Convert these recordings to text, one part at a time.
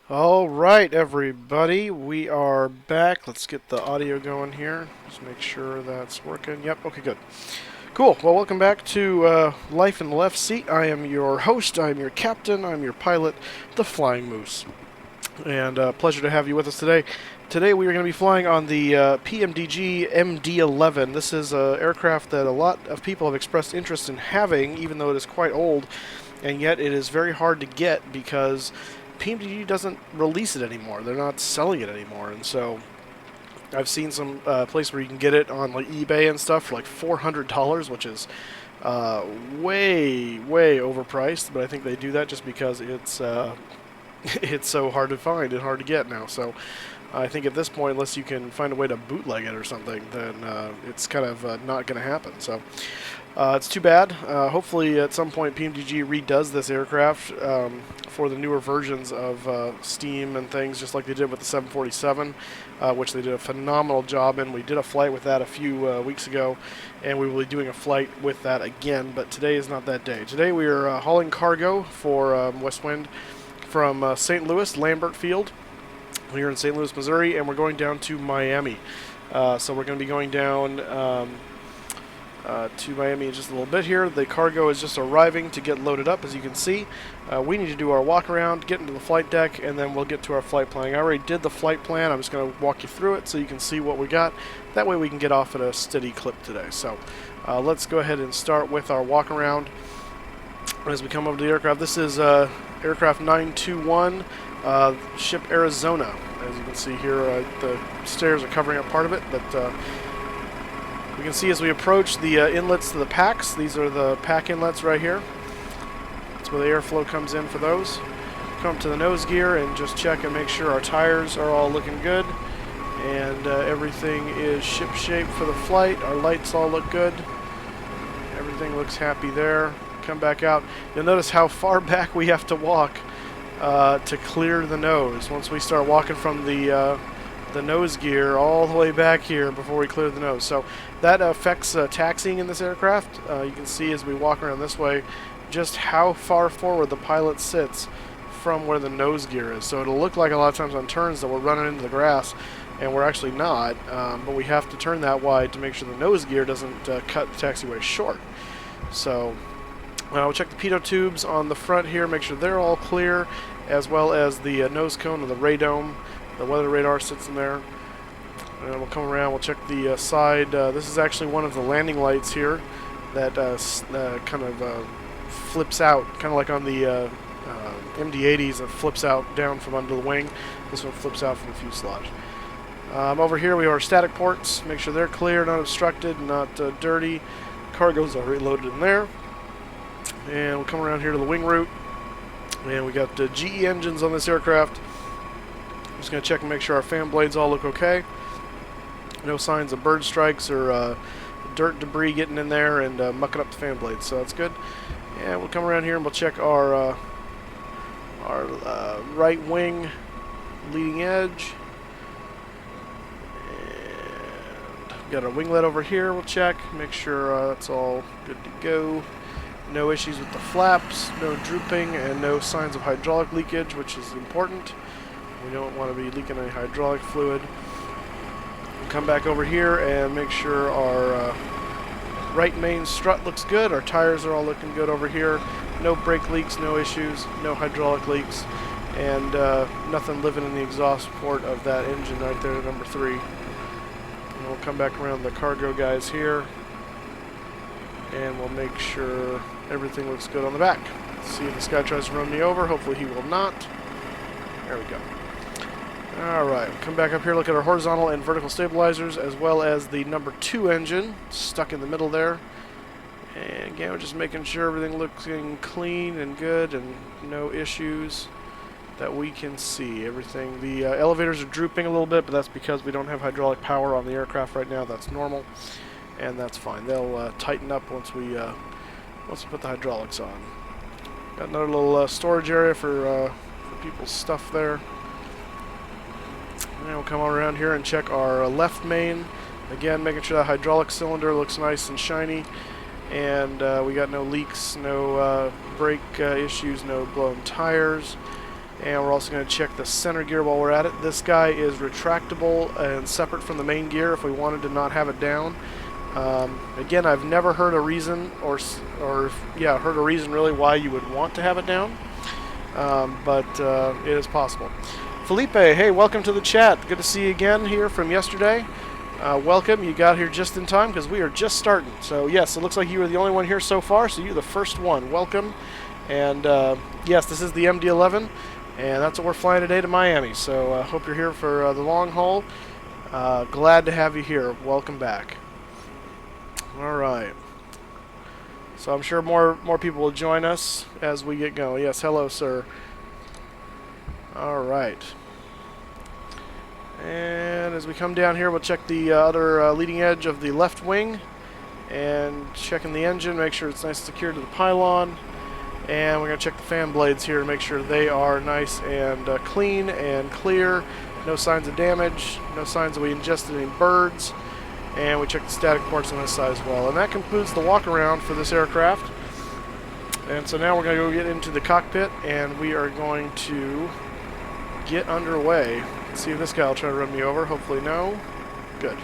All right, everybody, we are back. Let's get the audio going here. Just make sure that's working. Yep, okay, good. Cool. Well, welcome back to Life in the Left Seat. I am your host, I am your captain, I'm your pilot, the Flying Moose. And pleasure to have you with us today. Today we are going to be flying on the PMDG MD-11. This is an aircraft that a lot of people have expressed interest in having, even though it is quite old, and yet it is very hard to get because PMDG doesn't release it anymore. They're not selling it anymore, and so I've seen some place where you can get it on like eBay and stuff for like $400, which is way overpriced. But I think they do that just because it's it's so hard to find and hard to get now. So I think at this point, unless you can find a way to bootleg it or something, then it's kind of not going to happen. So it's too bad. Hopefully at some point PMDG redoes this aircraft for the newer versions of Steam and things, just like they did with the 747, which they did a phenomenal job in. We did a flight with that a few weeks ago, and we will be doing a flight with that again, but today is not that day. Today we are hauling cargo for West Wind from St. Louis, Lambert Field. We're in St. Louis, Missouri, and we're going down to Miami. So we're going to be going down to Miami in just a little bit here. The cargo is just arriving to get loaded up, as you can see. We need to do our walk around, get into the flight deck, and then we'll get to our flight planning. I already did the flight plan. I'm just going to walk you through it so you can see what we got. That way we can get off at a steady clip today. So let's go ahead and start with our walk around as we come over to the aircraft. This is aircraft 921, ship Arizona. As you can see here, the stairs are covering up part of it, but we can see as we approach the inlets to the packs. These are the pack inlets right here. That's where the airflow comes in for those. Come to the nose gear and just check and make sure our tires are all looking good and everything is ship shape for the flight. Our lights all look good. Everything looks happy there. Come back out. You'll notice how far back we have to walk to clear the nose. Once we start walking from the nose gear all the way back here before we clear the nose. So that affects taxiing in this aircraft. You can see as we walk around this way just how far forward the pilot sits from where the nose gear is. So it'll look like a lot of times on turns that we're running into the grass, and we're actually not, but we have to turn that wide to make sure the nose gear doesn't cut the taxiway short. So we'll check the pitot tubes on the front here, make sure they're all clear, as well as the nose cone of the radome. The weather radar sits in there. And we'll come around, we'll check the side. This is actually one of the landing lights here that kind of flips out, kind of like on the MD-80s, it flips out down from under the wing. This one flips out from the fuselage. Over here we have our static ports. Make sure they're clear, not obstructed, not dirty. Cargo's already loaded in there. And we'll come around here to the wing root. And we got GE engines on this aircraft. I'm just going to check and make sure our fan blades all look okay. No signs of bird strikes or dirt debris getting in there and mucking up the fan blades, so that's good. And we'll come around here and we'll check our right wing leading edge. And got our winglet over here. We'll check, make sure that's all good to go. No issues with the flaps, no drooping, and no signs of hydraulic leakage, which is important. We don't want to be leaking any hydraulic fluid. We'll come back over here and make sure our right main strut looks good. Our tires are all looking good over here. No brake leaks, no issues, no hydraulic leaks, and nothing living in the exhaust port of that engine right there, number 3. And we'll come back around the cargo guys here, and we'll make sure everything looks good on the back. Let's see if this guy tries to run me over. Hopefully he will not. There we go. Alright, we'll come back up here, look at our horizontal and vertical stabilizers, as well as the number 2 engine, stuck in the middle there. And again, we're just making sure everything looks clean and good and no issues that we can see. Everything, the elevators are drooping a little bit, but that's because we don't have hydraulic power on the aircraft right now. That's normal, and that's fine. They'll tighten up once we put the hydraulics on. Got another little storage area for people's stuff there. And we'll come on around here and check our left main. Again, making sure that hydraulic cylinder looks nice and shiny. And we got no leaks, no brake issues, no blown tires. And we're also going to check the center gear while we're at it. This guy is retractable and separate from the main gear if we wanted to not have it down. Again, I've never heard a reason heard a reason really why you would want to have it down, but it is possible. Felipe, hey, welcome to the chat. Good to see you again here from yesterday. Welcome. You got here just in time because we are just starting. So yes, it looks like you were the only one here so far, so you're the first one. Welcome. And yes, this is the MD-11, and that's what we're flying today to Miami. So hope you're here for the long haul. Glad to have you here. Welcome back. All right. So I'm sure more people will join us as we get going. Yes, hello, sir. All right. And as we come down here, we'll check the other leading edge of the left wing and checking the engine, make sure it's nice and secure to the pylon. And we're going to check the fan blades here to make sure they are nice and clean and clear. No signs of damage, no signs that we ingested any birds. And we check the static ports on this side as well. And that concludes the walk around for this aircraft. And so now we're going to go get into the cockpit, and we are going to get underway. Let's see if this guy will try to run me over. Hopefully no. Good.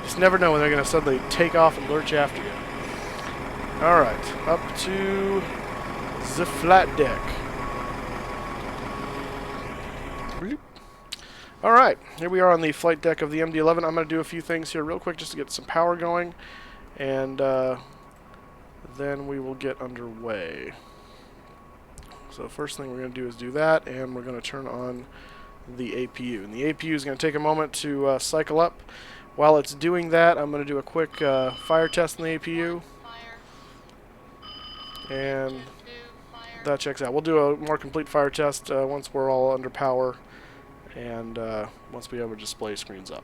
Just never know when they're going to suddenly take off and lurch after you. Alright, up to the flat deck. Alright, here we are on the flight deck of the MD-11. I'm going to do a few things here real quick just to get some power going, and then we will get underway. So first thing we're going to do is do that, and we're going to turn on the APU. And the APU is going to take a moment to cycle up. While it's doing that, I'm going to do a quick fire test on the APU. And that checks out. We'll do a more complete fire test once we're all under power and once we have our display screens up.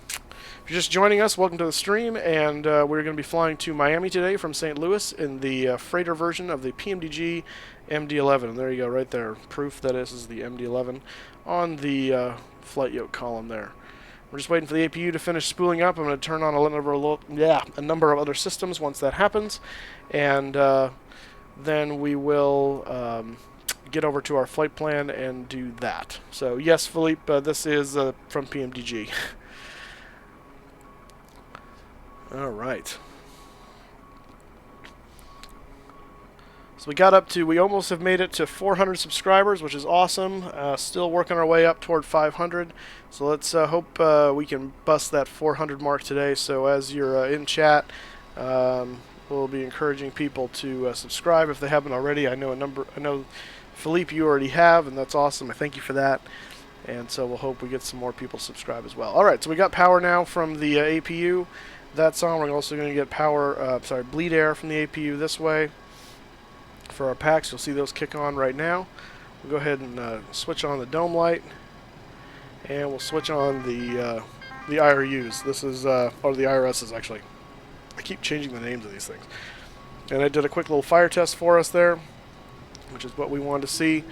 If you're just joining us, welcome to the stream, and we're going to be flying to Miami today from St. Louis in the freighter version of the PMDG MD-11. And there you go, right there. Proof that this is the MD-11 on the flight yoke column there. We're just waiting for the APU to finish spooling up. I'm going to turn on a number of other systems once that happens, and then we will get over to our flight plan and do that. So yes, Philippe, this is from PMDG. All right. So we almost have made it to 400 subscribers, which is awesome. Still working our way up toward 500. So let's hope we can bust that 400 mark today. So as you're in chat, we'll be encouraging people to subscribe if they haven't already. I know Philippe, you already have, and that's awesome. I thank you for that. And so we'll hope we get some more people to subscribe as well. All right, so we got power now from the APU. That's on. We're also going to get bleed air from the APU this way. For our packs, you'll see those kick on right now. We'll go ahead and switch on the dome light, and we'll switch on the IRUs. This is or the IRSs actually. I keep changing the names of these things. And I did a quick little fire test for us there, which is what we wanted to see.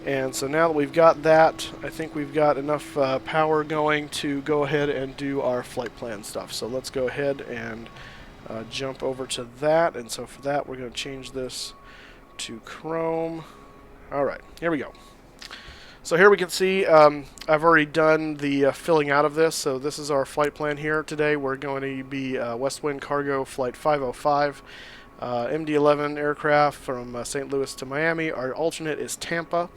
And so now that we've got that, I think we've got enough power going to go ahead and do our flight plan stuff. So let's go ahead and jump over to that. And so for that, we're going to change this to Chrome. Alright, here we go. So here we can see I've already done the filling out of this. So this is our flight plan here today. We're going to be West Wind Cargo Flight 505, MD-11 aircraft from St. Louis to Miami. Our alternate is Tampa.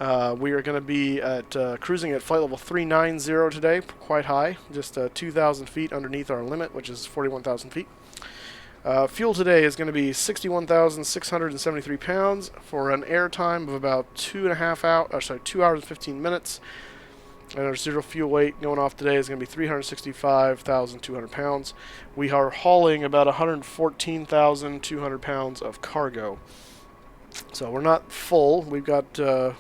We are going to be at cruising at flight level 390 today, quite high, just 2,000 feet underneath our limit, which is 41,000 feet. Fuel today is going to be 61,673 pounds for an air time of about 2 hours and 15 minutes. And our zero fuel weight going off today is going to be 365,200 pounds. We are hauling about 114,200 pounds of cargo. So we're not full. We've got, we're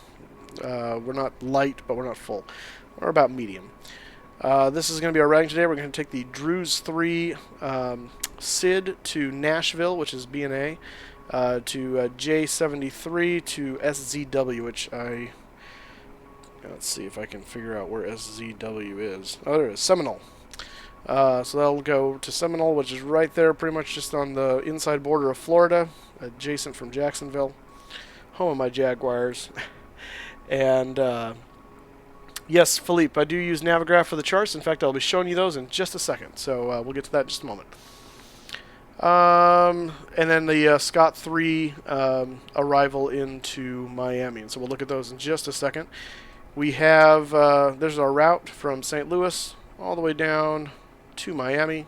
not light, but we're not full. We're about medium. This is going to be our routing today. We're going to take the Druze 3 SID to Nashville, which is BNA, to J73 to SZW, which let's see if I can figure out where SZW is. Oh, there it is, Seminole. So that'll go to Seminole, which is right there, pretty much just on the inside border of Florida, adjacent from Jacksonville. home of my Jaguars. And yes, Philippe, I do use Navigraph for the charts. In fact, I'll be showing you those in just a second. So we'll get to that in just a moment. And then the Scott 3 arrival into Miami. And so we'll look at those in just a second. We have, there's our route from St. Louis all the way down to Miami.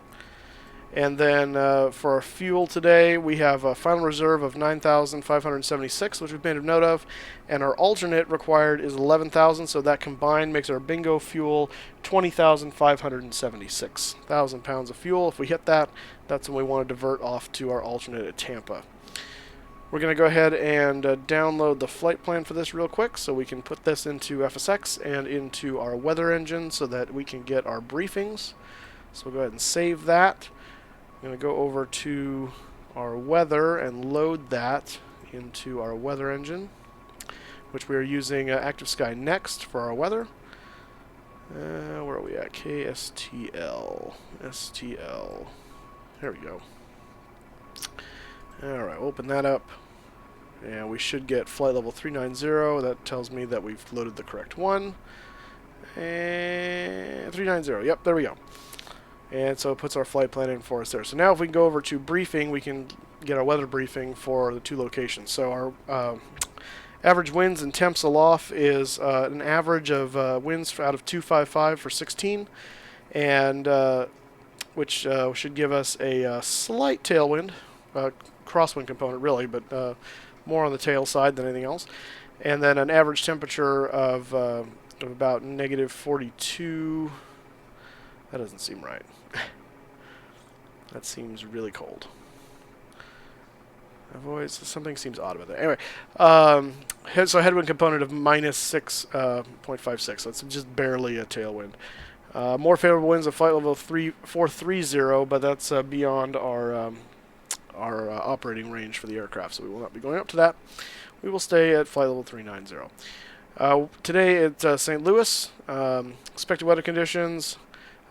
And then for our fuel today, we have a final reserve of 9,576, which we've made a note of. And our alternate required is 11,000, so that combined makes our bingo fuel 20,576. 1,000 pounds of fuel. If we hit that, that's when we want to divert off to our alternate at Tampa. We're going to go ahead and download the flight plan for this real quick so we can put this into FSX and into our weather engine so that we can get our briefings. So we'll go ahead and save that. I'm going to go over to our weather and load that into our weather engine, which we are using Active Sky Next for our weather. Where are we at? KSTL. STL. There we go. Alright, open that up. And we should get flight level 390. That tells me that we've loaded the correct one. And 390. Yep, there we go. And so it puts our flight plan in for us there. So now if we can go over to briefing, we can get our weather briefing for the two locations. So our average winds and temps aloft is an average of winds out of 255 for 16, and which should give us a slight tailwind, crosswind component really, but more on the tail side than anything else. And then an average temperature of about negative 42. That doesn't seem right. That seems really cold. Something seems odd about that. Anyway, so headwind component of minus 6.56. So it's just barely a tailwind. More favorable winds at flight level 430, but that's beyond our operating range for the aircraft, so we will not be going up to that. We will stay at flight level 390. Today at St. Louis, expected weather conditions.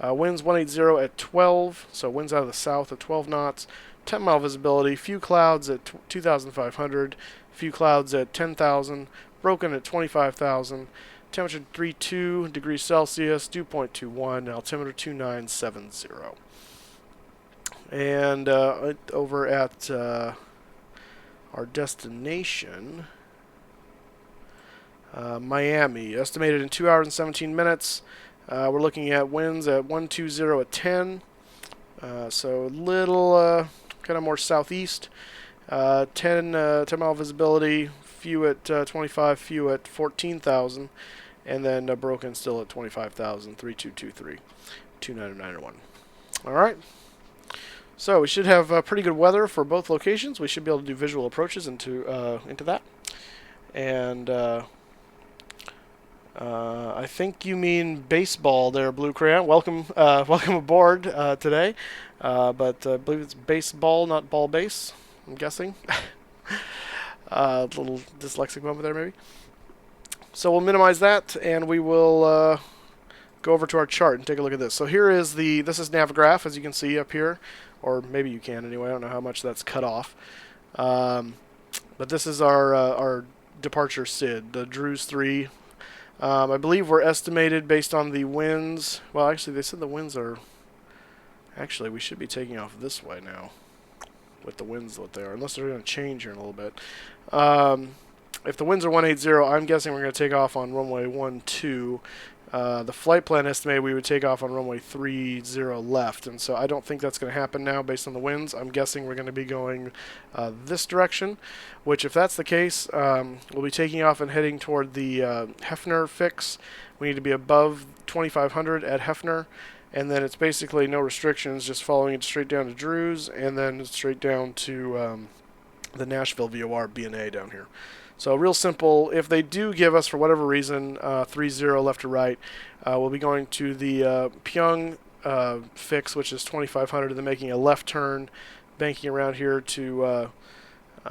Winds 180 at 12, so winds out of the south at 12 knots. 10-mile visibility, few clouds at 2,500, few clouds at 10,000, broken at 25,000. Temperature 32 degrees Celsius, dew point 21, altimeter 2970. And over at our destination, Miami, estimated in 2 hours and 17 minutes. We're looking at winds at 120 at 10, so a little kind of more southeast. 10-mile visibility, few at 25, few at 14,000, and then broken still at 25,000, 3223, 2991. All right. So we should have pretty good weather for both locations. We should be able to do visual approaches into that, and I think you mean baseball there, Blue Crayon. Welcome aboard today. But I believe it's baseball, not ball base, I'm guessing. A little dyslexic moment there, maybe. So we'll minimize that, and we will go over to our chart and take a look at this. So here is this is Navigraph, as you can see up here, or maybe you can anyway. I don't know how much that's cut off. But this is our departure SID, the Drews 3. I believe we're estimated based on the winds. Well, actually, they said the winds are... Actually, we should be taking off this way now with the winds that they are, unless they're going to change here in a little bit. If the winds are 180, I'm guessing we're going to take off on runway 12. The flight plan estimated we would take off on runway 30 left, and so I don't think that's going to happen now based on the winds. I'm guessing we're going to be going this direction, which if that's the case, we'll be taking off and heading toward the Hefner fix. We need to be above 2,500 at Hefner, and then it's basically no restrictions, just following it straight down to Drews, and then straight down to the Nashville VOR BNA down here. So real simple. If they do give us, for whatever reason, 30 left to right, we'll be going to the Pyong fix, which is 2,500, and then making a left turn, banking around here to,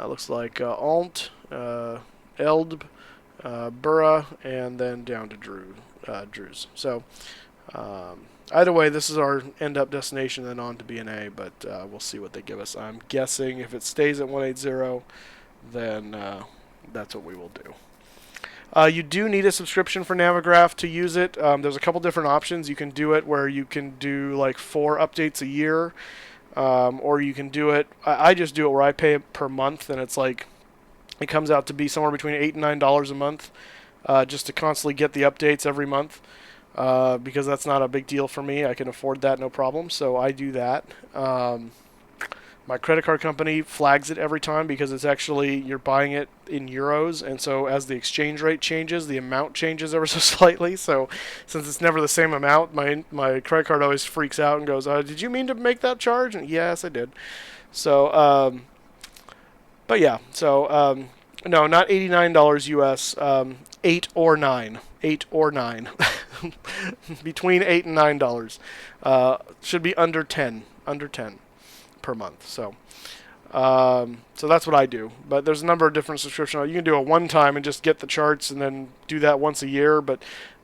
looks like Alt, Elb, Burra, and then down to Drews. So either way, this is our end-up destination, then on to BNA, but we'll see what they give us. I'm guessing if it stays at 180, then... that's what we will do. You do need a subscription for Navigraph to use it. There's a couple different options. You can do it where you can do like 4 updates a year, or you can do it. I just do it where I pay it per month, and it's like it comes out to be somewhere between $8 and $9 a month, just to constantly get the updates every month. Because that's not a big deal for me. I can afford that, no problem. So I do that. My credit card company flags it every time because it's actually, you're buying it in euros, and so as the exchange rate changes, the amount changes ever so slightly. So since it's never the same amount, my credit card always freaks out and goes, did you mean to make that charge? And yes, I did. So, but yeah, so no, not $89 US, 8 or 9. 8 or 9. Between $8 and $9. Should be under 10. Under 10 per month. So that's what I do. But there's a number of different subscriptions. You can do it one time and just get the charts and then do that once a year. But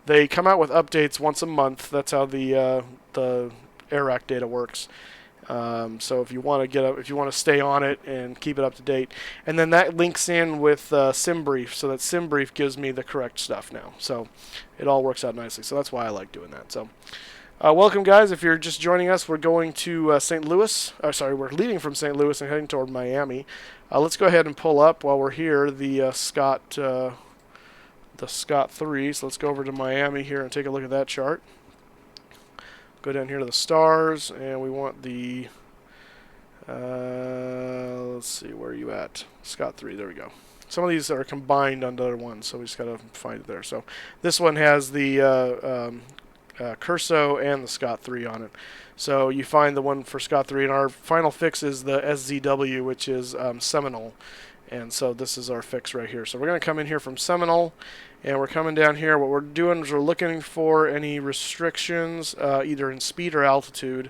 they come out with updates once a month. That's how the AirRack data works. So if you want to stay on it and keep it up to date, and then that links in with SimBrief, so that SimBrief gives me the correct stuff now. So it all works out nicely. So that's why I like doing that. So welcome, guys. If you're just joining us, we're going to St. Louis. We're leaving from St. Louis and heading toward Miami. Let's go ahead and pull up while we're here the Scott 3. So let's go over to Miami here and take a look at that chart. Go down here to the stars, and we want the, let's see, where are you at? Scott 3, there we go. Some of these are combined under one, so we just got to find it there. So this one has the Curso and the Scott 3 on it. So you find the one for Scott 3, and our final fix is the SZW, which is Seminole. And so this is our fix right here. So we're going to come in here from Seminole, and we're coming down here. What we're doing is we're looking for any restrictions, either in speed or altitude.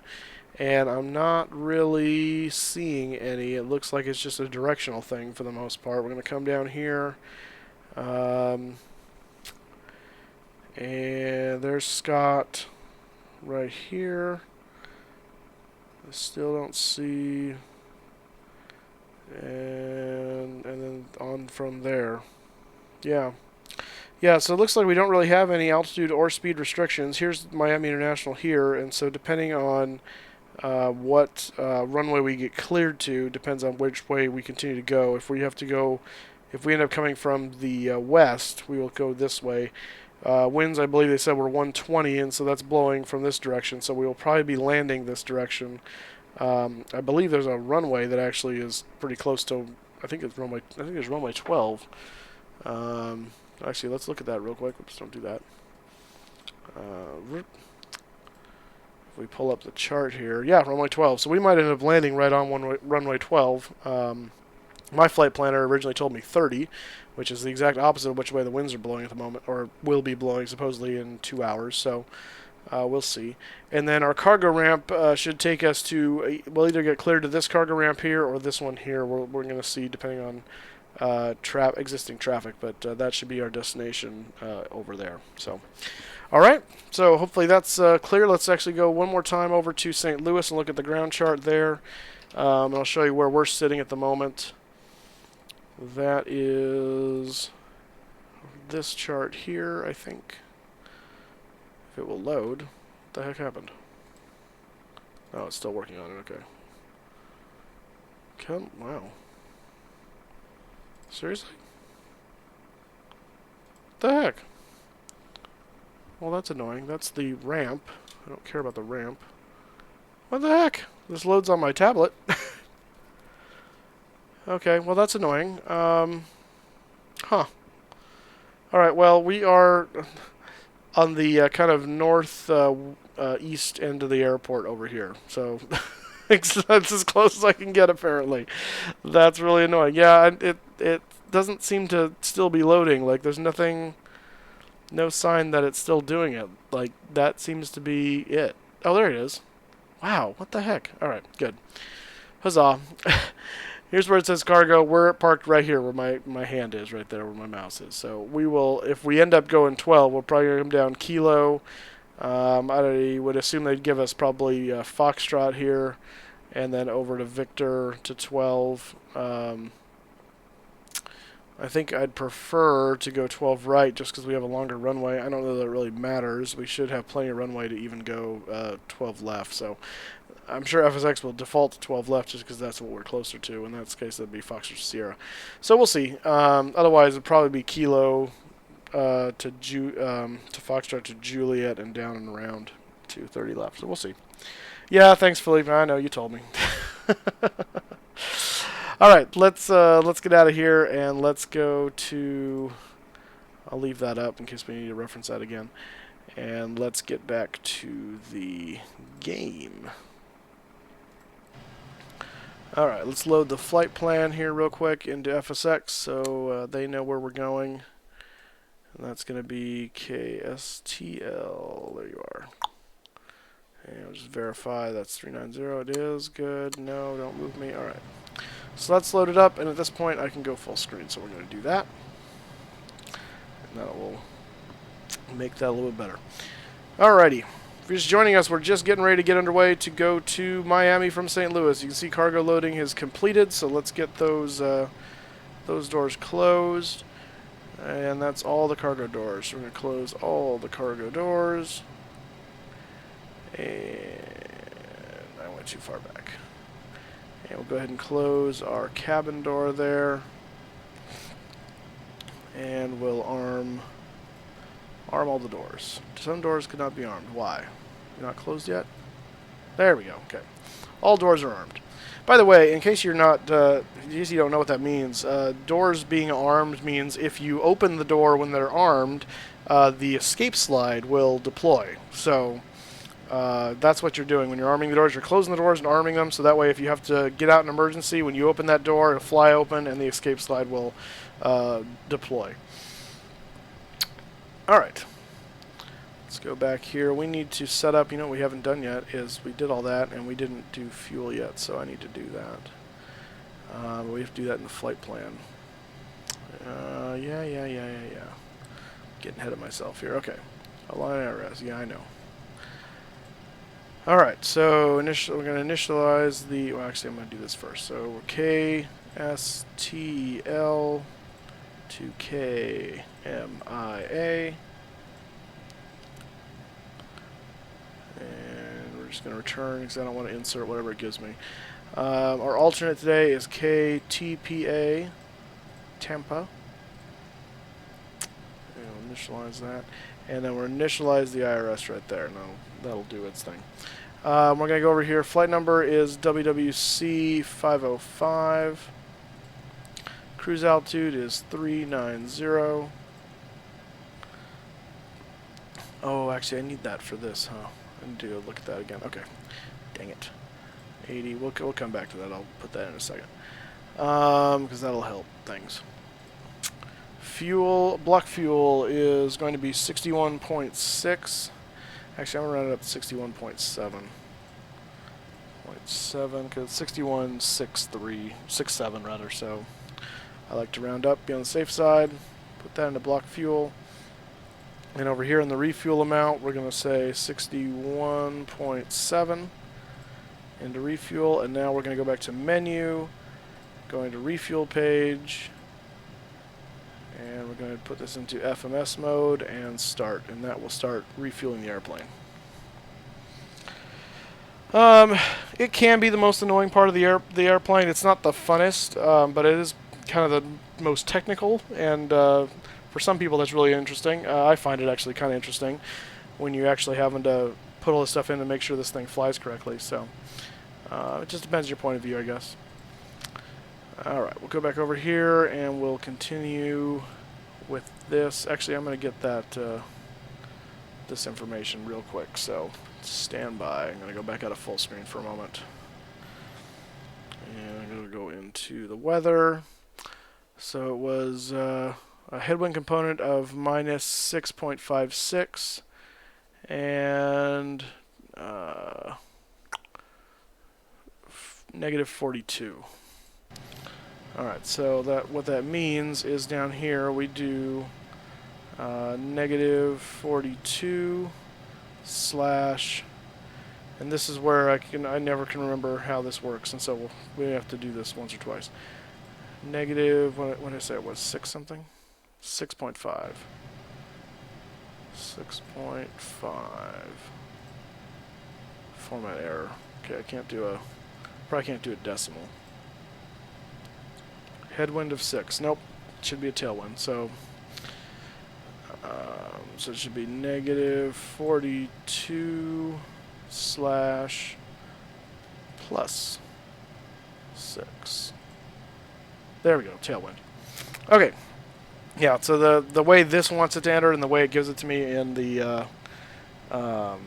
And I'm not really seeing any. It looks like it's just a directional thing for the most part. We're going to come down here. And there's Scott right here. I still don't see... And then on from there. Yeah, so it looks like we don't really have any altitude or speed restrictions. Here's Miami International here, and so depending on what runway we get cleared to depends on which way we continue to go. If we end up coming from the west, we will go this way. Winds, I believe they said, were 120, and so that's blowing from this direction, so we will probably be landing this direction. I believe there's a runway that actually is pretty close to, I think it's runway 12. Actually, let's look at that real quick. Oops, don't do that. If we pull up the chart here, yeah, runway 12. So we might end up landing right on runway 12. My flight planner originally told me 30, which is the exact opposite of which way the winds are blowing at the moment, or will be blowing supposedly in 2 hours. So we'll see. And then our cargo ramp should take us to, we'll either get cleared to this cargo ramp here or this one here. We're going to see depending on existing traffic, but that should be our destination over there. So, all right. So hopefully that's clear. Let's actually go one more time over to St. Louis and look at the ground chart there. And I'll show you where we're sitting at the moment. That is this chart here, I think. If it will load. What the heck happened? Oh, it's still working on it. Okay. Wow. Seriously? What the heck? Well, that's annoying. That's the ramp. I don't care about the ramp. What the heck? This loads on my tablet. Okay, well, that's annoying. Huh. Alright, well, we are on the kind of north east end of the airport over here. So that's as close as I can get, apparently. That's really annoying. Yeah, it doesn't seem to still be loading. Like, there's no sign that it's still doing it. Like, that seems to be it. Oh, there it is. Wow, what the heck? Alright, good. Huzzah. Here's where it says cargo. We're parked right here where my hand is, right there where my mouse is. So we will, if we end up going 12, we'll probably come down Kilo. I would assume they'd give us probably Foxtrot here, and then over to Victor to 12. I think I'd prefer to go 12 right just because we have a longer runway. I don't know that it really matters. We should have plenty of runway to even go 12 left. So I'm sure FSX will default to 12 left just because that's what we're closer to. In that case, that'd be Foxtrot Sierra. So we'll see. Otherwise, it'd probably be Kilo to Foxtrot to Juliet and down and around to 30 left. So we'll see. Yeah, thanks, Philippe. I know you told me. All right, let's get out of here and let's go to. I'll leave that up in case we need to reference that again, and let's get back to the game. All right, let's load the flight plan here real quick into FSX so they know where we're going, and that's going to be KSTL. There you are. And we'll just verify that's 390. It is good. No, don't move me. All right. So that's loaded up, and at this point I can go full screen. So we're going to do that, and that will make that a little bit better. Alrighty. If you're just joining us, we're just getting ready to get underway to go to Miami from St. Louis. You can see cargo loading is completed, so let's get those doors closed. And that's all the cargo doors. So we're going to close all the cargo doors. And I went too far back. And we'll go ahead and close our cabin door there. And we'll arm all the doors. Some doors could not be armed. Why? You're not closed yet? There we go. Okay. All doors are armed. By the way, in case you're not, in case you don't know what that means, doors being armed means if you open the door when they're armed, the escape slide will deploy. So that's what you're doing when you're arming the doors. You're closing the doors and arming them, so that way if you have to get out in emergency, when you open that door, it'll fly open and the escape slide will deploy. Alright. Let's go back here. We need to set up, you know what we haven't done yet is we did all that and we didn't do fuel yet, so I need to do that. We have to do that in the flight plan. Yeah. Getting ahead of myself here. Okay. Align IRS. Yeah, I know. Alright, so we're going to initialize the... Well, actually, I'm going to do this first. So we're KSTL to KMIA. And we're just going to return because I don't want to insert whatever it gives me. Our alternate today is KTPA, Tampa. And we'll initialize that. And then we'll initialize the IRS right there. No, that'll do its thing. We're going to go over here. Flight number is WWC 505. Cruise altitude is 390. Oh, actually, I need that for this, huh? I need to go look at that again. Okay. Dang it. 80. We'll come back to that. I'll put that in a second. Because that'll help things. Fuel, block fuel is going to be 61.6. Actually, I'm going to round it up to 61.7. 0.7, because 61.63, rather, so I like to round up, be on the safe side, put that into block fuel. And over here in the refuel amount, we're going to say 61.7 into refuel, and now we're going to go back to menu, going to refuel page, and we're going to put this into FMS mode and start, and that will start refueling the airplane. It can be the most annoying part of the airplane. It's not the funnest, but it is kind of the most technical, and for some people that's really interesting. I find it actually kind of interesting when you're actually having to put all this stuff in to make sure this thing flies correctly. So it just depends on your point of view, I guess. Alright, we'll go back over here and we'll continue with this. Actually, I'm going to get that this information real quick, so stand by. I'm going to go back out of full screen for a moment. And I'm going to go into the weather. So it was a headwind component of minus 6.56 and negative 42. Alright, so what that means is down here we do negative 42 slash, and this is where I never can remember how this works, and so we have to do this once or twice. negative, what did I say it was, 6 something? 6.5. 6.5. Format error. Okay, I can't do a, probably can't do a decimal. Headwind of 6. Nope, it should be a tailwind. So, so it should be negative 42 slash plus 6. There we go, tailwind. Okay, yeah. So the way this wants it to enter and the way it gives it to me in the what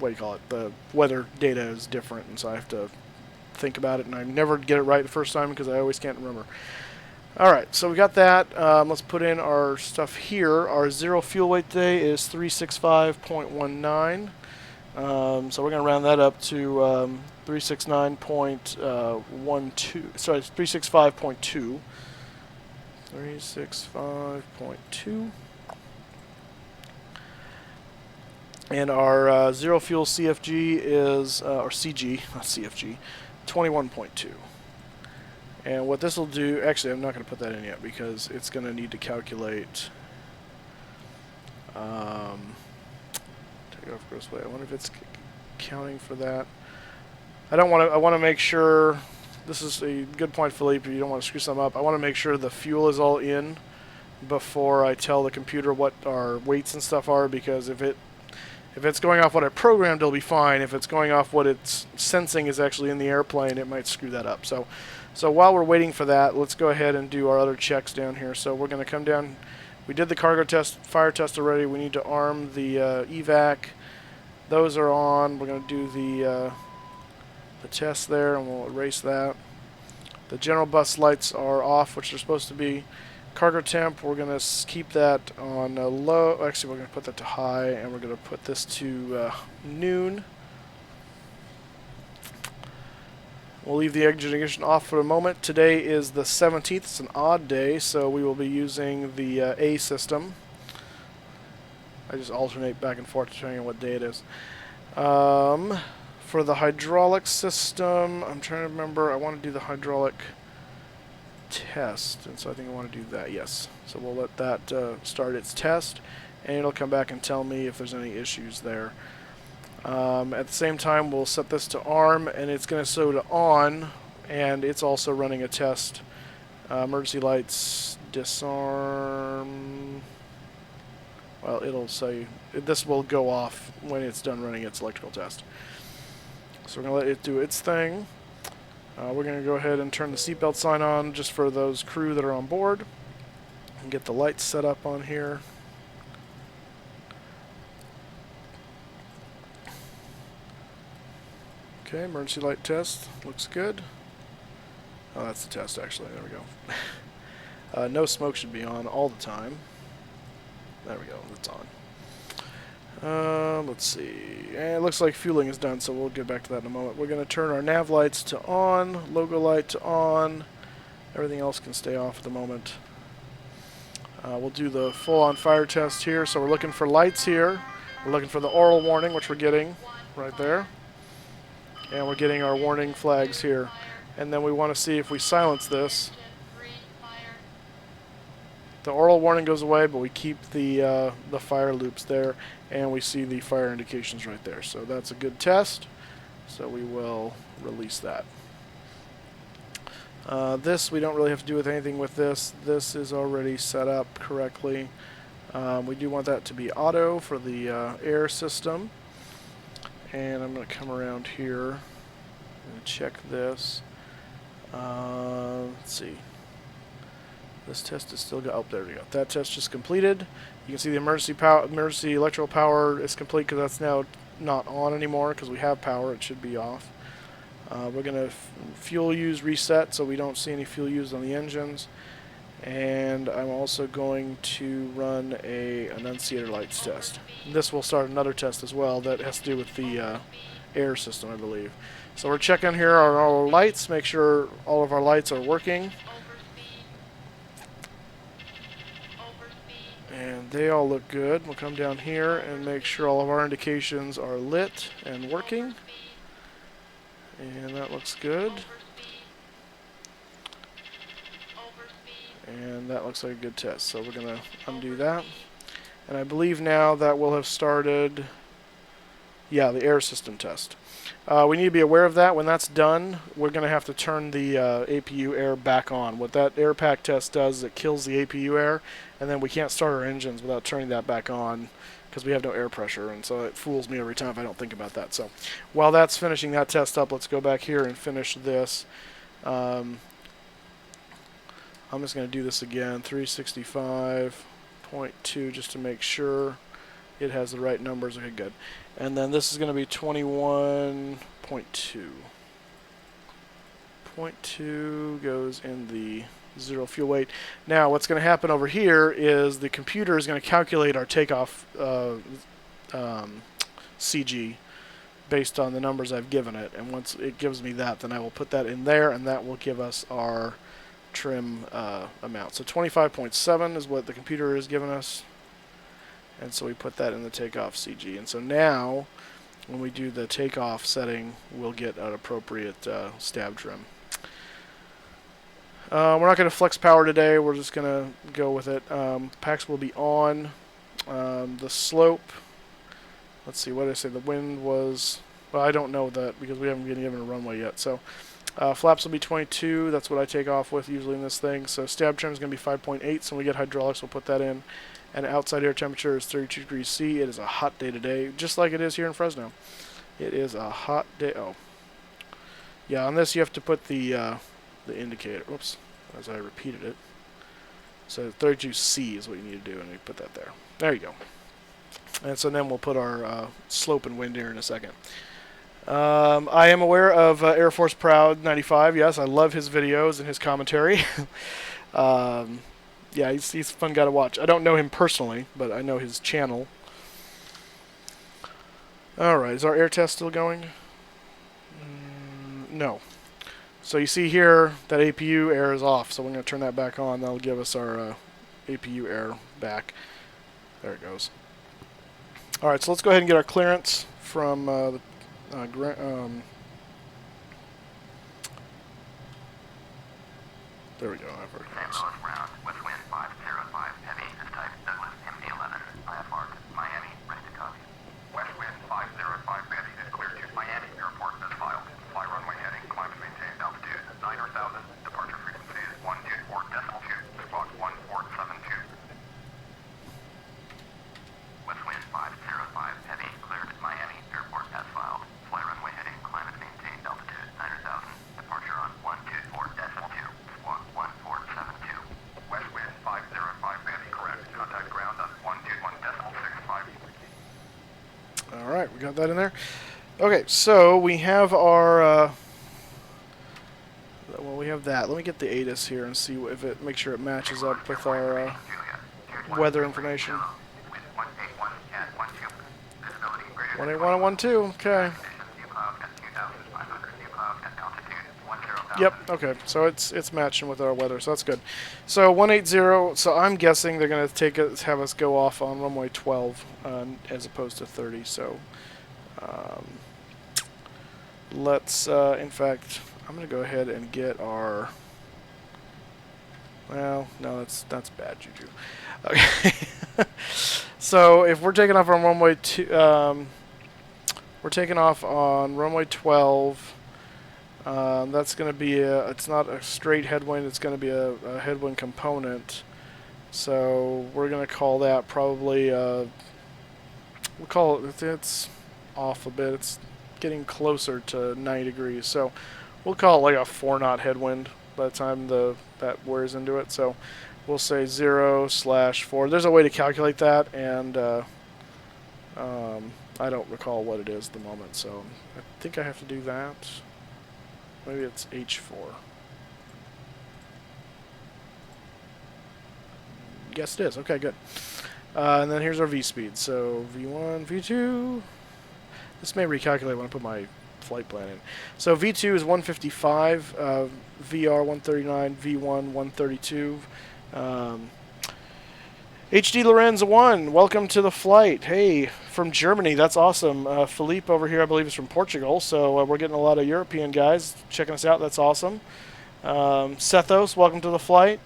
do you call it? The weather data is different, and so I have to think about it, and I never get it right the first time because I always can't remember. Alright, so we got that. Let's put in our stuff here. Our zero fuel weight today is 365.19. So we're going to round that up to 369.12. Sorry, 365.2. 365.2. And our zero fuel CFG is, or CG, not CFG, 21.2. And what this will do, actually I'm not going to put that in yet because it's going to need to calculate takeoff gross weight. I wonder if it's counting for that. I want to make sure, this is a good point, Philippe, you don't want to screw something up. I want to make sure the fuel is all in before I tell the computer what our weights and stuff are, because if it's going off what I programmed, it'll be fine. If it's going off what it's sensing is actually in the airplane, it might screw that up. So while we're waiting for that, let's go ahead and do our other checks down here. So we're going to come down. We did the cargo test, fire test already. We need to arm the evac. Those are on. We're going to do the test there, and we'll erase that. The general bus lights are off, which they're supposed to be. Cargo temp, we're going to keep that on low. Actually, we're going to put that to high, and we're going to put this to noon. We'll leave the engine ignition off for a moment. Today is the 17th. It's an odd day, so we will be using the A system. I just alternate back and forth depending on what day it is. For the hydraulic system, I'm trying to remember. I want to do the hydraulic test, and so I think I want to do that. Yes. So we'll let that start its test, and it'll come back and tell me if there's any issues there. At the same time, we'll set this to arm, and it's going to go to on, and it's also running a test. Emergency lights, disarm. Well, it'll say this will go off when it's done running its electrical test. So we're going to let it do its thing. We're going to go ahead and turn the seatbelt sign on just for those crew that are on board, and get the lights set up on here. Okay, emergency light test. Looks good. Oh, that's the test, actually. There we go. No smoke should be on all the time. There we go. It's on. Let's see. And it looks like fueling is done, so we'll get back to that in a moment. We're going to turn our nav lights to on, logo light to on. Everything else can stay off at the moment. We'll do the full-on fire test here. So we're looking for lights here. We're looking for the oral warning, which we're getting right there. And we're getting our warning flags here. And then we want to see if we silence this. The oral warning goes away, but we keep the fire loops there, and we see the fire indications right there. So that's a good test. So we will release that. This we don't really have to do with anything with this. This is already set up correctly. We do want that to be auto for the air system. And I'm going to come around here and check this. Let's see. This test is still got. Oh, there we go. That test just completed. You can see the emergency electrical power is complete because that's now not on anymore because we have power. It should be off. We're going to fuel use reset so we don't see any fuel used on the engines. And I'm also going to run a annunciator lights test. This will start another test as well that has to do with the air system, I believe. So we're checking here on all our lights, make sure all of our lights are working. And they all look good. We'll come down here and make sure all of our indications are lit and working. And that looks good. And that looks like a good test. So we're going to undo that. And I believe now that will have started, yeah, the air system test. We need to be aware of that. When that's done, we're going to have to turn the APU air back on. What that air pack test does is it kills the APU air, and then we can't start our engines without turning that back on because we have no air pressure, and so it fools me every time if I don't think about that. So while that's finishing that test up, let's go back here and finish this. I'm just going to do this again, 365.2, just to make sure it has the right numbers. Okay, good. And then this is going to be 21.2. 0.2 goes in the zero fuel weight. Now, what's going to happen over here is the computer is going to calculate our takeoff CG based on the numbers I've given it. And once it gives me that, then I will put that in there, and that will give us our trim amount. So 25.7 is what the computer has given us. And so we put that in the takeoff CG. And so now, when we do the takeoff setting, we'll get an appropriate stab trim. We're not going to flex power today. We're just going to go with it. Packs will be on. The slope, let's see, what did I say? The wind was, well, I don't know that because we haven't been given a runway yet. So flaps will be 22. That's what I take off with usually in this thing. So stab trim is going to be 5.8. So when we get hydraulics, we'll put that in. And outside air temperature is 32 degrees C. It is a hot day today, just like it is here in Fresno. It is a hot day. Oh, yeah. On this, you have to put the indicator. Oops, as I repeated it. So 32 C is what you need to do, and you put that there. There you go. And so then we'll put our slope and wind here in a second. I am aware of Air Force Proud 95. Yes, I love his videos and his commentary. Yeah, he's a fun guy to watch. I don't know him personally, but I know his channel. Alright, is our air test still going? No. So you see here that APU air is off, so we're going to turn that back on. That'll give us our APU air back. There it goes. Alright, so let's go ahead and get our clearance from the there we go. I've heard St. Louis ground, west wind 505 heavy, is type Douglas MD-11, IFR, Miami, ready to copy. West wind 505 heavy is clear to Miami, airport as filed. Fly runway heading, climb and maintain altitude 9,000, departure frequency is 124.2, squawk 1472. West wind 505 heavy, cleared Miami, airport as filed. Fly runway heading, climb and maintain altitude 9,000, departure on 124.2. 1472. West wind 505 heavy, correct. Contact ground on 121.65. Alright, we got that in there. Okay, so we have our well, we have that. Let me get the ATIS here and see if it make sure it matches up with our weather information. 181 and 12. Okay. Yep, okay, so it's matching with our weather, so that's good. So 180, so I'm guessing they're going to have us go off on runway 12 as opposed to 30, so let's, in fact, I'm going to go ahead and get our, well, no, that's bad juju. Okay, so if we're taking off on runway 2, we're taking off on runway 12. That's going to be it's not a straight headwind, it's going to be a headwind component. So we're going to call that probably, we'll call it, it's off a bit, it's getting closer to 90 degrees. So we'll call it like a 4-knot headwind by the time that wears into it. So we'll say 0/4. There's a way to calculate that, and I don't recall what it is at the moment, so I think I have to do that. Maybe it's H4. Yes, it is. Okay, good. And then here's our V-speed. So V1, V2. This may recalculate when I put my flight plan in. So V2 is 155, VR 139, V1 132. HD Lorenz 1, welcome to the flight. Hey, from Germany, that's awesome. Philippe over here, I believe, is from Portugal, so we're getting a lot of European guys checking us out. That's awesome. Sethos, welcome to the flight.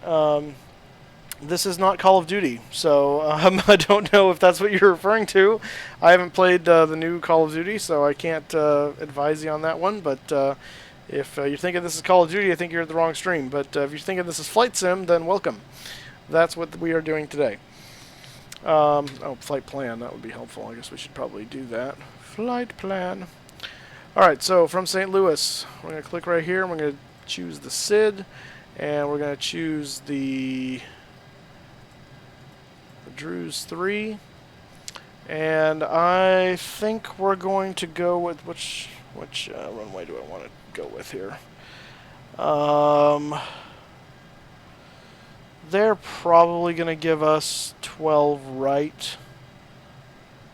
This is not Call of Duty, so I don't know if that's what you're referring to. I haven't played the new Call of Duty, so I can't advise you on that one. But if you're thinking this is Call of Duty, I think you're at the wrong stream. But if you're thinking this is Flight Sim, then welcome. That's what we are doing today. Oh, flight plan, that would be helpful. I guess we should probably do that. Flight plan. Alright, so from St. Louis, we're going to click right here, and we're going to choose the SID, and we're going to choose the Drews 3, and I think we're going to go with which runway do I want to go with here? They're probably going to give us 12 right.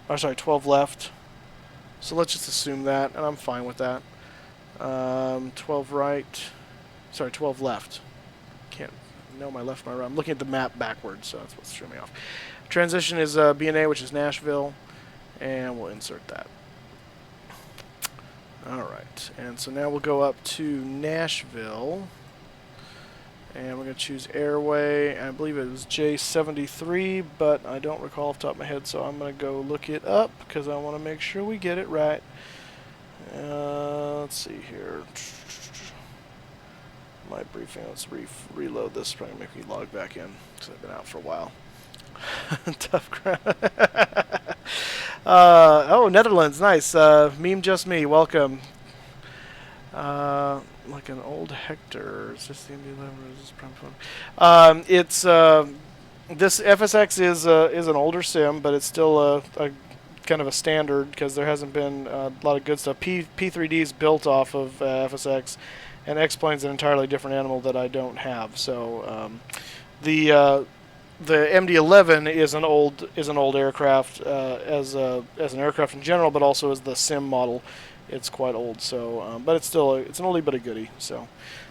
Oh, sorry, 12 left. So let's just assume that, and I'm fine with that. 12 right. Sorry, 12 left. Can't know my left, my right. I'm looking at the map backwards, so that's what's throwing me off. Transition is B&A, which is Nashville, and we'll insert that. Alright, and so now we'll go up to Nashville, and we're going to choose Airway. I believe it was J73, but I don't recall off the top of my head, so I'm going to go look it up, because I want to make sure we get it right. Let's see here. My briefing, let's reload this, probably make me log back in, because I've been out for a while. Tough crowd. Oh, Netherlands, nice. Meme just me, welcome. Like an old Hector. Is this the MD-11 or is this prime phone? It's this FSX is an older sim, but it's still a kind of a standard because there hasn't been a lot of good stuff. P3D is built off of FSX, and X-Plane's an entirely different animal that I don't have. So the MD-11 is an old aircraft as an aircraft in general, but also as the sim model. It's quite old, so but it's an oldie but a goodie. So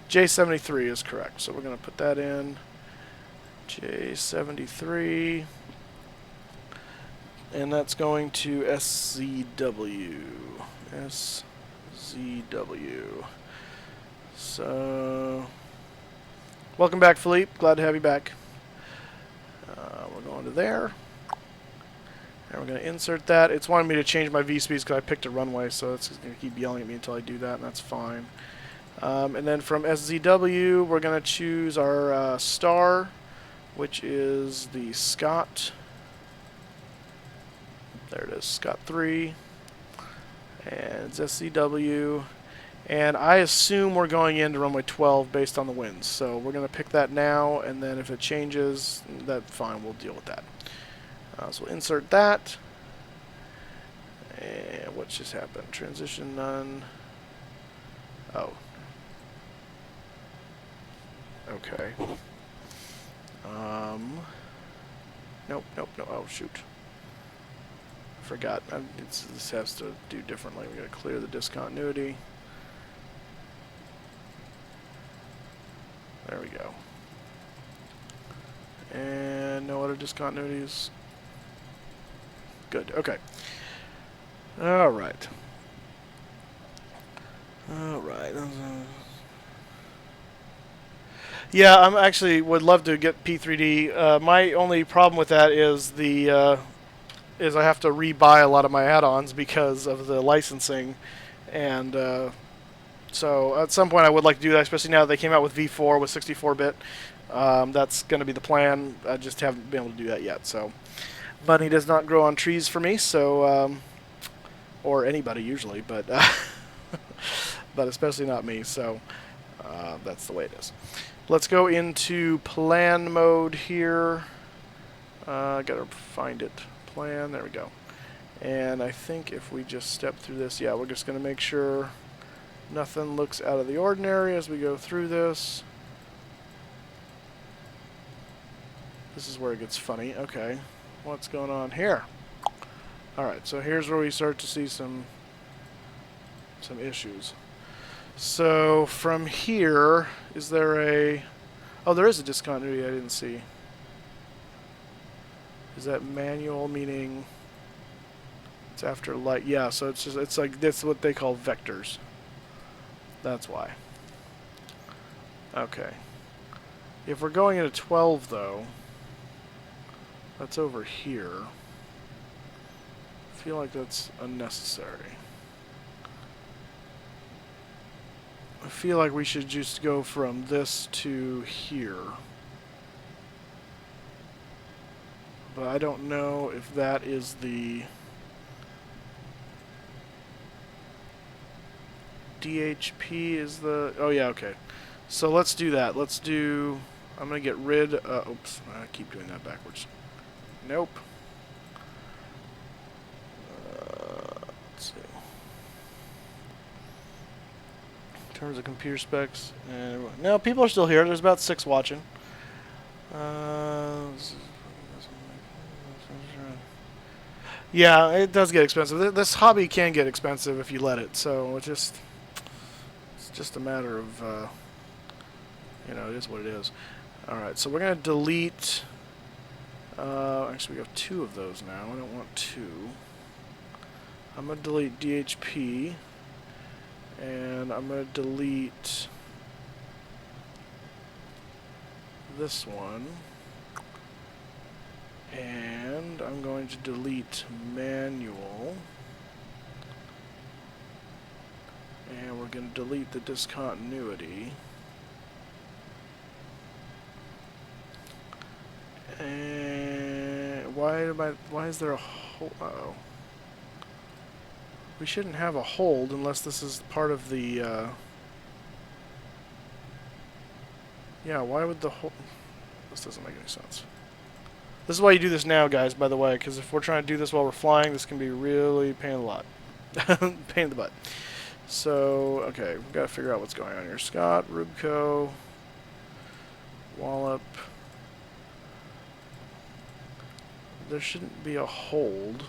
J73 is correct. So we're going to put that in. J73, and that's going to SZW. SZW. So welcome back, Philippe. Glad to have you back. We're going to there, and we're going to insert that. It's wanting me to change my V-speeds because I picked a runway, so it's going to keep yelling at me until I do that, and that's fine. And then from SZW, we're going to choose our star, which is the Scott. There it is, Scott 3, and it's SZW. And I assume we're going into runway 12 based on the winds. So we're going to pick that now, and then if it changes, that's fine, we'll deal with that. So we'll insert that. And what just happened? Transition none. Oh. Okay. Nope. Oh, shoot. I forgot. This has to do differently. We're going to clear the discontinuity. There we go. And no other discontinuities. Good. Okay. All right. All right. Yeah, I'm actually would love to get P3D. My only problem with that is I have to rebuy a lot of my add-ons because of the licensing, and so at some point I would like to do that, especially now that they came out with V4 with 64-bit. That's going to be the plan. I just haven't been able to do that yet. So money does not grow on trees for me, so or anybody usually, but but especially not me. So that's the way it is. Let's go into plan mode here. Gotta find it. Plan. There we go. And I think if we just step through this, yeah, we're just going to make sure nothing looks out of the ordinary as we go through this. This is where it gets funny. Okay, what's going on here? Alright, so here's where we start to see some issues. So from here, is there a... Oh, there is a discontinuity I didn't see. Is that manual, meaning it's after light? Yeah, so it's like that's what they call vectors. That's why. Okay. If we're going into 12, though, that's over here. I feel like that's unnecessary. I feel like we should just go from this to here. But I don't know if that is the DHP is the... Oh, yeah, okay. So let's do that. Let's do... I'm going to get rid... oops, I keep doing that backwards. Nope. Let's see. In terms of computer specs... no, people are still here. There's about 6 watching. Yeah, it does get expensive. This hobby can get expensive if you let it. So it's just a matter of, you know, it is what it is. All right, so we're gonna delete. Actually, we have 2 of those now. I don't want 2. I'm gonna delete DHP, and I'm gonna delete this one. And I'm going to delete manual. And we're going to delete the discontinuity. And why is there a hold? Uh-oh. We shouldn't have a hold unless this is part of the yeah, why would the hold? This doesn't make any sense. This is why you do this now, guys, by the way, because if we're trying to do this while we're flying, this can be really pain in the lot. Pain in the butt. So, okay, we've got to figure out what's going on here. Scott, Rubco, Wallop. There shouldn't be a hold.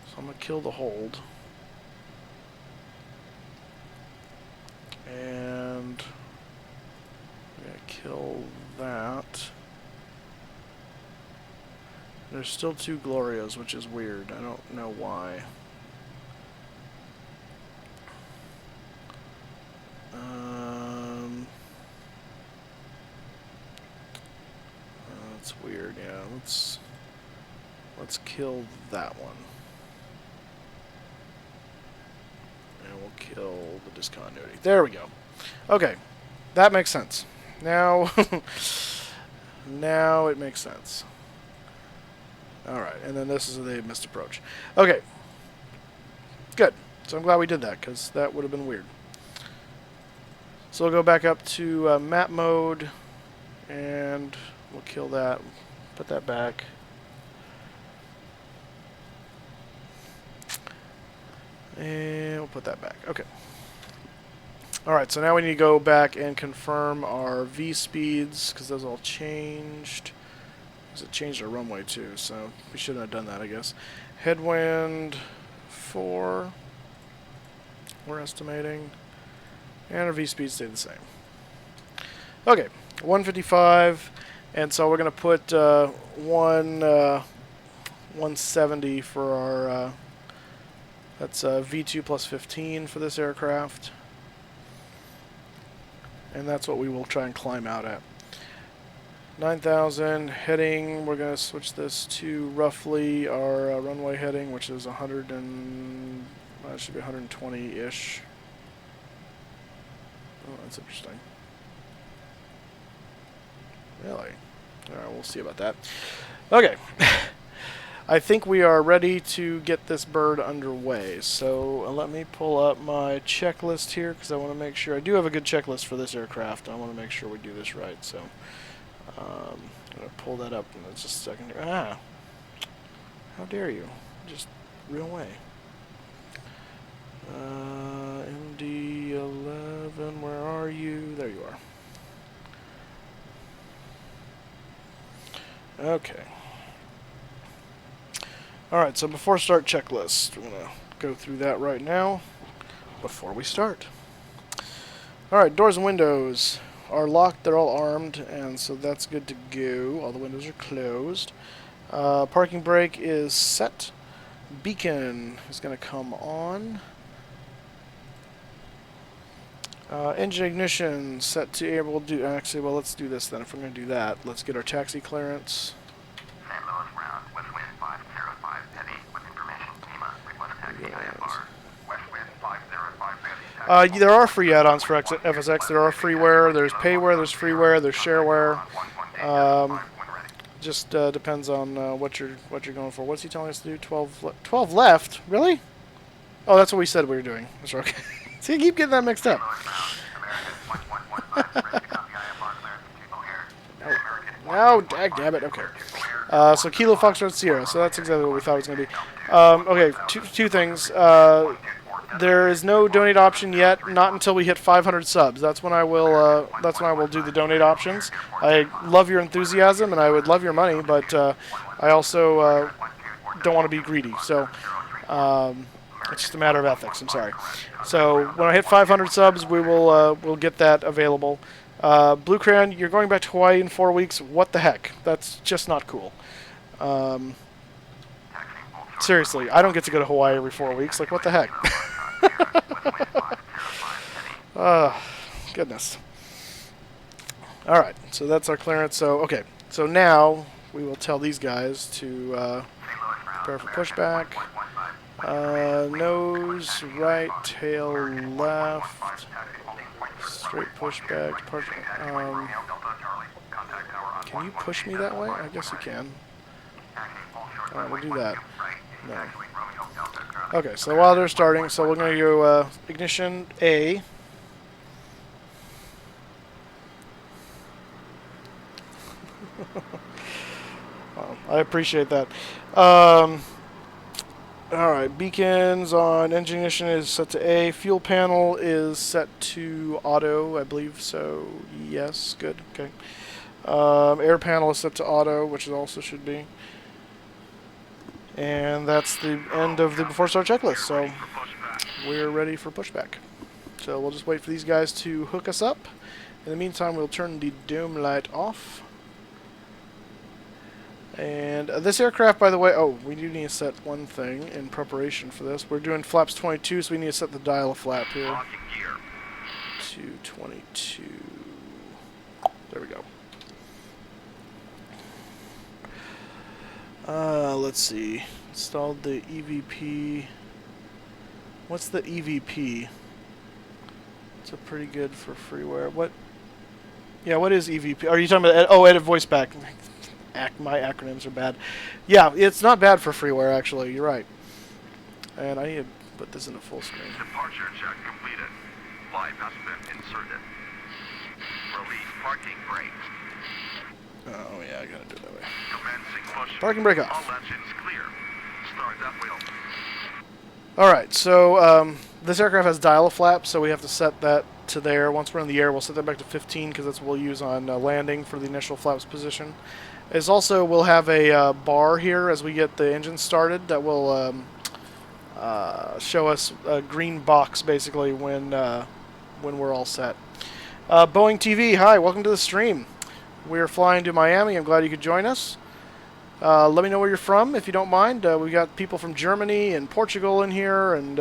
So I'm going to kill the hold. And I'm going to kill that. There's still 2 Glorias, which is weird. I don't know why. That's weird. Yeah, let's kill that one, and we'll kill the discontinuity. There we go. Okay, that makes sense. Now, now it makes sense. Alright, and then this is the missed approach. Okay. Good. So I'm glad we did that, because that would have been weird. So we'll go back up to map mode, and we'll kill that. Put that back. And we'll put that back. Okay. Alright, so now we need to go back and confirm our V speeds, because those all changed. It changed our runway too, so we shouldn't have done that, I guess. Headwind 4, we're estimating, and our V-speed stayed the same. Okay, 155, and so we're going to put 170 for our, that's V2 plus 15 for this aircraft, and that's what we will try and climb out at. 9,000 heading, we're going to switch this to roughly our runway heading, which is 100 and, it should be 120-ish. Oh, that's interesting. Really? Alright, we'll see about that. Okay. I think we are ready to get this bird underway. So let me pull up my checklist here, because I want to make sure. I do have a good checklist for this aircraft. I want to make sure we do this right, so... I'm going to pull that up in just a second. Ah! How dare you? Just real way. MD-11, where are you? There you are. Okay. Alright, so before start checklist, we're going to go through that right now before we start. Alright, doors and windows are locked, they're all armed, and so that's good to go. All the windows are closed. Parking brake is set. Beacon is going to come on. Engine ignition set to able. We'll do actually. Well, let's do this then. If we're going to do that, let's get our taxi clearance. St. Louis ground, west wind 505 heavy with information. Lima, request taxi IFR. West wind 505 heavy. There are free add-ons for FSX. There are freeware. There's payware. There's freeware. There's shareware. Just depends on what you're going for. What's he telling us to do? 12 left? Really? Oh, that's what we said we were doing. That's right. Okay. See, I keep getting that mixed up. No, dag it. Okay. So Kilo Foxtrot Sierra. So that's exactly what we thought it was going to be. Okay, two things. There is no donate option yet. Not until we hit 500 subs. That's when I will. That's when I will do the donate options. I love your enthusiasm and I would love your money, but I also don't want to be greedy. So. It's just a matter of ethics. I'm sorry. So when I hit 500 subs, we will we'll get that available. Blue Crayon, you're going back to Hawaii in 4 weeks. What the heck? That's just not cool. Seriously, I don't get to go to Hawaii every 4 weeks. Like, what the heck? Goodness. All right. So that's our clearance. So okay. So now we will tell these guys to prepare for pushback. Nose right, tail left, straight pushback. Can you push me that way? I guess you can. We'll do that. No. Okay, so while they're starting, so we're going to go ignition A. Well, I appreciate that. Alright, beacons on engine ignition is set to A. Fuel panel is set to auto, I believe so. Yes, good. Okay. Air panel is set to auto, which it also should be. And that's the end of the before start checklist. So we're ready for pushback. So we'll just wait for these guys to hook us up. In the meantime, we'll turn the dome light off. And this aircraft, by the way, oh, we do need to set one thing in preparation for this. We're doing flaps 22, so we need to set the dial a flap here. 222. There we go. Let's see. Installed the EVP. What's the EVP? It's a pretty good for freeware. What? Yeah, what is EVP? Are you talking about? Oh, edit voice back. My acronyms are bad. Yeah, it's not bad for freeware, actually. You're right. And I need to put this into full screen. Departure check completed. Flight has been inserted. Release parking brakes. Oh, yeah, I gotta do it that way. Commencing push. Parking brake off. All engines clear. Start that wheel. Alright, so this aircraft has dial a flap, so we have to set that to there. Once we're in the air, we'll set that back to 15 because that's what we'll use on landing for the initial flaps position. It's also, we'll have a bar here as we get the engine started that will show us a green box basically when we're all set. Boeing TV, hi, welcome to the stream. We're flying to Miami. I'm glad you could join us. Let me know where you're from if you don't mind. We've got people from Germany and Portugal in here and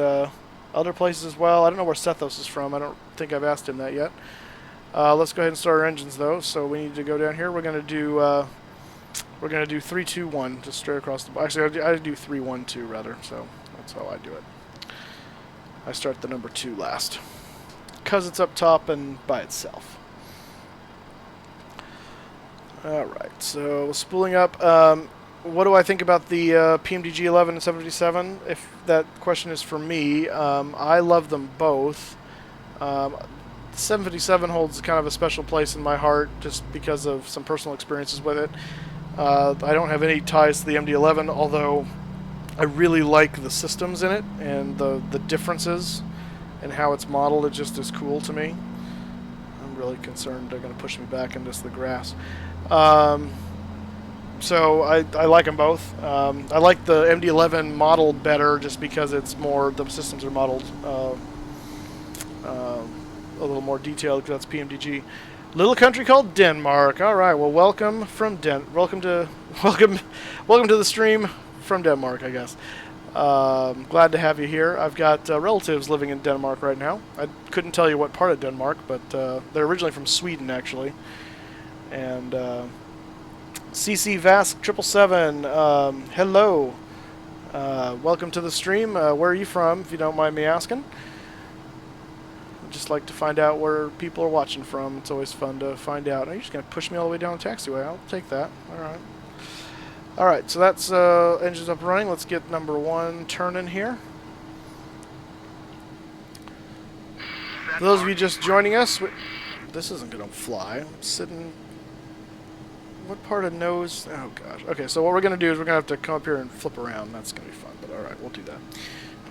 other places as well. I don't know where Sethos is from. I don't think I've asked him that yet. Let's go ahead and start our engines though. So we need to go down here. We're going to do 3, 2, 1 just straight across the. Actually, I do 3, 1, 2 rather. So that's how I do it. I start the number 2 last because it's up top and by itself. All right. So spooling up. What do I think about the PMDG 11 and 757? If that question is for me, I love them both. The 757 holds kind of a special place in my heart just because of some personal experiences with it. I don't have any ties to the MD-11, although I really like the systems in it and the differences and how it's modeled. It just is cool to me. I'm really concerned they're going to push me back into the grass. So I like them both. I like the MD-11 model better just because it's more, the systems are modeled a little more detailed because that's PMDG. Little country called Denmark. All right. Well, welcome from welcome to the stream from Denmark, I guess. Glad to have you here. I've got relatives living in Denmark right now. I couldn't tell you what part of Denmark, but they're originally from Sweden, actually. And CC Vask 777, hello. Welcome to the stream. Where are you from, if you don't mind me asking? I'd just like to find out where people are watching from. It's always fun to find out. Are you just going to push me all the way down the taxiway? I'll take that. All right. Alright, so that's engines up and running. Let's get number 1 turning here. For those of you just joining us, this isn't going to fly. I'm sitting... What part of nose? Oh, gosh. Okay, so what we're going to do is we're going to have to come up here and flip around. That's going to be fun, but alright, we'll do that.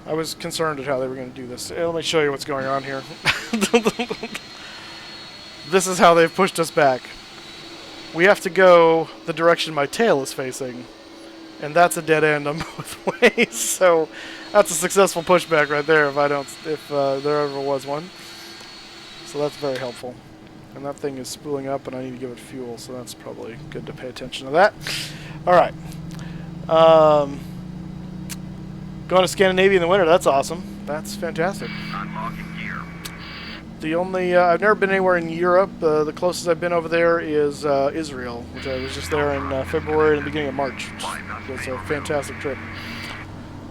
I was concerned at how they were going to do this. Let me show you what's going on here. This is how they've pushed us back. We have to go the direction my tail is facing, and that's a dead end on both ways. So that's a successful pushback right there. If there ever was one. So that's very helpful. And that thing is spooling up, and I need to give it fuel. So that's probably good to pay attention to that. All right. Going to Scandinavia in the winter. That's awesome. That's fantastic. Unlocking gear. The only I've never been anywhere in Europe. The closest I've been over there is Israel, which I was just there in February and the beginning of March. It's a fantastic trip.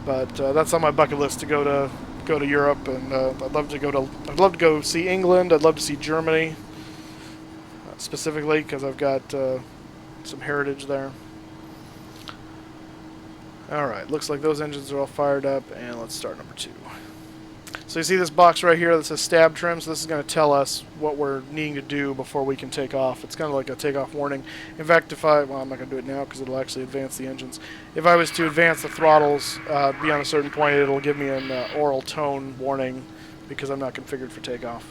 But that's on my bucket list to go to Europe, and I'd love to go see England. I'd love to see Germany specifically because I've got some heritage there. All right, looks like those engines are all fired up, and let's start number 2. So you see this box right here that says stab trim, so this is going to tell us what we're needing to do before we can take off. It's kind of like a takeoff warning. In fact, I'm not going to do it now because it'll actually advance the engines. If I was to advance the throttles beyond a certain point, it'll give me an oral tone warning because I'm not configured for takeoff.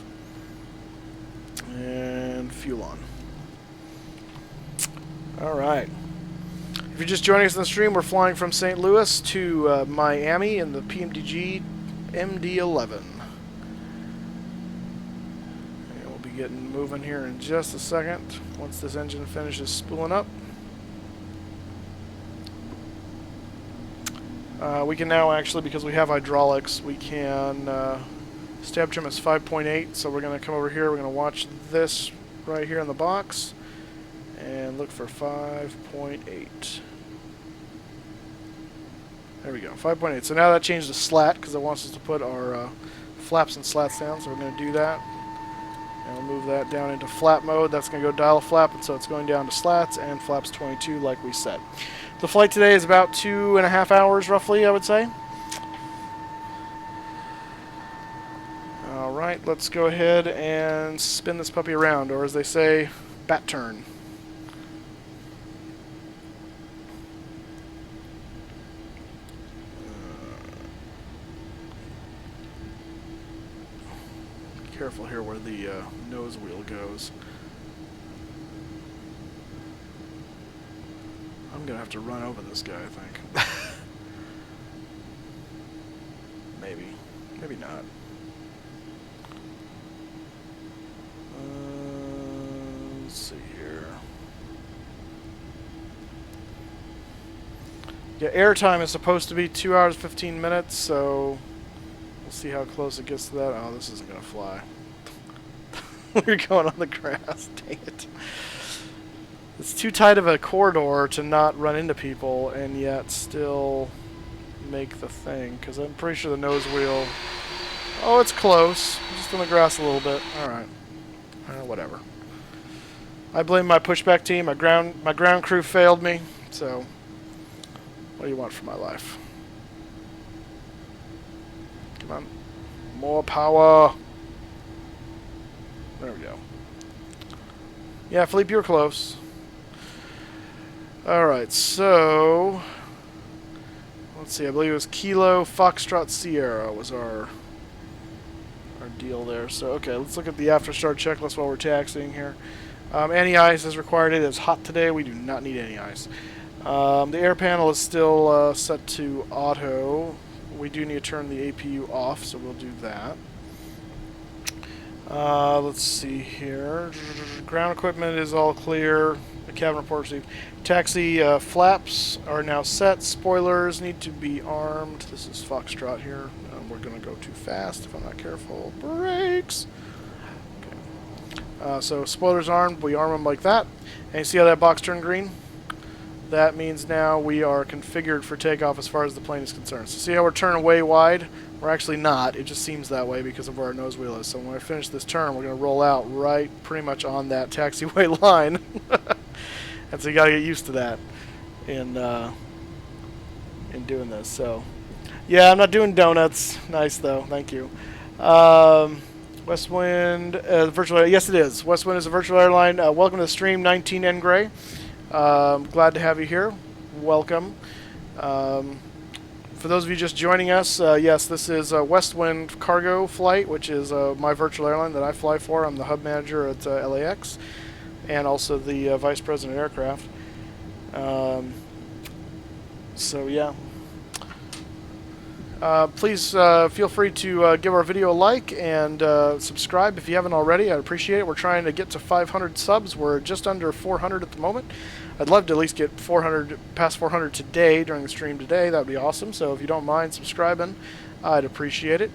And fuel on. All right. If you're just joining us on the stream, we're flying from St. Louis to Miami in the PMDG MD-11. And we'll be getting moving here in just a second once this engine finishes spooling up. We can now actually, because we have hydraulics, we can stab trim is 5.8, so we're going to come over here, we're going to watch this right here in the box and look for 5.8. There we go, 5.8. So now that changed to slat because it wants us to put our flaps and slats down, so we're going to do that. And we'll move that down into flap mode. That's going to go dial a flap, and so it's going down to slats and flaps 22 like we said. The flight today is about 2.5 hours roughly, I would say. Alright, let's go ahead and spin this puppy around, or as they say, bat turn. Careful here where the nose wheel goes. I'm gonna have to run over this guy, I think. Maybe not. Let's see here. Yeah, airtime is supposed to be 2 hours 15 minutes, so we'll see how close it gets to that. Oh, this isn't gonna fly. We're going on the grass. Dang it. It's too tight of a corridor to not run into people and yet still make the thing, because I'm pretty sure the nose wheel... Oh, it's close. Just on the grass a little bit. Alright. Whatever. I blame my pushback team. My ground crew failed me, so what do you want from my life? Come on. More power. There we go. Yeah, Philippe, you were close. Alright, so... Let's see, I believe it was Kilo Foxtrot Sierra was our deal there. So, okay, let's look at the after-start checklist while we're taxiing here. Anti-ice is required. It is hot today. We do not need any ice. The air panel is still set to auto. We do need to turn the APU off, so we'll do that. Let's see here. Ground equipment is all clear. The cabin report received. Taxi flaps are now set. Spoilers need to be armed. This is Foxtrot here. We're going to go too fast if I'm not careful. Brakes! Okay. So spoilers armed. We arm them like that. And you see how that box turned green? That means now we are configured for takeoff as far as the plane is concerned. So see how we're turning way wide? We're actually not. It just seems that way because of where our nose wheel is. So when I finish this turn, we're going to roll out right pretty much on that taxiway line. And so you got to get used to that in doing this. So yeah, I'm not doing donuts. Nice though. Thank you. Westwind, virtual. Yes, it is. Westwind is a virtual airline. Welcome to the stream, 19N Gray. Glad to have you here. Welcome. For those of you just joining us, yes, this is a Westwind cargo flight, which is my virtual airline that I fly for. I'm the hub manager at LAX and also the vice president of aircraft. So, yeah. Please feel free to give our video a like and subscribe if you haven't already. I'd appreciate it. We're trying to get to 500 subs. We're just under 400 at the moment. I'd love to at least get 400, past 400 today during the stream today. That would be awesome. So if you don't mind subscribing, I'd appreciate it.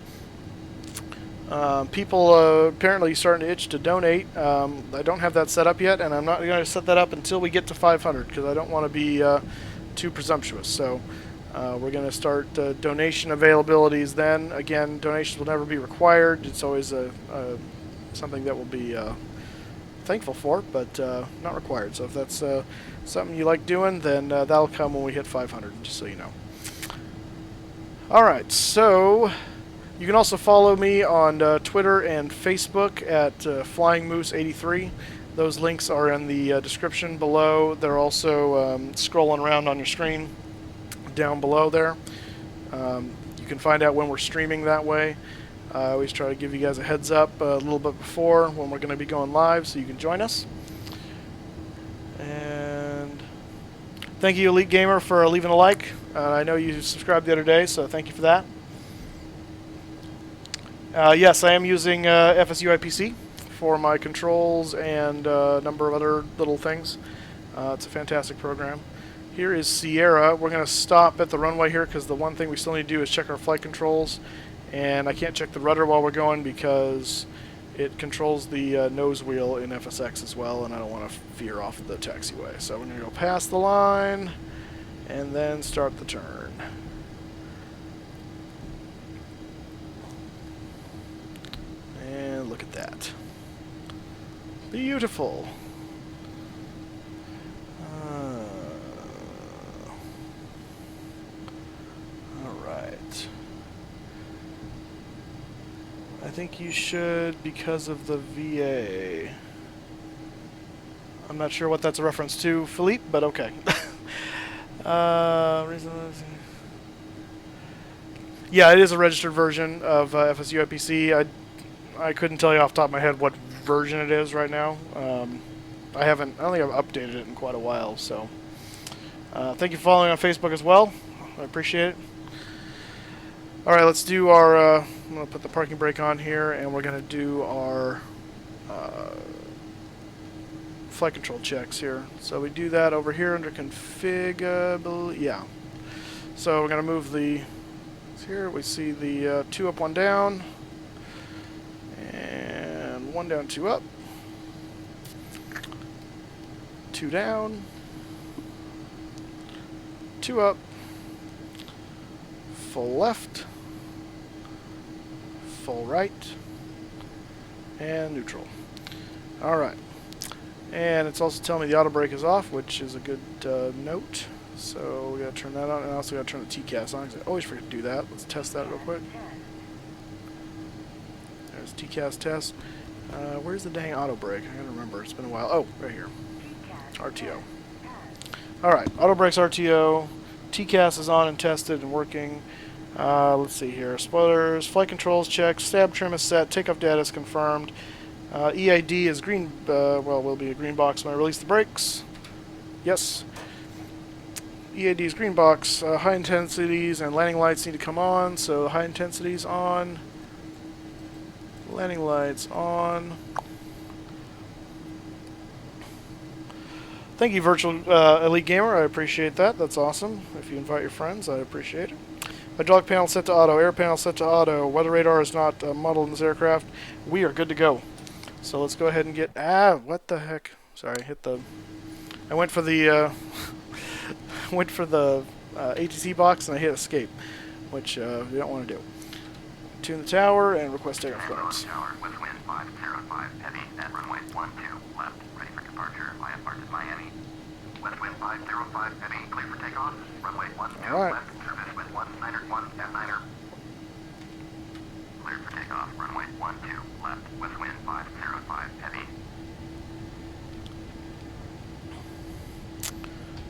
People apparently starting to itch to donate. I don't have that set up yet, and I'm not going to set that up until we get to 500 because I don't want to be too presumptuous. So we're going to start donation availabilities then. Again, donations will never be required. It's always something that will be thankful for, but not required. So if that's something you like doing, then that'll come when we hit 500, just so you know. Alright, so you can also follow me on Twitter and Facebook at Flying Moose 83. Those links are in the description below. They're also scrolling around on your screen down below there. You can find out when we're streaming that way. I always try to give you guys a heads up a little bit before when we're going to be going live so you can join us. And thank you, Elite Gamer, for leaving a like. I know you subscribed the other day, so thank you for that. Yes, I am using FSU IPC for my controls and a number of other little things. It's a fantastic program. Here is Sierra. We're going to stop at the runway here because the one thing we still need to do is check our flight controls. And I can't check the rudder while we're going because it controls the nose wheel in FSX as well, and I don't want to veer off the taxiway. So we're going to go past the line and then start the turn. And look at that. Beautiful. Alright. I think you should because of the VA. I'm not sure what that's a reference to, Philippe, but okay. Yeah, it is a registered version of FSU IPC. I couldn't tell you off the top of my head what version it is right now. I don't think I've updated it in quite a while, so thank you for following on Facebook as well. I appreciate it. Alright, let's do our, I'm going to put the parking brake on here, and we're going to do our flight control checks here. So we do that over here under config, yeah. So we're going to move the, here we see the 2 up, 1 down, and 1 down, 2 up, 2 down, 2 up, full left, full right, and neutral. Alright. And it's also telling me the auto brake is off, which is a good note. So we gotta turn that on, and I also gotta turn the TCAS on, because I always forget to do that. Let's test that real quick. There's TCAS test. Where's the dang auto brake? I gotta remember, it's been a while. Oh, right here. RTO. Alright, auto brake's RTO. TCAS is on and tested and working. Let's see here. Spoilers, flight controls checked, stab trim is set, takeoff data is confirmed. EID is green, well, will be a green box when I release the brakes. Yes. EID is green box. High intensities and landing lights need to come on, so high intensities on. Landing lights on. Thank you, Virtual Elite Gamer. I appreciate that. That's awesome. If you invite your friends, I appreciate it. Hydraulic panel set to auto. Air panel set to auto. Weather radar is not modeled in this aircraft. We are good to go. So let's go ahead and get... what the heck? Sorry, hit the... I went for the... went for the ATC box and I hit escape, which we don't want to do. Tune the tower and request takeoff clearance. Tower with wind 505 heavy at runway 12 left, ready for departure. IFR to Miami. West wind 505 heavy, clear for takeoff. Runway 12 All right. left, service with 191 F9er. Clear for takeoff. Runway 12 left, west wind 505 heavy.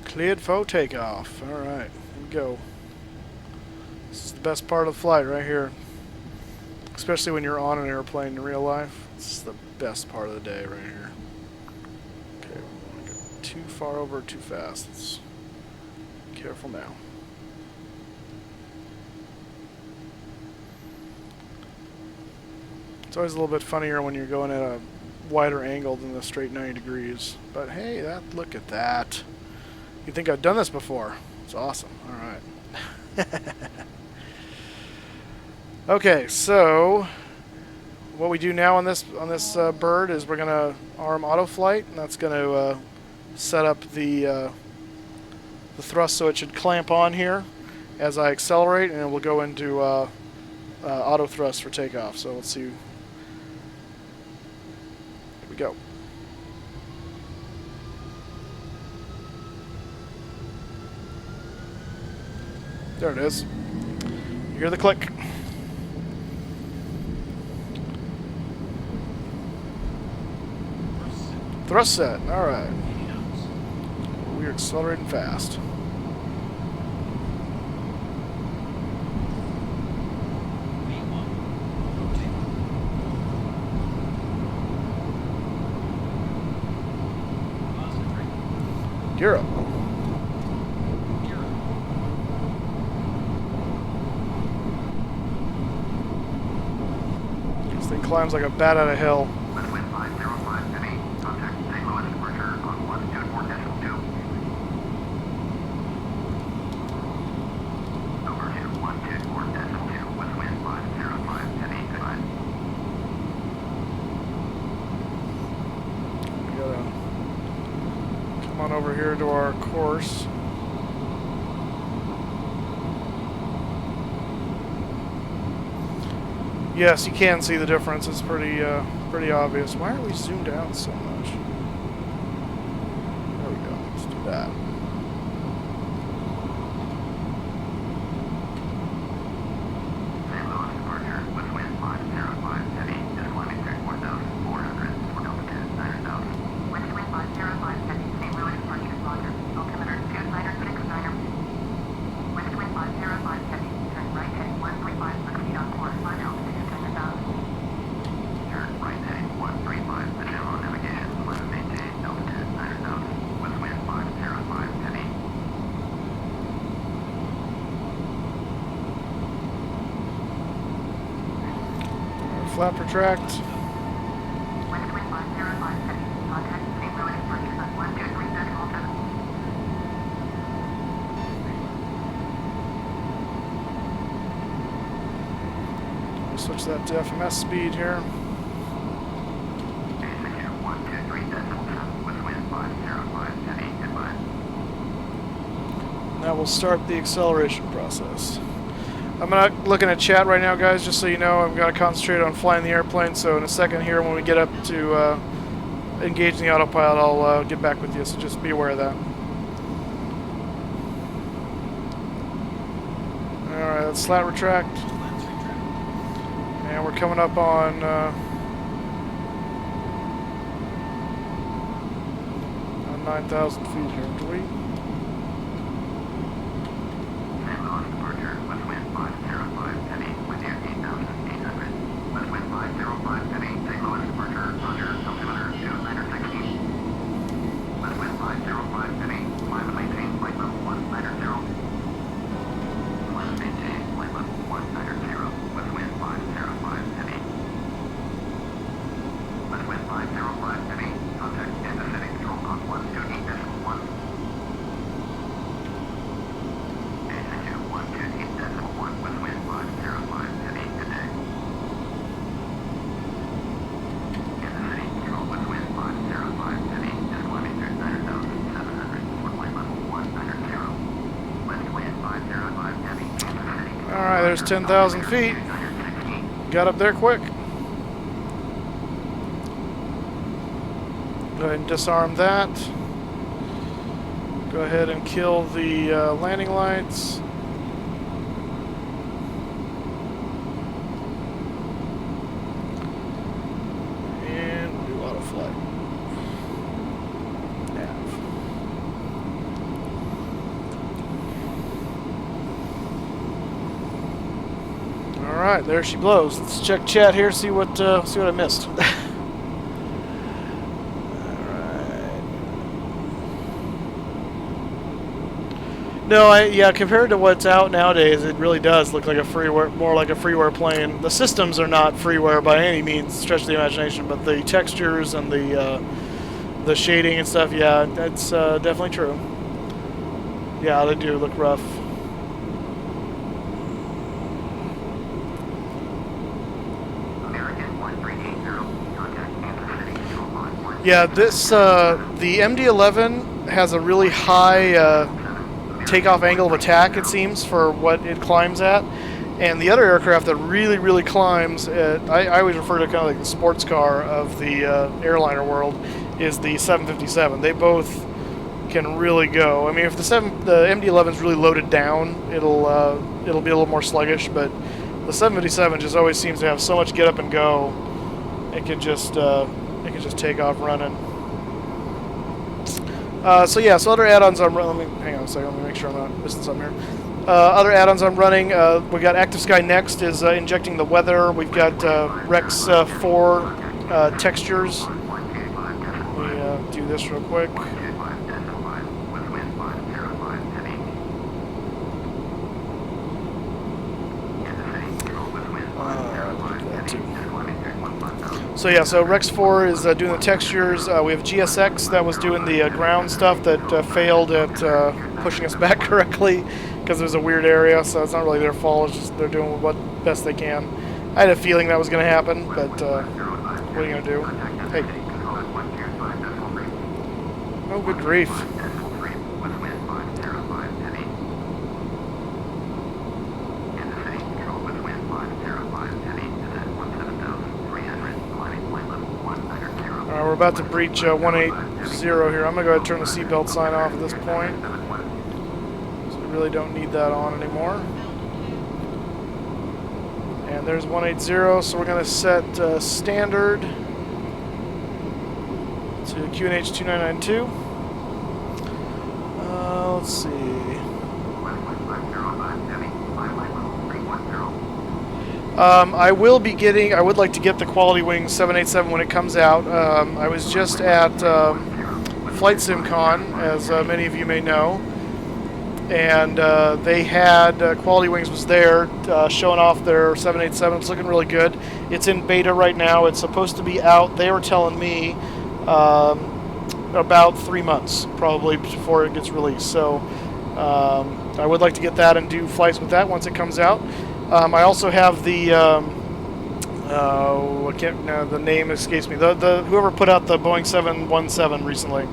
Cleared for takeoff. All right, here we go. This is the best part of the flight right here. Especially when you're on an airplane in real life. This is the best part of the day right here. Okay, we don't want to go too far over, too fast. Let's be careful now. It's always a little bit funnier when you're going at a wider angle than the straight 90 degrees. But hey, look at that. You'd think I've done this before. It's awesome. All right. Okay, so what we do now on this bird is we're going to arm auto flight, and that's going to set up the thrust so it should clamp on here as I accelerate, and it will go into auto thrust for takeoff. So let's see. Here we go. There it is. You hear the click. Thrust set. All right. We are accelerating fast. Gear up. This thing climbs like a bat out of hell. West wind 505 heavy. Contact St. Louis departure on 124.2. Over to 124.2. West wind 505 heavy. Goodbye. We gotta come on over here to our course. Yes, you can see the difference. It's pretty obvious. Why are we zoomed out so much? There we go. Let's do that. St. Louis departure. West wind 505 heavy. Just climbing 34,400 for altitude 9,000. West wind 505 heavy. St. Louis departure. Roger. Altimeter 2969er. West wind 505 heavy. Turn right heading 135 feet on course. Line altitude 10,000. Turn right heading 135. Position on navigation. Climb and maintain altitude 9,000. West wind 505 heavy. Flap retract. West wind 505 heavy. Contact St. Louis departure on 123.7. Switch that to FMS speed here. And that will start the acceleration process. I'm not looking at chat right now, guys, just so you know. I'm going to concentrate on flying the airplane, so in a second here, when we get up to engage the autopilot, I'll get back with you, so just be aware of that. Alright, that's slat retract. And we're coming up on 9,000 feet here. Do we? St. Louis departure, west wind 505 heavy, with you 8,800. West wind 505 heavy, St. Louis departure, Roger, altimeter 2960. West wind 505 heavy, climb and maintain flight level 190. Climb and maintain flight level 190. West wind 505 heavy. there's 10,000 feet. Got up there quick. Go ahead and disarm that. Go ahead and kill the landing lights. And do auto flight. Nav. All right, there she blows. Let's check chat here, see what I missed. No, yeah, compared to what's out nowadays, it really does look like a freeware, more like a freeware plane. The systems are not freeware by any means, stretch of the imagination, but the textures and the shading and stuff, yeah, that's definitely true. Yeah, they do look rough. Yeah, this the MD-11 has a really high takeoff angle of attack, it seems, for what it climbs at. And the other aircraft that really climbs at, I always refer to kind of like the sports car of the airliner world, is the 757. They both can really go. I mean, if the MD-11 is really loaded down, it'll be a little more sluggish, but the 757 just always seems to have so much get up and go. It can just take off running. So yeah, so other add-ons I'm running. Let me hang on a second. Let me make sure I'm not missing something here. Other add-ons I'm running. We got Active Sky Next is injecting the weather. We've got Rex 4 textures. Let me do this real quick. So yeah, so Rex 4 is doing the textures. We have GSX that was doing the ground stuff that failed at pushing us back correctly because it was a weird area, so it's not really their fault. It's just they're doing what best they can. I had a feeling that was going to happen, but what are you going to do? Hey. Oh, good grief. We're about to breach 180 here. I'm going to go ahead and turn the seatbelt sign off at this point. So we really don't need that on anymore. And there's 180, so we're going to set standard to QNH 2992. Let's see. I would like to get the Quality Wing 787 when it comes out. I was just at Flight Sim Con, as many of you may know, and they had Quality Wings was there showing off their 787. It's looking really good. It's in beta right now. It's supposed to be out, they were telling me, about 3 months probably before it gets released. So I would like to get that and do flights with that once it comes out. I also have the the name escapes me. The whoever put out the Boeing 717 recently.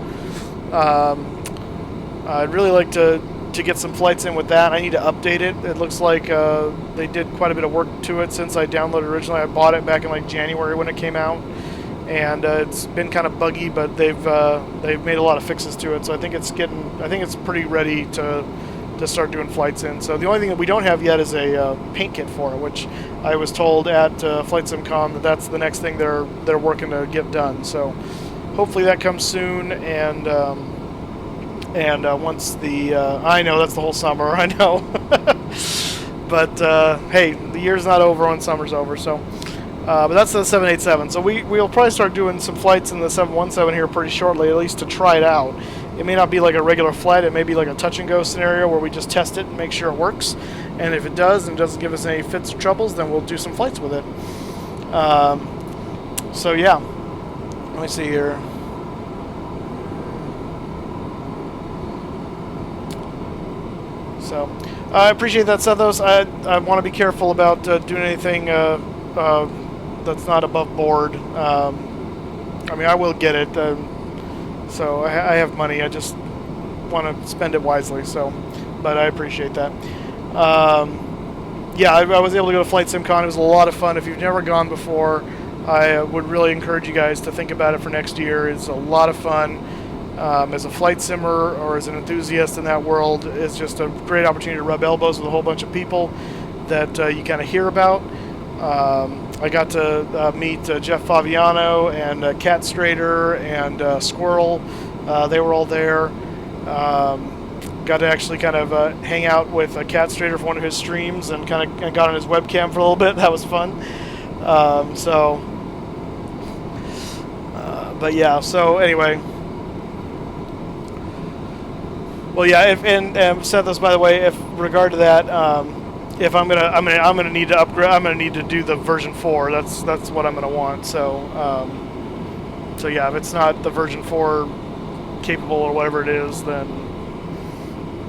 I'd really like to get some flights in with that. I need to update it. It looks like they did quite a bit of work to it since I downloaded originally. I bought it back in like January when it came out, and it's been kind of buggy, but they've made a lot of fixes to it. So I think it's pretty ready to start doing flights in. So the only thing that we don't have yet is a paint kit for it, which I was told at Flight Sim Con that's the next thing they're working to get done. So hopefully that comes soon, and once the I know that's the whole summer, I know, but hey, the year's not over when summer's over. So but that's the 787. So we'll probably start doing some flights in the 717 here pretty shortly, at least to try it out. It may not be like a regular flight. It may be like a touch-and-go scenario where we just test it and make sure it works. And if it does and doesn't give us any fits or troubles, then we'll do some flights with it. So yeah, let me see here. So I appreciate that, Sethos. I want to be careful about doing anything that's not above board. I mean, I will get it. So I have money. I just want to spend it wisely. So, but I appreciate that. yeah, I was able to go to Flight SimCon. It was a lot of fun. If you've never gone before, I would really encourage you guys to think about it for next year. It's a lot of fun. As a flight simmer or as an enthusiast in that world, it's just a great opportunity to rub elbows with a whole bunch of people that you kind of hear about. I got to meet Jeff Faviano and Cat Strader and Squirrel. They were all there. Got to actually kind of hang out with Cat Strader for one of his streams and kind of got on his webcam for a little bit. That was fun. But yeah, so anyway. Well, yeah, and said this by the way. If regard to that, if I'm gonna need to upgrade. I'm gonna need to do the version 4. That's what I'm gonna want. So yeah, if it's not the version 4 capable or whatever it is, then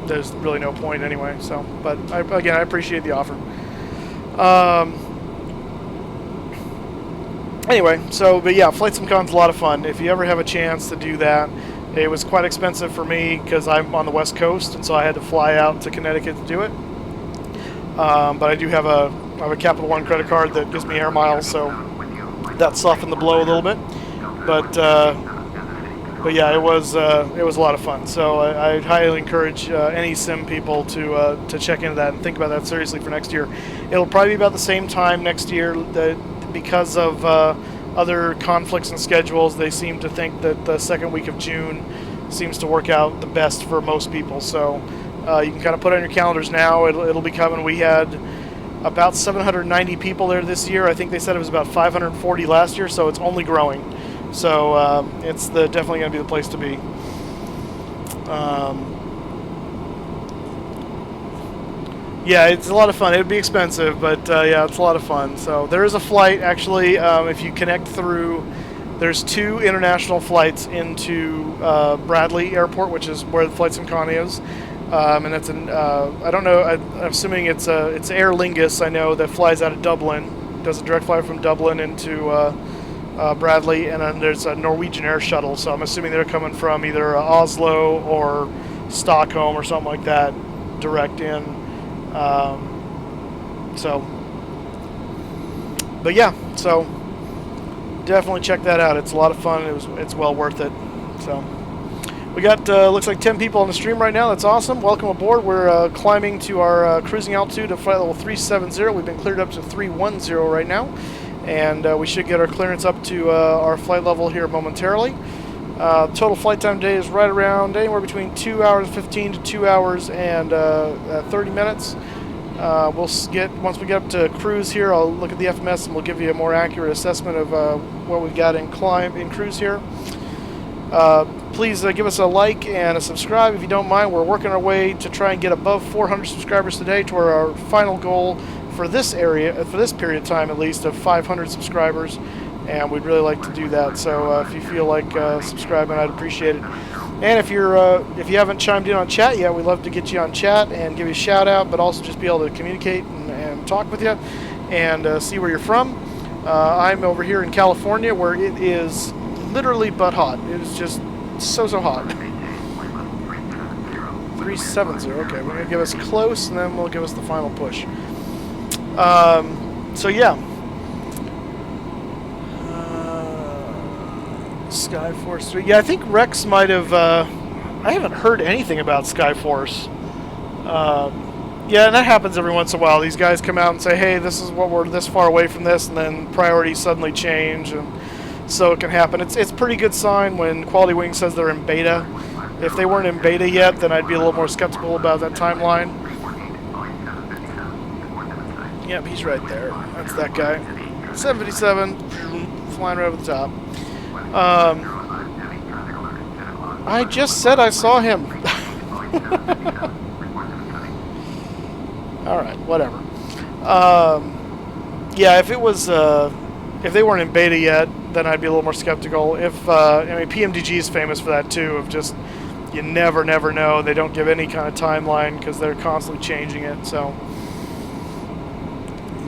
there's really no point anyway. So, but again, I appreciate the offer. Anyway, but yeah, Flight SimCon's a lot of fun. If you ever have a chance to do that. It was quite expensive for me because I'm on the West Coast, and so I had to fly out to Connecticut to do it. But I do have a Capital One credit card that gives me air miles, so that softened the blow a little bit. But yeah, it was a lot of fun. So I highly encourage any sim people to check into that and think about that seriously for next year. It'll probably be about the same time next year because of other conflicts and schedules. They seem to think that the second week of June seems to work out the best for most people. So you can kind of put it on your calendars now. It'll be coming. We had about 790 people there this year. I think they said it was about 540 last year, so it's only growing. So it's definitely going to be the place to be. Yeah, it's a lot of fun. It would be expensive, but yeah, it's a lot of fun. So there is a flight, actually, if you connect through, there's 2 international flights into Bradley Airport, which is where the Flight SimCon is. And that's I don't know, I'm assuming it's Aer Lingus, I know, that flies out of Dublin, does a direct flight from Dublin into Bradley, and then there's a Norwegian Air Shuttle, so I'm assuming they're coming from either Oslo or Stockholm or something like that, direct in. But yeah, so definitely check that out. It's a lot of fun. It's well worth it. So we got looks like 10 people on the stream right now. That's awesome. Welcome aboard. We're climbing to our cruising altitude of flight level 370. We've been cleared up to 310 right now, and we should get our clearance up to our flight level here momentarily. Total flight time today is right around anywhere between 2 hours 15 to 2 hours and 30 minutes. Once we get up to cruise here, I'll look at the FMS and we'll give you a more accurate assessment of what we've got in cruise here. Please give us a like and a subscribe if you don't mind. We're working our way to try and get above 400 subscribers today toward our final goal for this period of time at least, of 500 subscribers. And we'd really like to do that. So if you feel like subscribing, I'd appreciate it. And if you haven't chimed in on chat yet, we'd love to get you on chat and give you a shout out, but also just be able to communicate and talk with you and see where you're from. I'm over here in California, where it is literally butt hot. It is just so hot. 370. Okay, we're gonna give us close, and then we'll give us the final push. So yeah. Skyforce 3. Yeah, I think Rex might have... I haven't heard anything about Skyforce. Yeah, and that happens every once in a while. These guys come out and say, hey, this is what we're this far away from this, and then priorities suddenly change, and so it can happen. It's pretty good sign when Quality Wing says they're in beta. If they weren't in beta yet, then I'd be a little more skeptical about that timeline. Yep, he's right there. That's that guy. 757, flying right over the top. I just said I saw him. All right, whatever. Yeah, if it was, if they weren't in beta yet, then I'd be a little more skeptical. If I mean, PMDG is famous for that too. Of just you never know. They don't give any kind of timeline because they're constantly changing it. So,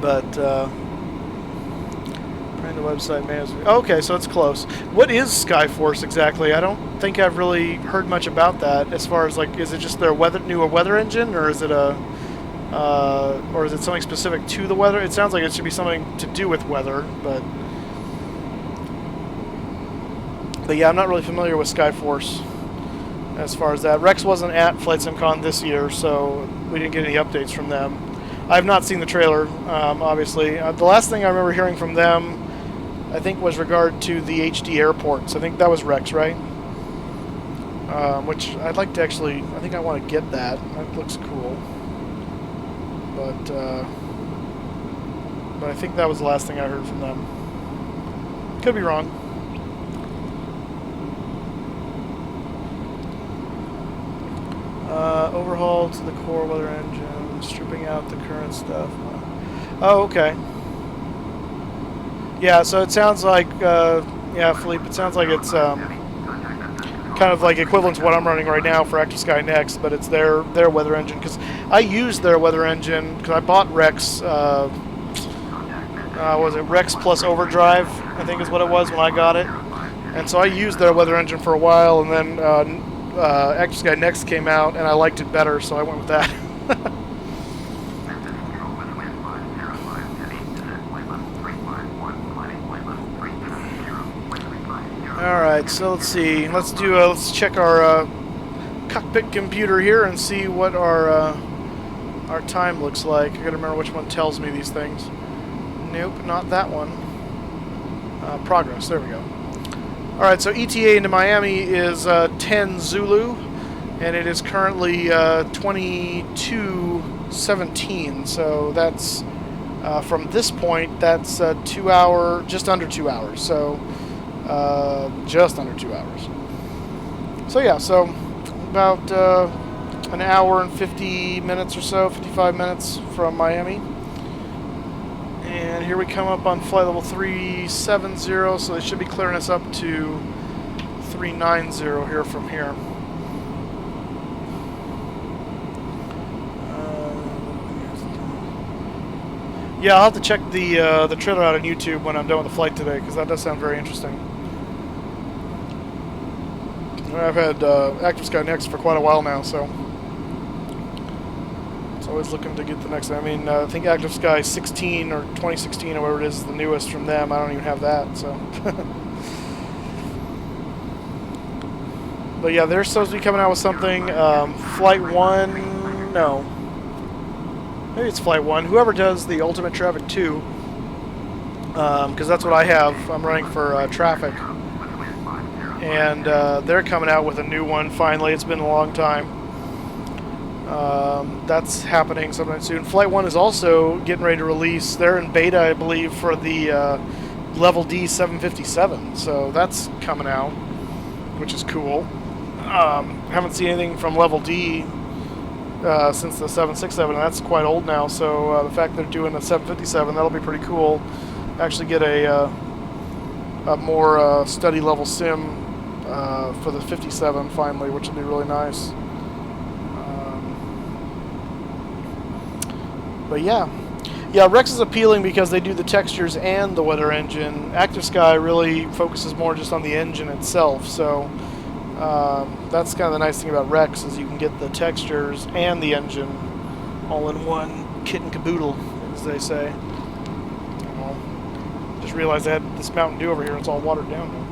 but the website management. Okay, so it's close. What is Skyforce exactly? I don't think I've really heard much about that. As far as like, is it just their newer weather engine, or is it a or is it something specific to the weather? It sounds like it should be something to do with weather, but yeah, I'm not really familiar with Skyforce as far as that. Rex wasn't at Flight SimCon this year, so we didn't get any updates from them. I've not seen the trailer, obviously. The last thing I remember hearing from them, I think, was regard to the HD airports. I think that was Rex, right? Which I'd like to actually, I think I want to get that. That looks cool. But I think that was the last thing I heard from them. Could be wrong. Overhaul to the core weather engine, stripping out the current stuff. Oh, okay. Yeah, so it sounds like, yeah, Philippe, it sounds like it's kind of like equivalent to what I'm running right now for Active Sky Next, but it's their weather engine. Because I used their weather engine because I bought Rex. What was it Rex plus Overdrive? I think is what it was when I got it. And so I used their weather engine for a while, and then Active Sky Next came out, and I liked it better, so I went with that. Alright, so let's see. Let's check our cockpit computer here and see what our time looks like. I gotta remember which one tells me these things. Nope, not that one. Progress, there we go. Alright, so ETA into Miami is 10 Zulu, and it is currently 22:17, so that's from this point, that's just under 2 hours, so just under 2 hours. So yeah, so about an hour and 50 minutes or so, 55 minutes from Miami. And here we come up on flight level 370, so they should be clearing us up to 390 here from here. Yeah, I'll have to check the trailer out on YouTube when I'm done with the flight today, because that does sound very interesting. I've had Active Sky Next for quite a while now, so it's always looking to get the next. I mean, I think Active Sky 16 or 2016 or whatever it is the newest from them. I don't even have that, so. But yeah, they're supposed to be coming out with something. Flight 1, no. Maybe it's Flight 1. Whoever does the Ultimate Traffic 2, because that's what I have. I'm running for Traffic. And they're coming out with a new one finally. It's been a long time. That's happening sometime soon. Flight 1 is also getting ready to release. They're in beta, I believe, for the Level D 757. So that's coming out, which is cool. Haven't seen anything from Level D since the 767, and that's quite old now. So the fact they're doing a 757, that'll be pretty cool. Actually get a more study level sim for the 57 finally, which will be really nice. But yeah, Rex is appealing because they do the textures and the weather engine. Active Sky really focuses more just on the engine itself, so that's kind of the nice thing about Rex, is you can get the textures and the engine all in one kit and caboodle, as they say. Just realized I had this Mountain Dew over here, and it's all watered down now.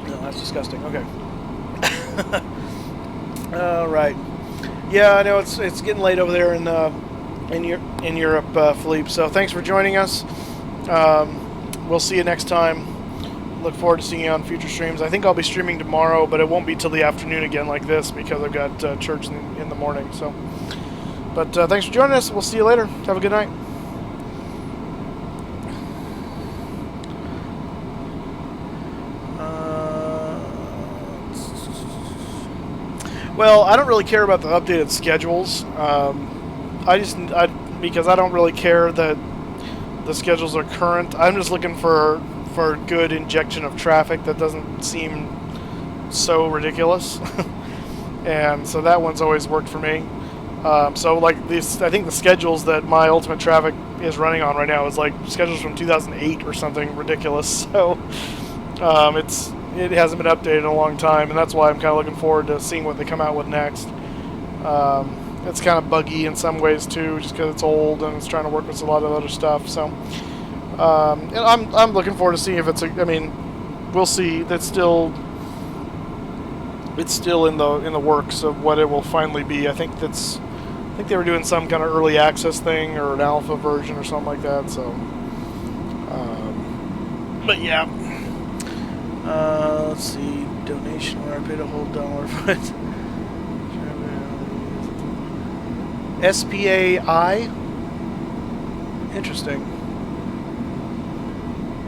No, that's disgusting. Okay. All right. Yeah, I know it's getting late over there in Europe, Philippe. So thanks for joining us. We'll see you next time. Look forward to seeing you on future streams. I think I'll be streaming tomorrow, but it won't be till the afternoon again like this, because I've got church in the morning. So, but thanks for joining us. We'll see you later. Have a good night. Well, I don't really care about the updated schedules. Because I don't really care that the schedules are current. I'm just looking for good injection of traffic that doesn't seem so ridiculous. And so that one's always worked for me. So like this, I think the schedules that my Ultimate Traffic is running on right now is like schedules from 2008 or something ridiculous. So it's it hasn't been updated in a long time, and that's why I'm kind of looking forward to seeing what they come out with next. It's kind of buggy in some ways too, just because it's old and it's trying to work with a lot of other stuff. So, and I'm looking forward to seeing if it's I mean, we'll see. It's still in the works of what it will finally be. I think they were doing some kind of early access thing or an alpha version or something like that. So, but yeah. Let's see, donation where I paid a whole dollar for it. SPAI? Interesting.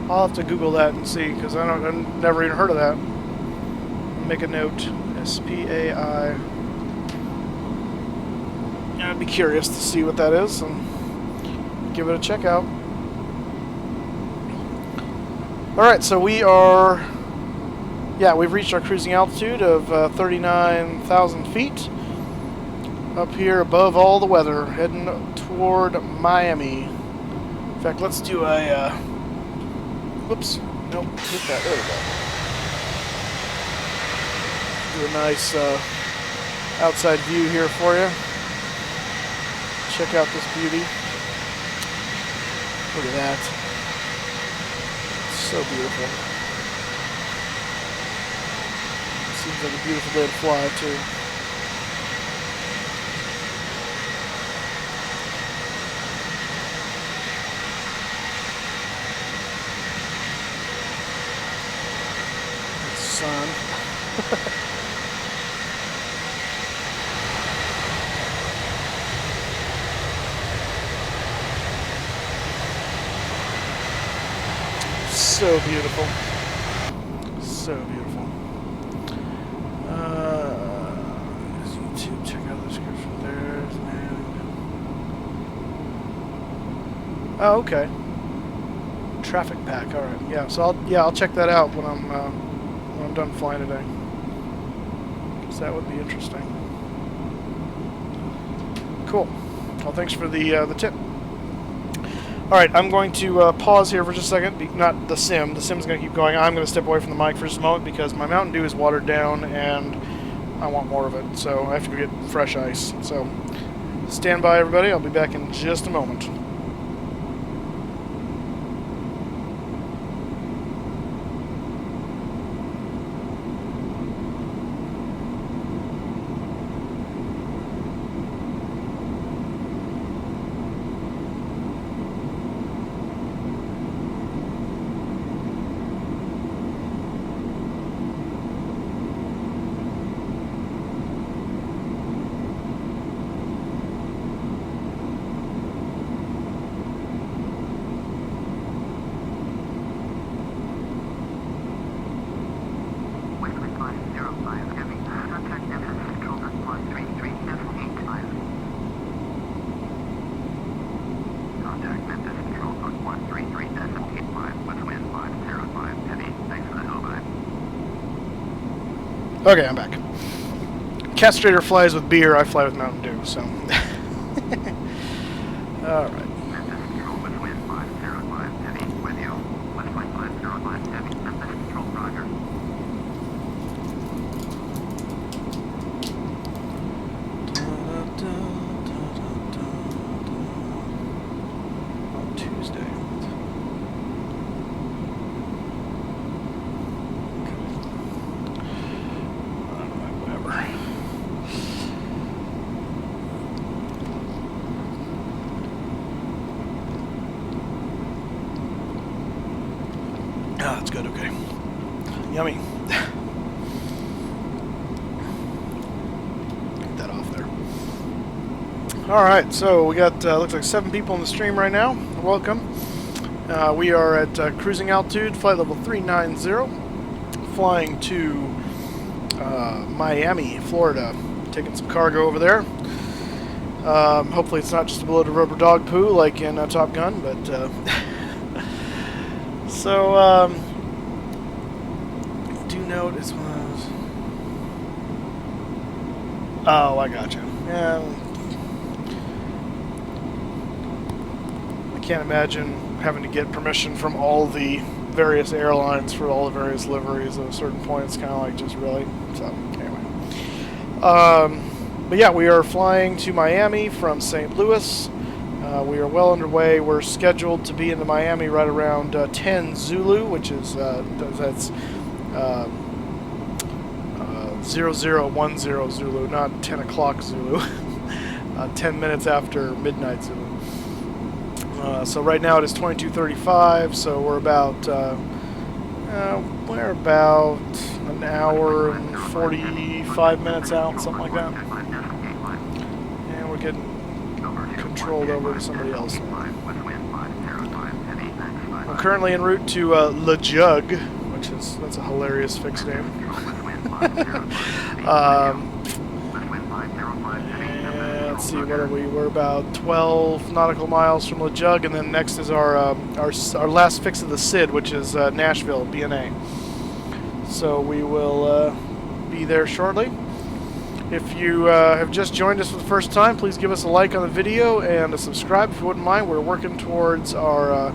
I'll have to Google that and see, because I've never even heard of that. Make a note. SPAI. Yeah, I'd be curious to see what that is and give it a check out. Alright, so we've reached our cruising altitude of 39,000 feet. Up here above all the weather, heading toward Miami. In fact, let's do a, whoops, nope, hit that, there we go. Do a nice outside view here for you. Check out this beauty. Look at that. It's so beautiful. Seems like a beautiful day to fly, too. Sun. So beautiful. So beautiful. YouTube, check out the description there. Oh, okay. Traffic pack. All right. Yeah. So I'll check that out when I'm done flying today. Because that would be interesting. Cool. Well, thanks for the tip. Alright, I'm going to pause here for just a second. Not the sim. The sim's going to keep going. I'm going to step away from the mic for just a moment because my Mountain Dew is watered down and I want more of it. So I have to go get fresh ice. So stand by, everybody. I'll be back in just a moment. Okay, I'm back. Castrator flies with beer, I fly with Mountain Dew, so. Alright. On Tuesday. Ah, that's good, okay. Yummy. Get that off there. Alright, so we got, looks like 7 people in the stream right now. Welcome. We are at cruising altitude, flight level 390, flying to Miami, Florida. Taking some cargo over there. Hopefully it's not just a bloated rubber dog poo like in Top Gun, but so do note it's one of those. Oh, I gotcha. Yeah, I can't imagine having to get permission from all the various airlines for all the various liveries at a certain point. It's kind of like just really. So anyway, but yeah, we are flying to Miami from St. Louis. We are well underway. We're scheduled to be into Miami right around 10 Zulu, which is that's 0010 Zulu, not 10 o'clock Zulu. 10 minutes after midnight Zulu. So right now it is 22:35. So we're about an hour and 45 minutes out, something like that. And we're getting controlled over to somebody else. I'm currently en route to La Jug, that's a hilarious fixed name. Let's see, what are we? We're about 12 nautical miles from La Jug, and then next is our last fix of the SID, which is Nashville, BNA. So we will be there shortly. If you have just joined us for the first time, please give us a like on the video and a subscribe if you wouldn't mind. We're working towards our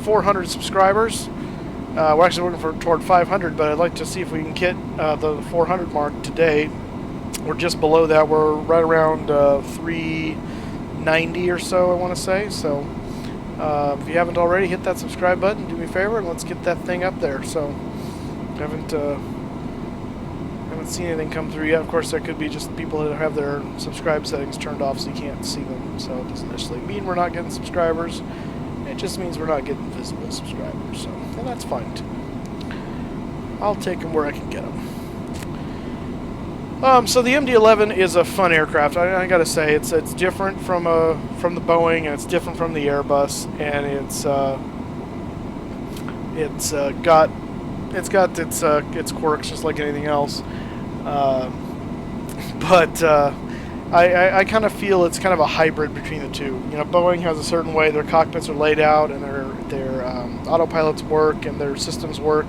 400 subscribers. We're actually working toward 500, but I'd like to see if we can hit the 400 mark today. We're just below that. We're right around 390 or so, I want to say. So if you haven't already, hit that subscribe button. Do me a favor, and let's get that thing up there. So haven't seen anything come through yet. Of course, there could be just people that have their subscribe settings turned off, so you can't see them. So it doesn't necessarily mean we're not getting subscribers. It just means we're not getting visible subscribers. So, and that's fine too. I'll take them where I can get them. So the MD-11 is a fun aircraft. I gotta say, it's different from the Boeing, and it's different from the Airbus, and it's got its quirks just like anything else. But I kind of feel it's kind of a hybrid between the two. You know, Boeing has a certain way their cockpits are laid out, and their autopilots work, and their systems work,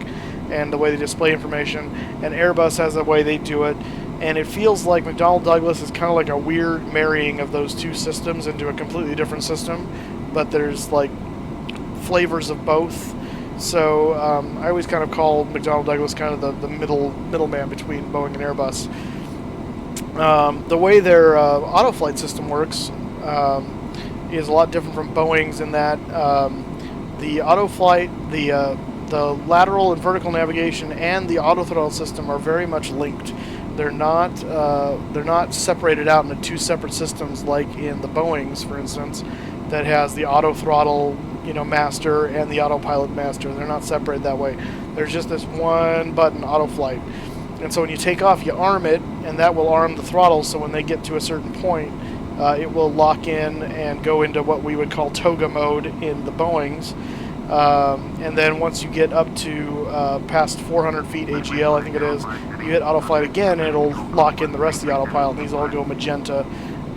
and the way they display information. And Airbus has a way they do it, and it feels like McDonnell Douglas is kind of like a weird marrying of those two systems into a completely different system. But there's like flavors of both. So I always kind of call McDonnell Douglas kind of the middleman between Boeing and Airbus. The way their auto flight system works is a lot different from Boeing's in that the auto flight, the lateral and vertical navigation, and the auto throttle system are very much linked. They're not separated out into two separate systems like in the Boeing's, for instance, that has the auto throttle, master and the autopilot master. They're not separated that way. There's just this one button, auto flight. And so when you take off, you arm it, and that will arm the throttle, so when they get to a certain point, it will lock in and go into what we would call toga mode in the Boeings. And then once you get up to past 400 feet AGL, I think it is, you hit auto flight again, and it'll lock in the rest of the autopilot. These all go magenta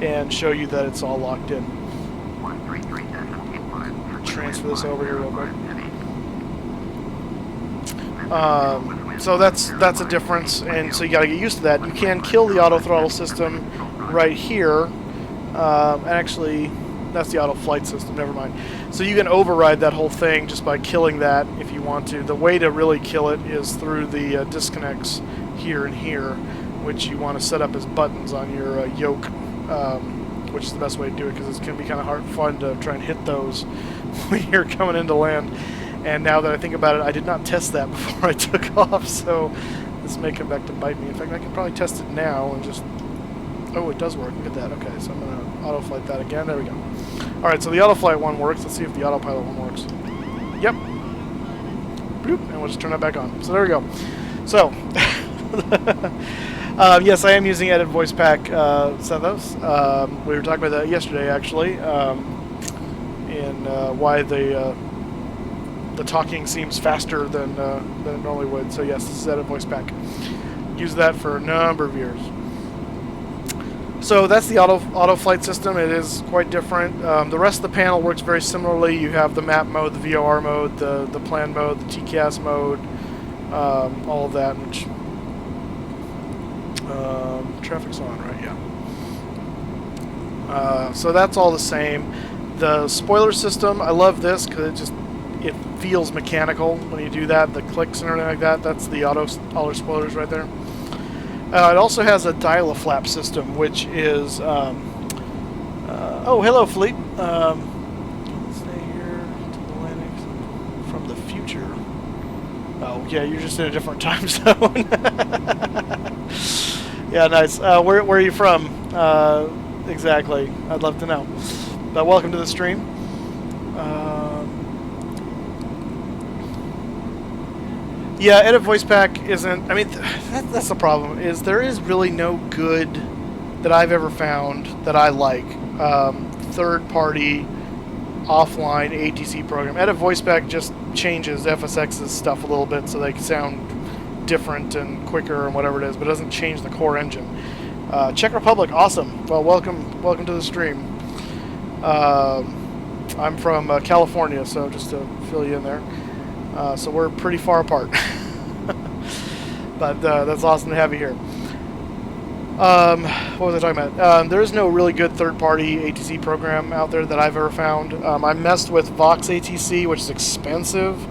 and show you that it's all locked in. Transfer this over here real quick. So that's a difference, and so you got to get used to that. You can kill the auto throttle system right here. Actually, that's the auto flight system. Never mind. So you can override that whole thing just by killing that if you want to. The way to really kill it is through the disconnects here and here, which you want to set up as buttons on your yoke, which is the best way to do it, because it's going to be kind of fun to try and hit those when you're coming into land. And now that I think about it, I did not test that before I took off, so this may come back to bite me. In fact, I can probably test it now and just... Oh, it does work. Look at that. Okay, so I'm going to auto-flight that again. There we go. Alright, so the auto-flight one works. Let's see if the autopilot one works. Yep. Bloop, and we'll just turn that back on. So there we go. So, yes, I am using Edit Voice Pack Sethos. We were talking about that yesterday, actually, and why the talking seems faster than it normally would. So yes, this is Edit Voice Pack. Use that for a number of years. So that's the auto flight system. It is quite different. The rest of the panel works very similarly. You have the map mode, the VOR mode, the plan mode, the TCAS mode, all of that. Which traffic's on, right? Yeah. So that's all the same. The spoiler system, I love this because it feels mechanical when you do that. The clicks and everything like that. That's the auto spoilers right there. It also has a dial-a-flap system, which is oh, hello, Fleet. Stay here to the landing from the future. Oh, yeah, you're just in a different time zone. Yeah, nice. Where are you from? Exactly. I'd love to know. But welcome to the stream. Yeah, Edit Voice Pack isn't... I mean, that's the problem, is there is really no good that I've ever found that I like. Third-party, offline ATC program. Edit Voice Pack just changes FSX's stuff a little bit so they sound different and quicker and whatever it is, but it doesn't change the core engine. Czech Republic, awesome. Well, welcome to the stream. I'm from California, so just to fill you in there. So we're pretty far apart. But that's awesome to have you here. What was I talking about? There is no really good third-party ATC program out there that I've ever found. I messed with Vox ATC, which is expensive,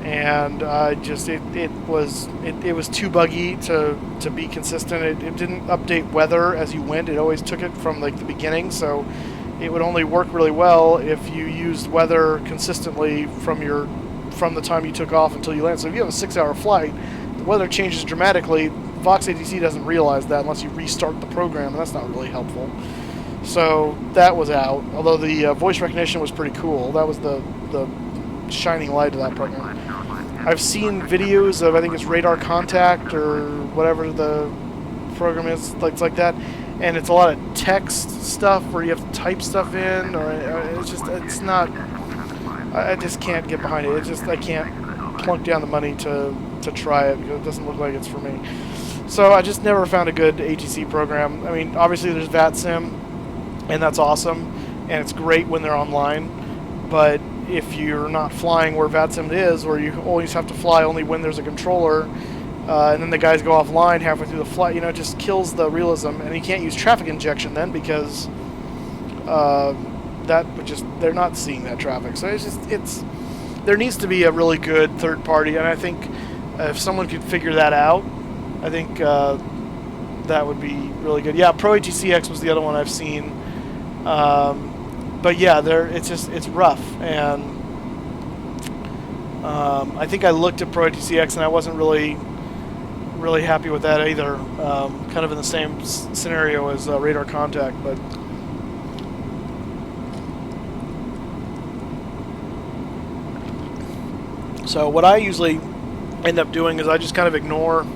and I just it was too buggy to be consistent. It didn't update weather as you went. It always took it from like the beginning, so it would only work really well if you used weather consistently from the time you took off until you land. So if you have a 6-hour flight, the weather changes dramatically. Vox ATC doesn't realize that unless you restart the program, and that's not really helpful. So that was out, although the voice recognition was pretty cool. That was the shining light of that program. I've seen videos of, I think it's Radar Contact or whatever the program is, like that, and it's a lot of text stuff where you have to type stuff in, or it's not, I just can't get behind it. I can't plunk down the money to try it because it doesn't look like it's for me. So I just never found a good ATC program. I mean, obviously there's VATSIM, and that's awesome, and it's great when they're online, but if you're not flying where VATSIM is, or you always have to fly only when there's a controller, and then the guys go offline halfway through the flight, it just kills the realism, and you can't use traffic injection then because they're not seeing that traffic. So there needs to be a really good third party, and I think if someone could figure that out, I think that would be really good. Yeah, Pro ATCX was the other one I've seen. But yeah, it's rough, and I think I looked at Pro ATCX and I wasn't really happy with that either. Kind of in the same scenario as Radar Contact, but so what I usually end up doing is I just kind of ignore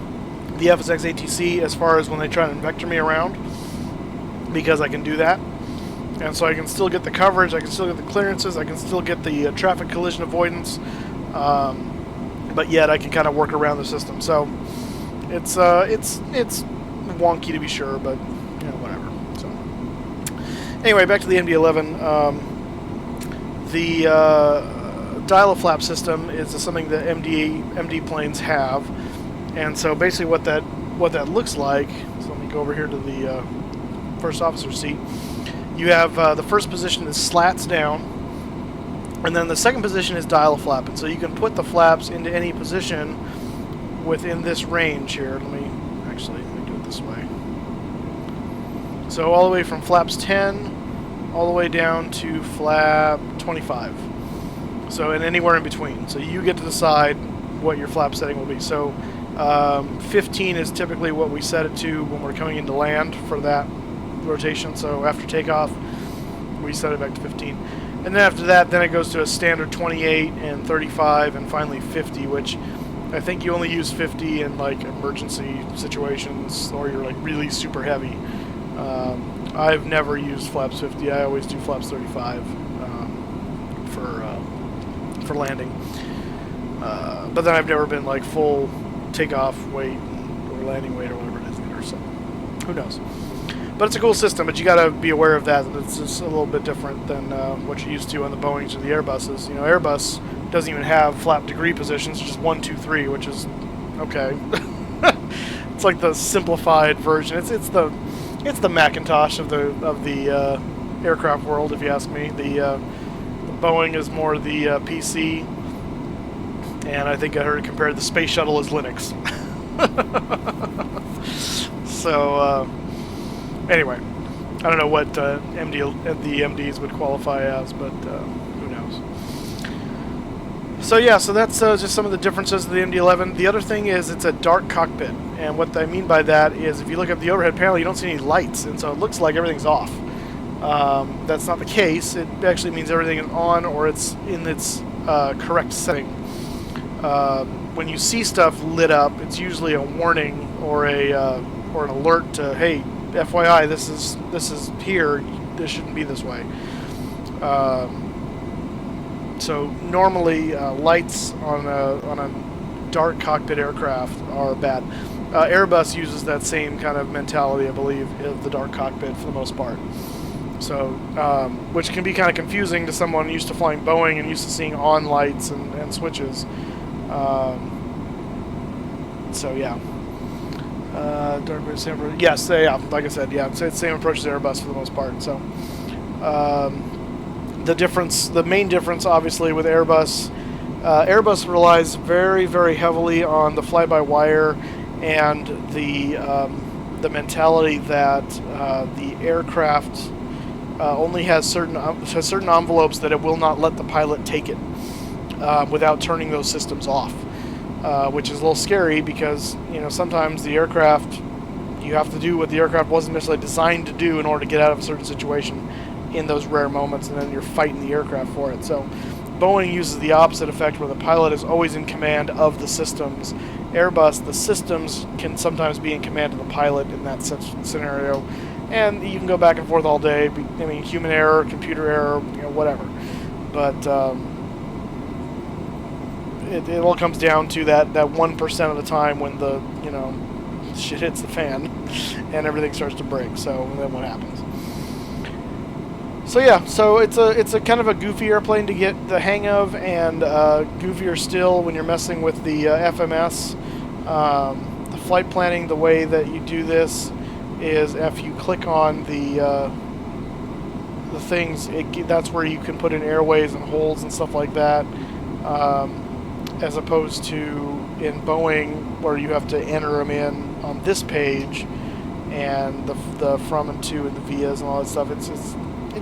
the FSX ATC as far as when they try to vector me around, because I can do that. And so I can still get the coverage, I can still get the clearances, I can still get the traffic collision avoidance, but yet I can kind of work around the system. So it's wonky to be sure, but whatever. So anyway, back to the MD-11. The dial-a-flap system is something that MD planes have, and so basically what that looks like. So let me go over here to the first officer seat. You have the first position is slats down, and then the second position is dial-a-flap, and so you can put the flaps into any position within this range here. Let me do it this way. So all the way from flaps 10 all the way down to flap 25. So and anywhere in between. So you get to decide what your flap setting will be. So 15 is typically what we set it to when we're coming into land for that rotation. So after takeoff, we set it back to 15. And then after that, then it goes to a standard 28 and 35 and finally 50, which I think you only use 50 in like emergency situations or you're like really super heavy. I've never used flaps 50. I always do flaps 35 for landing. But then I've never been like full takeoff weight or landing weight or whatever it is either, so who knows. But it's a cool system, but you got to be aware of that. It's just a little bit different than what you're used to on the Boeings or the Airbuses. Airbus doesn't even have flap degree positions, just 1, 2, 3, which is okay. It's like the simplified version. It's the Macintosh of the aircraft world, if you ask me. The Boeing is more the PC, and I think I heard it compared the space shuttle as Linux. So anyway, I don't know what the MDs would qualify as, but who knows. So yeah, so that's just some of the differences of the MD-11. The other thing is it's a dark cockpit, and what I mean by that is if you look at the overhead panel, you don't see any lights, and so it looks like everything's off. That's not the case. It actually means everything is on, or it's in its correct setting. When you see stuff lit up, it's usually a warning or or an alert to, hey, FYI, this is here. This shouldn't be this way. So normally lights on a dark cockpit aircraft are bad. Airbus uses that same kind of mentality, I believe, of the dark cockpit for the most part. So, which can be kind of confusing to someone used to flying Boeing and used to seeing on lights and switches. So yeah. Yes, yeah, like I said, yeah, it's the same approach as Airbus for the most part. So, the main difference, obviously, with Airbus, Airbus relies very, very heavily on the fly-by-wire and the mentality that the aircraft only has certain envelopes that it will not let the pilot take it without turning those systems off. Which is a little scary because, you know, sometimes the aircraft, you have to do what the aircraft wasn't necessarily designed to do in order to get out of a certain situation in those rare moments, and then you're fighting the aircraft for it. So Boeing uses the opposite effect where the pilot is always in command of the systems. Airbus, the systems can sometimes be in command of the pilot in that scenario, and you can go back and forth all day. I mean, human error, computer error, you know, whatever. But it all comes down to that 1% of the time when the, you know, shit hits the fan and everything starts to break. So then what happens? So yeah, so it's a kind of a goofy airplane to get the hang of, and goofier still when you're messing with the FMS. The flight planning, the way that you do this is if you click on the things, that's where you can put in airways and holes and stuff like that. As opposed to in Boeing where you have to enter them in on this page, and the from and to and the vias and all that stuff. It's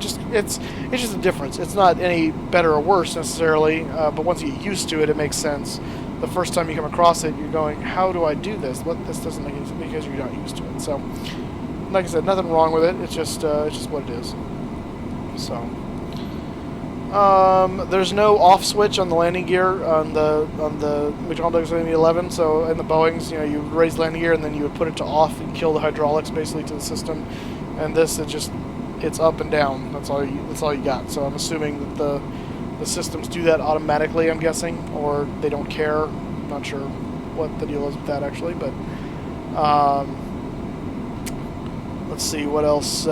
just a difference. It's not any better or worse necessarily, but once you get used to it, it makes sense. The first time you come across it, you're going, how do I do this? This doesn't make any sense because you're not used to it. So, like I said, nothing wrong with it. It's just what it is. So. There's no off switch on the landing gear on the McDonnell Douglas MD-11. So in the Boeings, you know, you raise landing gear and then you would put it to off and kill the hydraulics basically to the system. And this, it's up and down. That's all you got. So I'm assuming that the systems do that automatically, I'm guessing, or they don't care. I'm not sure what the deal is with that actually, but let's see what else.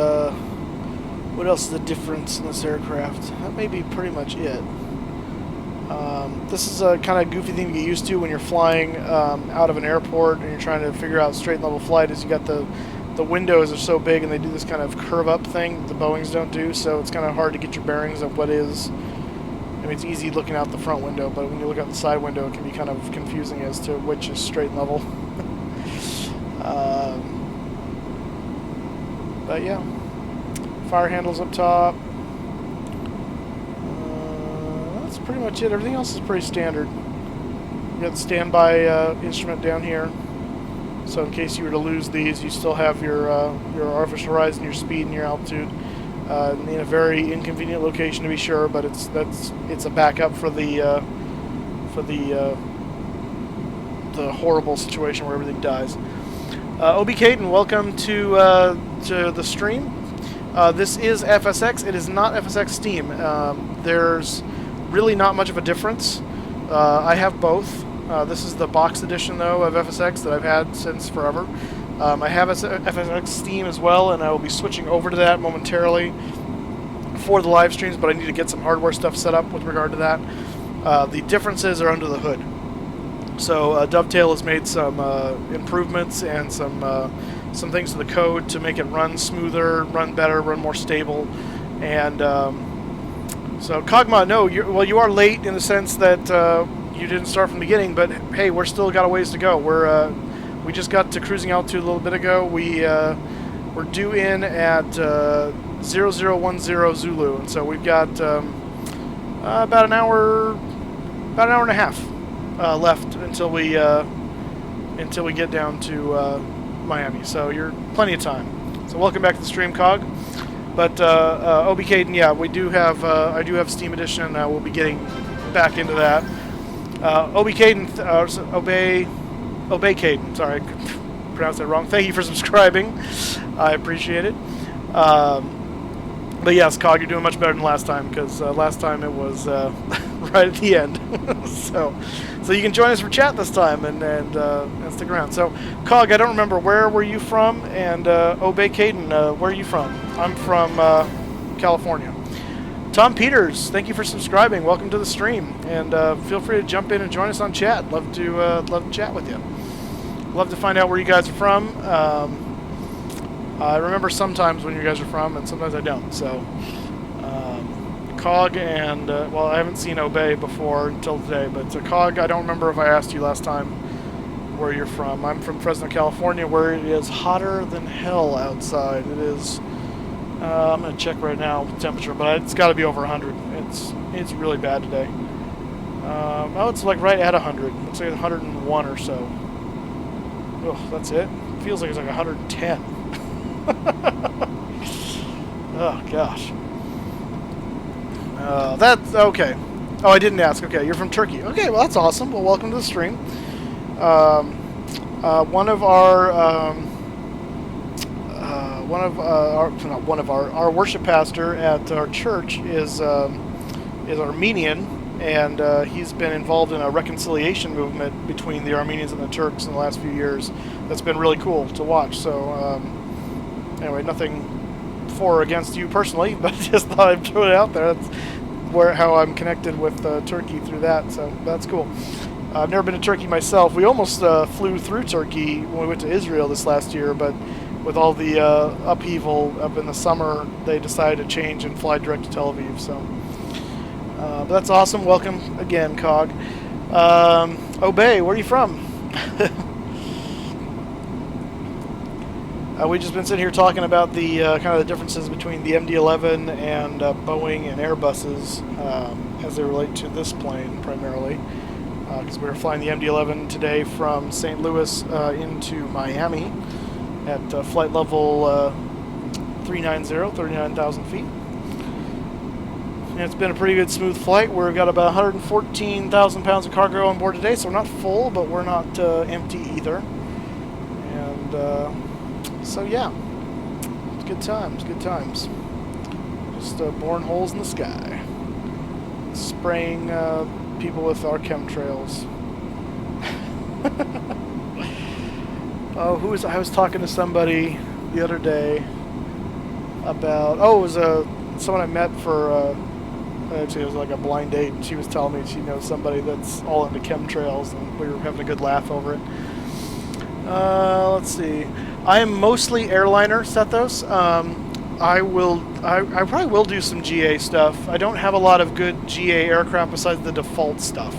What else is the difference in this aircraft? That may be pretty much it. This is a kind of goofy thing to get used to when you're flying out of an airport and you're trying to figure out straight and level flight. Is you got the windows are so big and they do this kind of curve up thing that the Boeings don't do, so it's kind of hard to get your bearings of what is. I mean, it's easy looking out the front window, but when you look out the side window, it can be kind of confusing as to which is straight and level. But yeah. Fire handles up top. That's pretty much it. Everything else is pretty standard. You got the standby instrument down here. So in case you were to lose these, you still have your artificial horizon, your speed, and your altitude in a very inconvenient location to be sure. But it's a backup for the horrible situation where everything dies. OB Caden, welcome to the stream. This is FSX. It is not FSX Steam. There's really not much of a difference. I have both. This is the box edition, though, of FSX that I've had since forever. I have FSX Steam as well, and I will be switching over to that momentarily for the live streams, but I need to get some hardware stuff set up with regard to that. The differences are under the hood. So Dovetail has made some improvements and some things to the code to make it run smoother, run better, run more stable, and So Kogma, no, well, you are late in the sense that you didn't start from the beginning, but hey, we're still got a ways to go. We just got to cruising altitude a little bit ago. We're due in at 0010 Zulu, and so we've got about an hour and a half left until we get down to Miami. So you're plenty of time. So welcome back to the stream, Cog. But Obi Caden, yeah, we do have I do have Steam Edition. We'll be getting back into that. Obi Caden, Obey Caden. Sorry, I pronounced that wrong. Thank you for subscribing. I appreciate it. But yes, Cog, you're doing much better than last time, because last time it was right at the end. so you can join us for chat this time and stick around. So, Cog, I don't remember, where were you from? And Obey Caden, where are you from? I'm from California. Tom Peters, thank you for subscribing. Welcome to the stream, and feel free to jump in and join us on chat. Love to chat with you. Love to find out where you guys are from. I remember sometimes when you guys are from, and sometimes I don't. So, Cog and well, I haven't seen Obey before until today, but Cog, I don't remember if I asked you last time where you're from. I'm from Fresno, California, where it is hotter than hell outside. It is. I'm gonna check right now the temperature, but it's got to be over 100. It's really bad today. Oh, it's like right at 100. It's like 101 or so. Oh, that's it. Feels like it's like 110. Oh gosh. That's okay. Oh, I didn't ask. Okay, you're from Turkey. Okay, well that's awesome. Well, welcome to the stream. Our worship pastor at our church is Armenian, and he's been involved in a reconciliation movement between the Armenians and the Turks in the last few years. That's been really cool to watch. So anyway, nothing for or against you personally, but just thought I'd throw it out there. That's how I'm connected with Turkey through that. So that's cool. I've never been to Turkey myself. We almost flew through Turkey when we went to Israel this last year, but with all the upheaval up in the summer, they decided to change and fly direct to Tel Aviv. So, but that's awesome. Welcome again, Cog. Obey, where are you from? We've just been sitting here talking about the kind of the differences between the MD-11 and Boeing and Airbuses as they relate to this plane primarily. Because we were flying the MD-11 today from St. Louis into Miami at flight level 390, 39,000 feet. And it's been a pretty good smooth flight. We've got about 114,000 pounds of cargo on board today, so we're not full, but we're not empty either. And so yeah, it's good times, good times. Just boring holes in the sky, spraying people with our chemtrails. Oh, I was talking to somebody the other day about, it was someone I met for, actually it was like a blind date, and she was telling me she knows somebody that's all into chemtrails, and we were having a good laugh over it. Let's see. I am mostly airliner, Sethos. I probably will do some GA stuff. I don't have a lot of good GA aircraft besides the default stuff,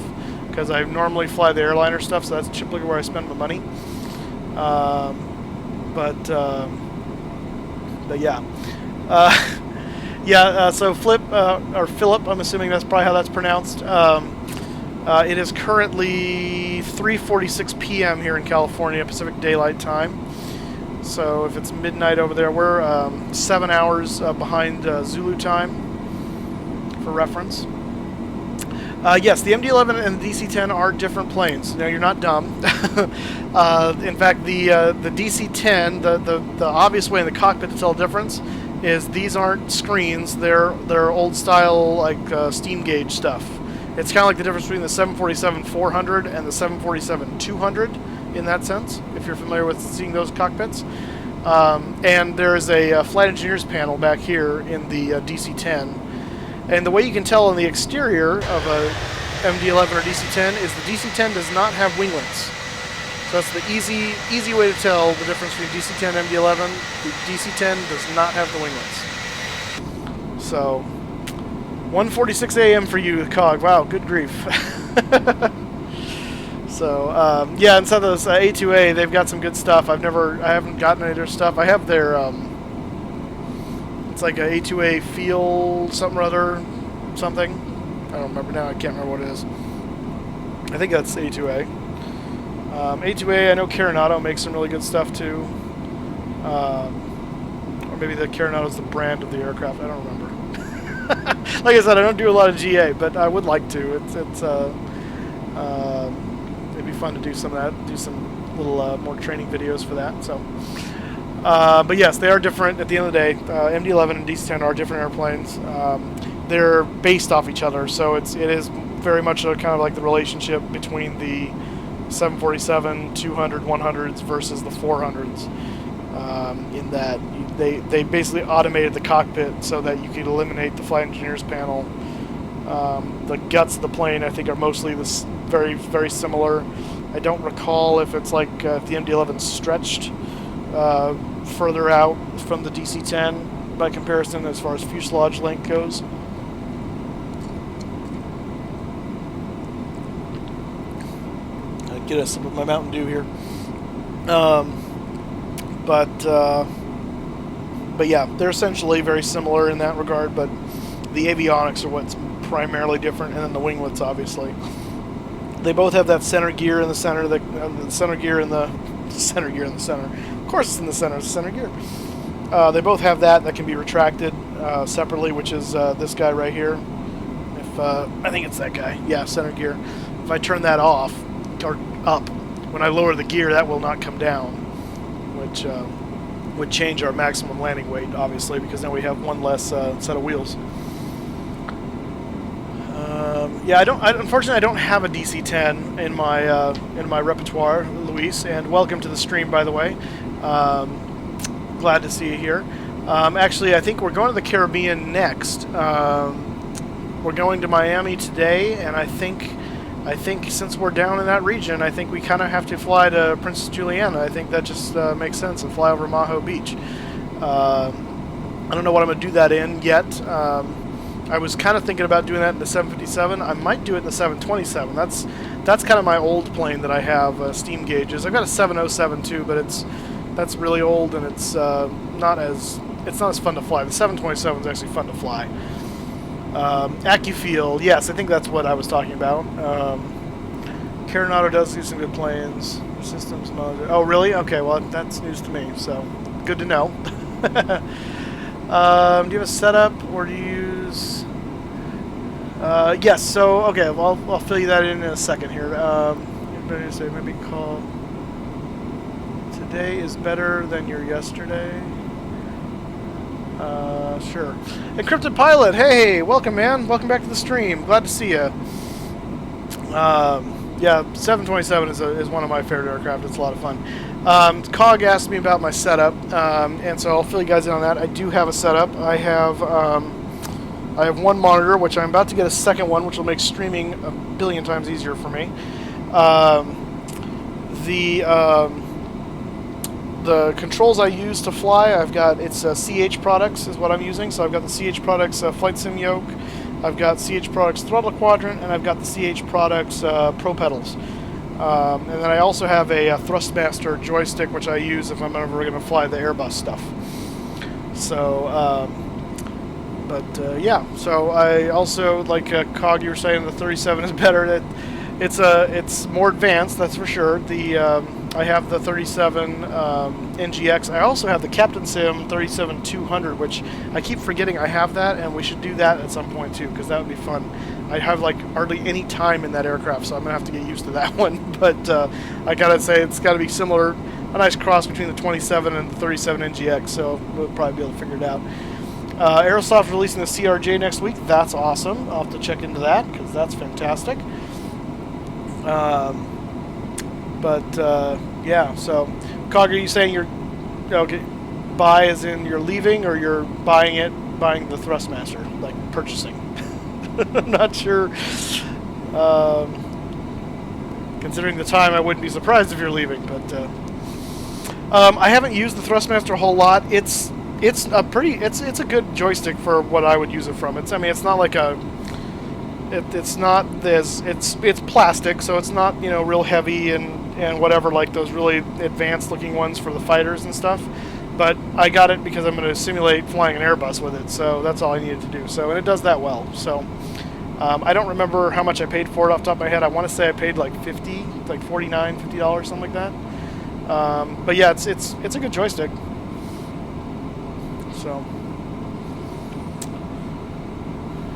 because I normally fly the airliner stuff, so that's typically where I spend my money. But yeah. So Philip, I'm assuming that's probably how that's pronounced. It is currently 3:46 p.m. here in California, Pacific Daylight Time. So if it's midnight over there, we're 7 hours behind Zulu time, for reference. Yes, the MD-11 and the DC-10 are different planes. No, you're not dumb. In fact, the DC-10, the obvious way in the cockpit to tell the difference is these aren't screens. They're old style, like steam gauge stuff. It's kind of like the difference between the 747-400 and the 747-200 in that sense, if you're familiar with seeing those cockpits. And there's a flight engineer's panel back here in the DC-10. And the way you can tell on the exterior of a MD-11 or DC-10 is the DC-10 does not have winglets. So that's the easy way to tell the difference between DC-10 and MD-11. The DC-10 does not have the winglets. So 1:46 a.m. for you, Cog. Wow, good grief. So yeah, and so those A2A, they've got some good stuff. I haven't gotten any of their stuff. I have their it's like a A2A feel something or other, something. I don't remember now. I can't remember what it is. I think that's A2A. A2A, I know Carenado makes some really good stuff too. Or maybe the Carenado is the brand of the aircraft. I don't remember. Like I said, I don't do a lot of GA, but I would like to. It'd be fun to do some of that, do some little more training videos for that. So, but yes, they are different. At the end of the day, MD-11 and DC-10 are different airplanes. They're based off each other, so it is very much kind of like the relationship between the 747, 200, 100s versus the 400s. In that they basically automated the cockpit so that you could eliminate the flight engineers panel. The guts of the plane, I think, are mostly this very, very similar. I don't recall if it's like if the MD-11 stretched further out from the DC-10 by comparison as far as fuselage length goes. Get a sip of my Mountain Dew here. But yeah, they're essentially very similar in that regard, but the avionics are what's primarily different, and then the winglets, obviously. They both have that center gear in the center, the center gear in the center gear in the center. Of course, it's in the center. It's the center gear. They both have that can be retracted separately, which is this guy right here. If I think it's that guy. Yeah, center gear. If I turn that off or up, when I lower the gear, that will not come down, which would change our maximum landing weight, obviously, because now we have one less set of wheels. Yeah, unfortunately, I don't have a DC-10 in my repertoire, Luis. And welcome to the stream, by the way. Glad to see you here. Actually, I think we're going to the Caribbean next. We're going to Miami today, and I think since we're down in that region, I think we kind of have to fly to Princess Juliana. I think that just makes sense, and fly over Maho Beach. I don't know what I'm going to do that in yet. I was kind of thinking about doing that in the 757. I might do it in the 727. That's kind of my old plane that I have steam gauges. I've got a 707 too, but that's really old, and it's not as fun to fly. The 727 is actually fun to fly. AccuFeel, yes, I think that's what I was talking about. Carenado does do some good planes. Systems monitor. Oh, really? Okay, well, that's news to me, so good to know. Do you have a setup, or do you use... yes, so, okay, well, I'll fill you that in a second here. Everybody say maybe call... Today is better than your yesterday. Sure. Encrypted Pilot, hey, welcome, man. Welcome back to the stream. Glad to see you. Yeah, 727 is one of my favorite aircraft. It's a lot of fun. Cog asked me about my setup, and so I'll fill you guys in on that. I do have a setup. I have one monitor, which I'm about to get a second one, which will make streaming a billion times easier for me. The controls I use to fly, it's CH Products is what I'm using. So I've got the CH Products Flight Sim Yoke, I've got CH Products Throttle Quadrant, and I've got the CH Products Pro Pedals. And then I also have a Thrustmaster joystick, which I use if I'm ever going to fly the Airbus stuff. So, yeah. So I also, like Cog, you were saying, the 37 is better. It's more advanced, that's for sure. I have the 37 NGX. I also have the Captain Sim 37-200, which I keep forgetting I have that, and we should do that at some point too, because that would be fun. I have like hardly any time in that aircraft, so I'm gonna have to get used to that one. But I gotta say, it's got to be similar, a nice cross between the 27 and the 37 NGX. So we'll probably be able to figure it out. Aerosoft releasing the CRJ next week. That's awesome. I'll have to check into that because that's fantastic. Yeah, so Cog, are you saying you're okay? Buy as in you're leaving, or you're buying the Thrustmaster, like purchasing? I'm not sure. Considering the time, I wouldn't be surprised if you're leaving. But I haven't used the Thrustmaster a whole lot. It's It's a pretty. It's a good joystick for what I would use it from. I mean, it's not like a. It's not this. It's plastic, so it's not real heavy and whatever like those really advanced looking ones for the fighters and stuff. But I got it because I'm going to simulate flying an Airbus with it, so that's all I needed to do. So and it does that well. So I don't remember how much I paid for it off the top of my head. I want to say I paid like $50, like $49, $50, something like that. But yeah, it's a good joystick.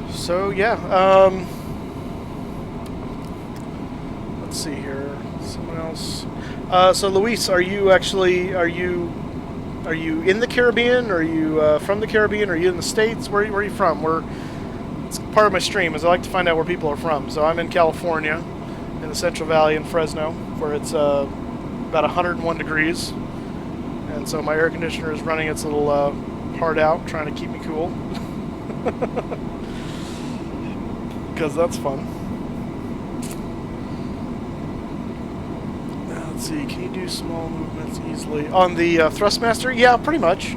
So yeah. Let's see here. Someone else. So Luis, are you in the Caribbean? Are you from the Caribbean? Are you in the States? Where are you from? It's part of my stream is I like to find out where people are from. So I'm in California, in the Central Valley in Fresno, where it's about 101 degrees, and so my air conditioner is running its little heart out, trying to keep me cool, because that's fun. Let's see, can you do small movements easily on the Thrustmaster? Yeah, pretty much.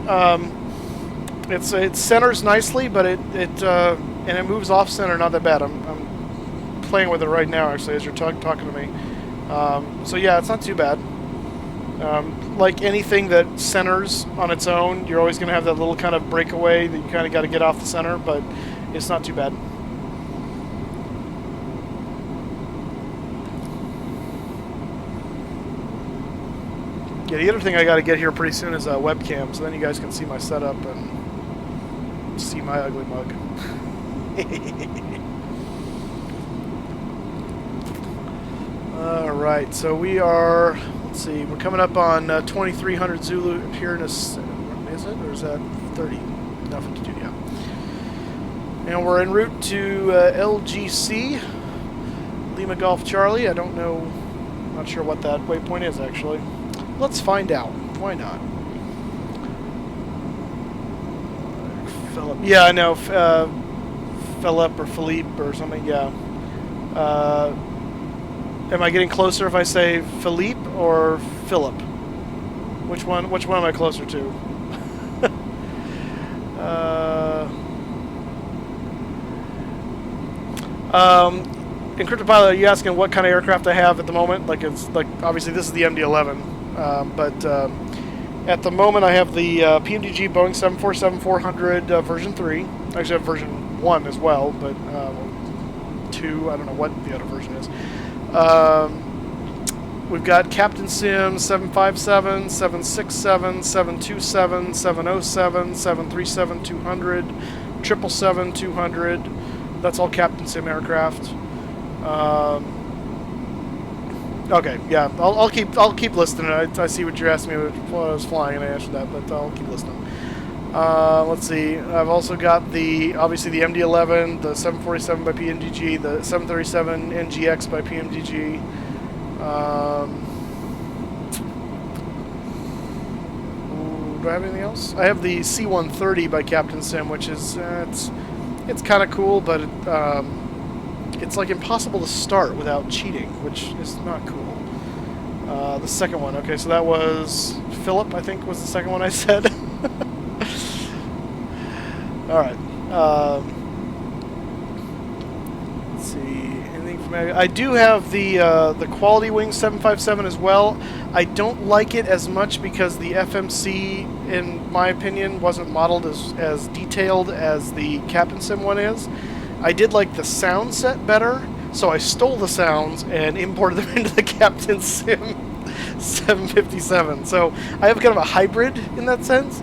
It centers nicely, but it moves off center not that bad. I'm playing with it right now actually as you're talking to me. So yeah, it's not too bad. Like anything that centers on its own, you're always going to have that little kind of breakaway that you kind of got to get off the center, but it's not too bad. Yeah, the other thing I got to get here pretty soon is a webcam, so then you guys can see my setup and see my ugly mug. All right, so we are. Let's see, we're coming up on 2300 Zulu here in a. Is it or is that 30? Nothing to do, yeah. And we're en route to LGC, Lima Golf Charlie. I don't know, not sure what that waypoint is actually. Let's find out. Why not? Philip. Yeah, I know. Philip or Philippe or something. Yeah. Am I getting closer if I say Philippe or Philip? Which one am I closer to? Encrypted Pilot, are you asking what kind of aircraft I have at the moment? Like it's like obviously this is the MD-11, but at the moment I have the PMDG Boeing 747-400 version 3. Actually, I have version 1 as well, but 2. I don't know what the other version is. We've got Captain Sim 757, 767, 727, 707, 737 200, 777 200. That's all Captain Sim aircraft. Okay, yeah, I'll keep listing it. I see what you're asking me while I was flying, and I answered that, but I'll keep listing them. Let's see. I've also got obviously the MD-11, the 747 by PMDG, the 737 NGX by PMDG. Do I have anything else? I have the C-130 by Captain Sim, which is it's kind of cool, but it's like impossible to start without cheating, which is not cool. The second one, okay, so that was Philip, I think was the second one I said. All right. Let's see. Anything from I do have the Quality Wing 757 as well. I don't like it as much because the FMC, in my opinion, wasn't modeled as detailed as the Captain Sim one is. I did like the sound set better, so I stole the sounds and imported them into the Captain Sim 757. So I have kind of a hybrid in that sense.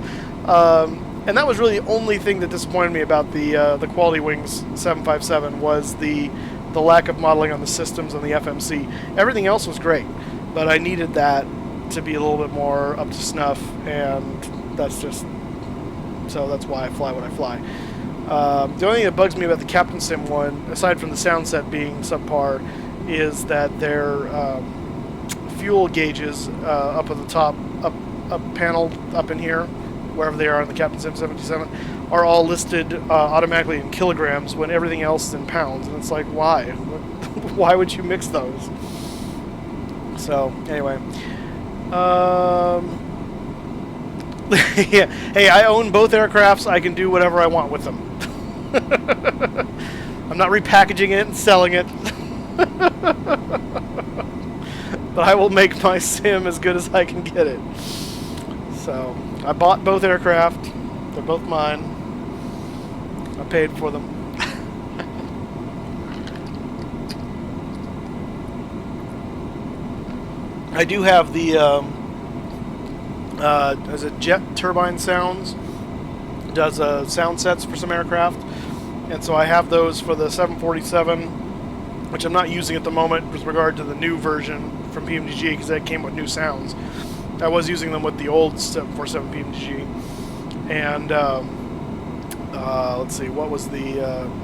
And that was really the only thing that disappointed me about the Quality Wings 757 was the lack of modeling on the systems on the FMC. Everything else was great, but I needed that to be a little bit more up to snuff, and that's why I fly what I fly. The only thing that bugs me about the Captain Sim one, aside from the sound set being subpar, is that their fuel gauges up at the top, up panel up in here, wherever they are on the Captain Sim 77, are all listed automatically in kilograms when everything else is in pounds. And it's like, why? Why would you mix those? So, anyway. Yeah. Hey, I own both aircrafts. I can do whatever I want with them. I'm not repackaging it and selling it. But I will make my sim as good as I can get it. So, I bought both aircraft. They're both mine. I paid for them. I do have the as a jet turbine sounds, does sound sets for some aircraft, and so I have those for the 747, which I'm not using at the moment with regard to the new version from PMDG because that came with new sounds. I was using them with the old 747 PMDG, and let's see, what was the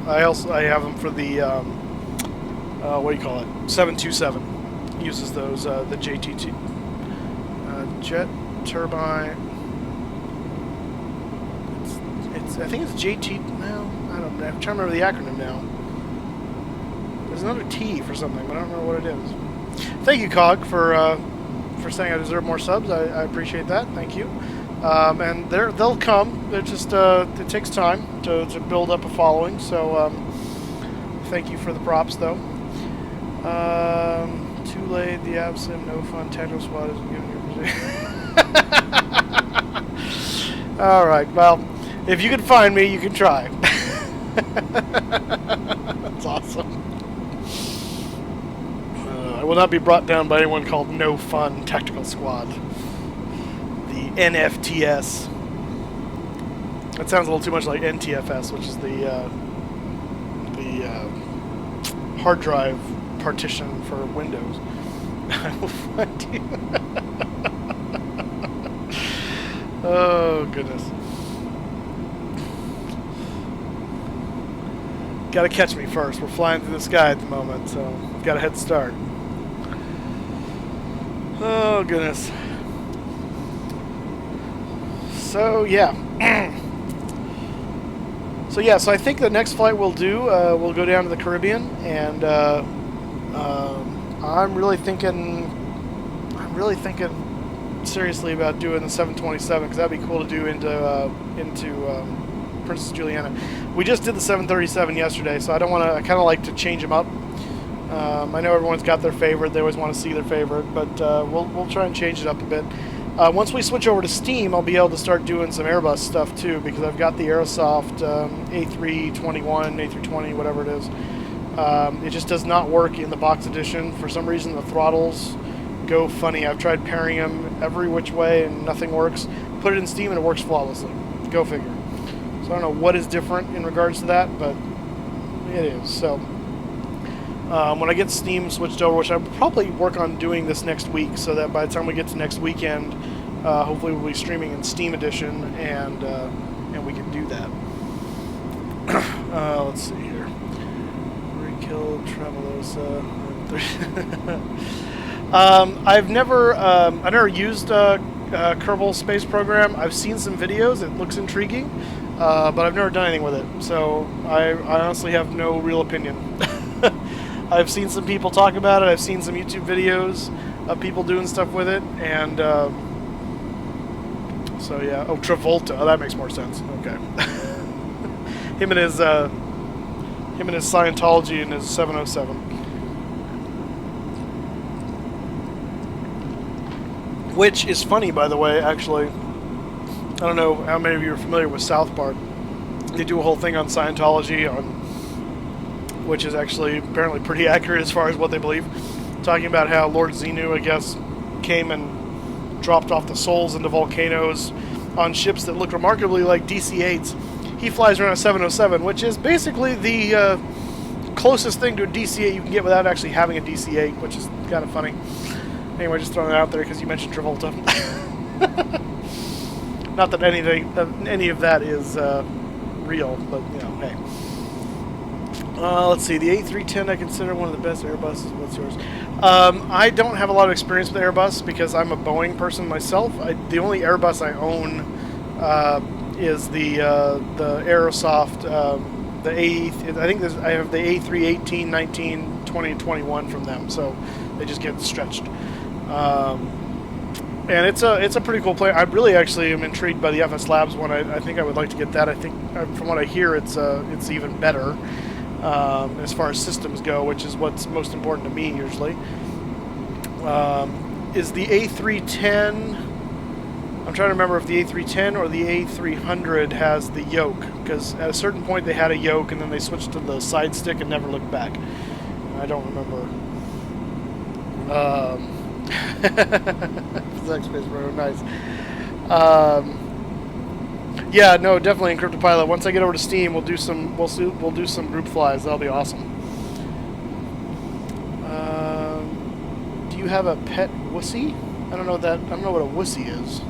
I have them for the what do you call it, 727 uses those the JTT jet turbine. It's I think it's JT. No, I don't know. I'm trying to remember the acronym now. There's another T for something, but I don't know what it is. Thank you, Cog, for saying I deserve more subs. I appreciate that. Thank you. And they'll come. They're just it takes time to build up a following. So thank you for the props, though. Too late. The absent. No fun. Technical squad isn't giving you. All right. Well, if you can find me, you can try. That's awesome. I will not be brought down by anyone called No Fun Tactical Squad. The NFTS. That sounds a little too much like NTFS, which is the hard drive partition for Windows. I will find you. Oh, goodness. Gotta catch me first. We're flying through the sky at the moment, so I've got a head start. Oh, goodness. So, yeah. So I think the next flight we'll do, we'll go down to the Caribbean, and I'm really thinking seriously about doing the 727, because that'd be cool to do into Princess Juliana. We just did the 737 yesterday, so I kind of like to change them up. I know everyone's got their favorite. They always want to see their favorite, but we'll try and change it up a bit. Once we switch over to Steam, I'll be able to start doing some Airbus stuff too, because I've got the Aerosoft A321, A320, whatever it is. It just does not work in the box edition. For some reason, the throttles go funny. I've tried pairing them every which way and nothing works. Put it in Steam and it works flawlessly. Go figure. So I don't know what is different in regards to that, but it is. So when I get Steam switched over, which I'll probably work on doing this next week, so that by the time we get to next weekend, hopefully we'll be streaming in Steam Edition, and we can do that. Let's see here. Re-killed Travelosa. I've never used Kerbal Space Program. I've seen some videos. It looks intriguing, but I've never done anything with it. So I honestly have no real opinion. I've seen some people talk about it. I've seen some YouTube videos of people doing stuff with it, and so yeah. Oh, Travolta. Oh, that makes more sense. Okay. him and his Scientology and his 707. Which is funny, by the way, actually. I don't know how many of you are familiar with South Park. They do a whole thing on Scientology, which is actually apparently pretty accurate as far as what they believe. Talking about how Lord Xenu, I guess, came and dropped off the souls into volcanoes on ships that look remarkably like DC-8s. He flies around a 707, which is basically the closest thing to a DC-8 you can get without actually having a DC-8, which is kind of funny. Anyway, just throwing it out there because you mentioned Travolta. Not that any of that is real, but, you know, hey. Let's see, the A310 I consider one of the best Airbuses. What's yours? I don't have a lot of experience with Airbus because I'm a Boeing person myself. The only Airbus I own is the Aerosoft, the I think I have the A318, 19, 20, and 21 from them, so they just get stretched. And it's a pretty cool plane. I really actually am intrigued by the FS Labs one. I think I would like to get that. I think from what I hear, it's even better as far as systems go, which is what's most important to me usually. Is the A310? I'm trying to remember if the A310 or the A300 has the yoke, because at a certain point they had a yoke and then they switched to the side stick and never looked back. I don't remember. Physics space road, nice. Yeah, no, definitely Encrypted Pilot. Once I get over to Steam, we'll do some group flies. That'll be awesome. Do you have a pet wussy? I don't know what a wussy is.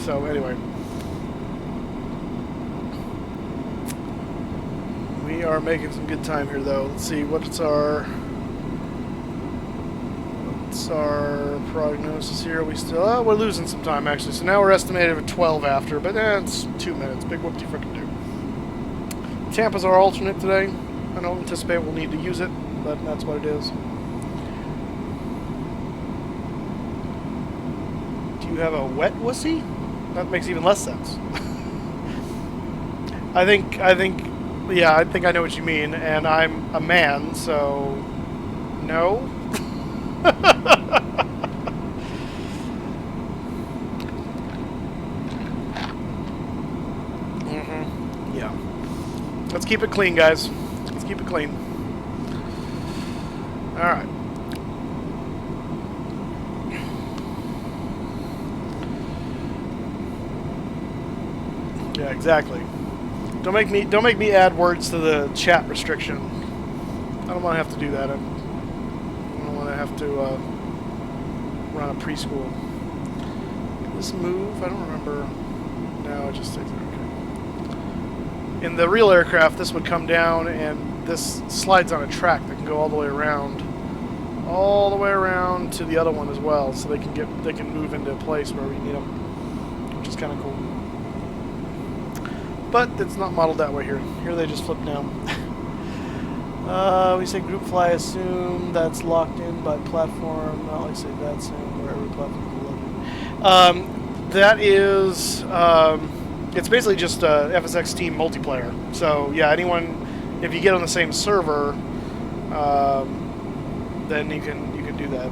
So anyway. We are making some good time here, though. Let's see, what's our prognosis here? We still, we're losing some time, actually. So now we're estimated at 12 after, but it's 2 minutes. Big whoop-de frickin' do. Tampa's our alternate today. I don't anticipate we'll need to use it, but that's what it is. Do you have a wet wussy? That makes even less sense. I think yeah, I think I know what you mean, and I'm a man, so no. Yeah. Let's keep it clean, guys. Let's keep it clean. All right. Yeah, exactly. Don't make me add words to the chat restriction. I don't want to have to do that. I don't want to have to run a preschool. Did this move? I don't remember. No, it just takes it. Okay. In the real aircraft, this would come down, and this slides on a track that can go all the way around to the other one as well, so they can move into place where we need them, which is kind of cool. But it's not modeled that way here. Here they just flip down. We say group fly, assume that's locked in by platform. Not like say that soon, where every platform is loaded. That is, it's basically just FSX Team multiplayer. So yeah, anyone, if you get on the same server, then you can do that.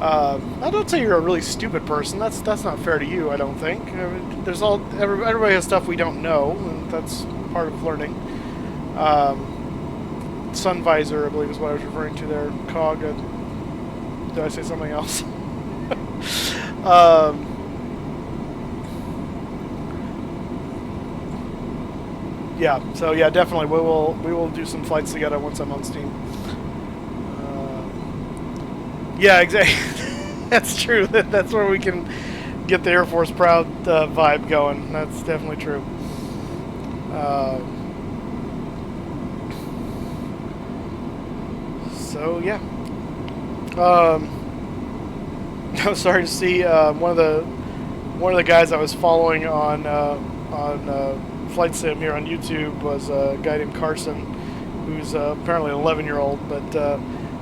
I don't say you're a really stupid person. That's not fair to you, I don't think. I mean, everybody has stuff we don't know, and that's part of learning. Sun visor, I believe, is what I was referring to there. Cog. Did I say something else? Yeah. So yeah, definitely we will do some flights together once I'm on Steam. Yeah, exactly. That's true. That's where we can get the Air Force proud vibe going. That's definitely true. So yeah. I was sorry to see one of the guys I was following on Flight Sim here on YouTube was a guy named Carson, who's apparently an 11-year-old, but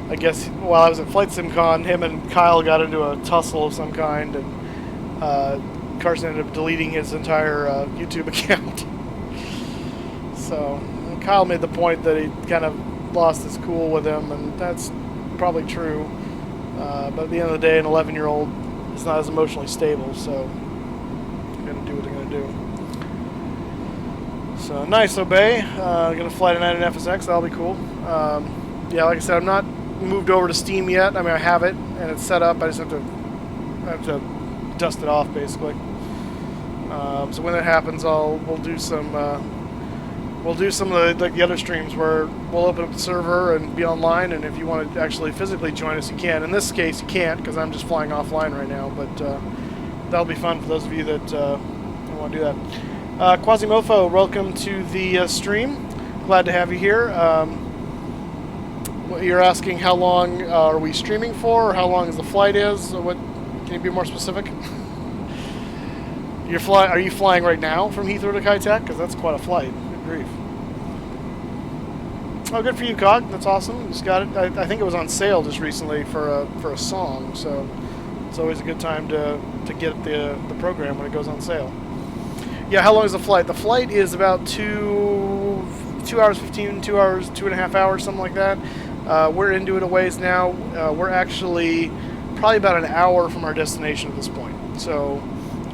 I guess while I was at Flight SimCon, him and Kyle got into a tussle of some kind, and Carson ended up deleting his entire YouTube account. So Kyle made the point that he kind of lost his cool with him, and that's probably true. But at the end of the day, an 11-year-old is not as emotionally stable, so they're going to do what they're going to do. So nice, Obey. Going to fly tonight in FSX. That'll be cool. Yeah, like I said, I'm not moved over to Steam yet. I mean, I have it and it's set up. I just have to dust it off, basically. So when that happens, we'll do some of the other streams where we'll open up the server and be online. And if you want to actually physically join us, you can. In this case, you can't because I'm just flying offline right now. But that'll be fun for those of you that want to do that. Quasimofo, welcome to the stream. Glad to have you here. You're asking how long are we streaming for, or how long is the flight is? What? Can you be more specific? Are you flying right now from Heathrow to Kai Tak? Because that's quite a flight. Good grief. Oh, good for you, Cog. That's awesome. You just got it. I think it was on sale just recently for a song, so it's always a good time to get the program when it goes on sale. Yeah, how long is the flight? The flight is about 2 hours 15, 2 hours, 2.5 hours, something like that. We're into it a ways now. We're actually probably about an hour from our destination at this point. So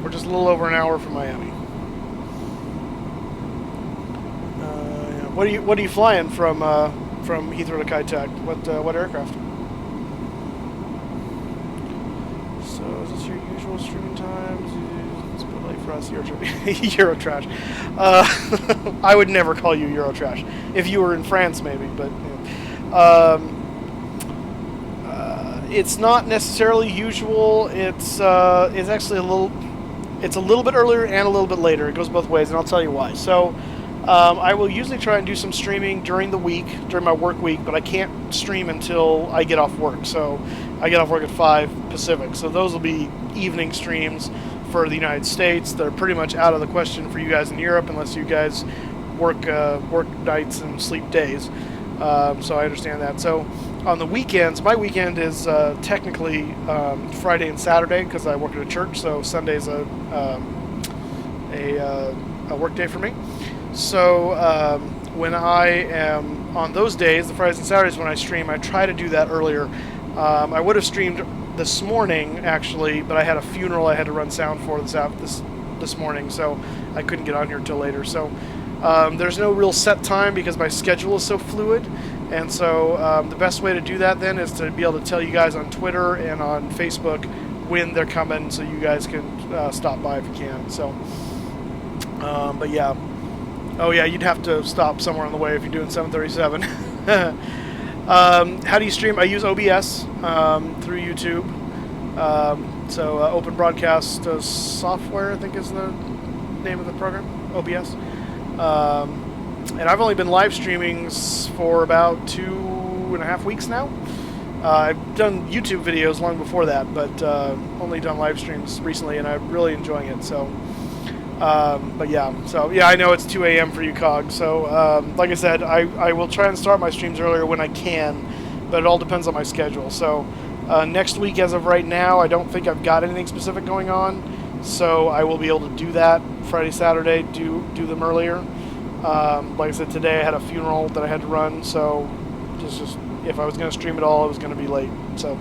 we're just a little over an hour from Miami. Yeah. What are you flying from Heathrow to Kai Tak? What aircraft? So is this your usual streaming times? It's a bit late for us. Eurotrash. I would never call you Eurotrash. If you were in France, maybe, but. It's not necessarily usual. It's actually a little bit earlier and a little bit later. It goes both ways, and I'll tell you why. So I will usually try and do some streaming during the week, during my work week, but I can't stream until I get off work. So I get off work at 5 Pacific. So those will be evening streams for the United States. They're pretty much out of the question for you guys in Europe unless you guys work nights and sleep days. So I understand that. So on the weekends, my weekend is technically Friday and Saturday because I work at a church. So Sunday's a work day for me. So when I am on those days, the Fridays and Saturdays when I stream, I try to do that earlier. I would have streamed this morning actually, but I had a funeral I had to run sound for this morning, so I couldn't get on here until later. So. There's no real set time because my schedule is so fluid, and so the best way to do that then is to be able to tell you guys on Twitter and on Facebook when they're coming, so you guys can stop by if you can. So, but yeah, oh yeah, you'd have to stop somewhere on the way if you're doing 737. How do you stream? I use OBS through YouTube. So Open Broadcast Software, I think is the name of the program. OBS. And I've only been live streaming for about 2.5 weeks now. I've done YouTube videos long before that, but only done live streams recently, and I'm really enjoying it. So, but yeah, I know it's 2 a.m. for you, Cog. So, like I said, I will try and start my streams earlier when I can, but it all depends on my schedule. So, next week, as of right now, I don't think I've got anything specific going on. So I will be able to do that Friday, Saturday, do them earlier. Like I said, today I had a funeral that I had to run, so just if I was going to stream it all, it was going to be late. So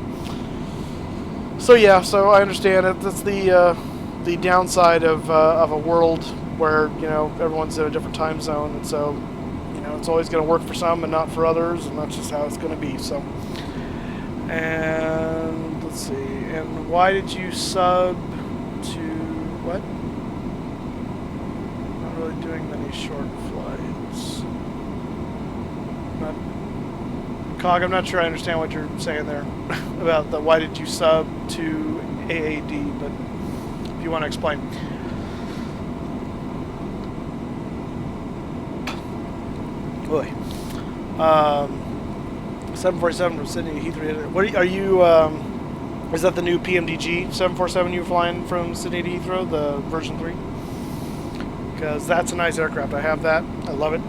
yeah, so I understand it. That's the downside of a world where everyone's in a different time zone, and so it's always going to work for some and not for others, and that's just how it's going to be. So, and let's see. And why did you sub to what? Not really doing many short flights. Cog, I'm not sure I understand what you're saying there about the why did you sub to AAD, but if you want to explain. Boy. 747 from Sydney to Heathrow. What are you? Is that the new PMDG 747 you're flying from Sydney to Heathrow, the version 3? Because that's a nice aircraft. I have that. I love it.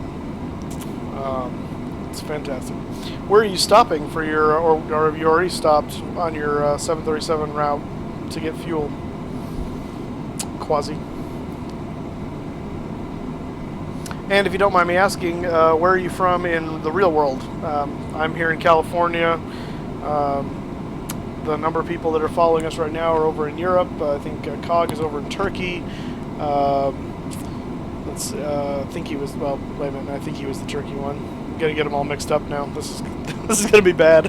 It's fantastic. Where are you stopping for your, or have you already stopped on your 737 route to get fuel? Quasi. And if you don't mind me asking, where are you from in the real world? I'm here in California. The number of people that are following us right now are over in Europe. I think Cog is over in Turkey. I think he was, well, wait a minute, I think he was the Turkey one. I'm going to get them all mixed up now. This is going to be bad.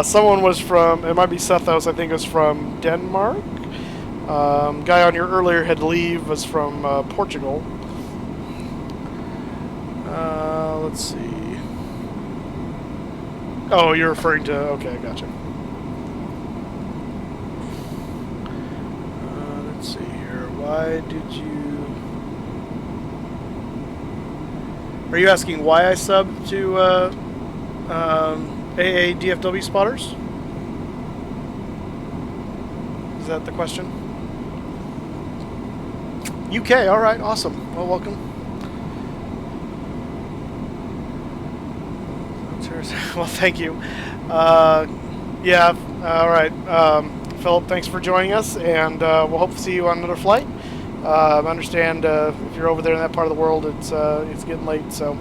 Someone was from, it might be Sethos, I think was from Denmark. Guy on your earlier had to leave was from Portugal. Let's see. Oh, you're referring to, okay, gotcha. Let's see here. Why did you... Are you asking why I subbed to AA DFW spotters? Is that the question? UK, all right, awesome. Well, welcome. Well, thank you. Yeah, all right. Philip, thanks for joining us, and we'll hope to see you on another flight. I understand if you're over there in that part of the world, it's getting late. So,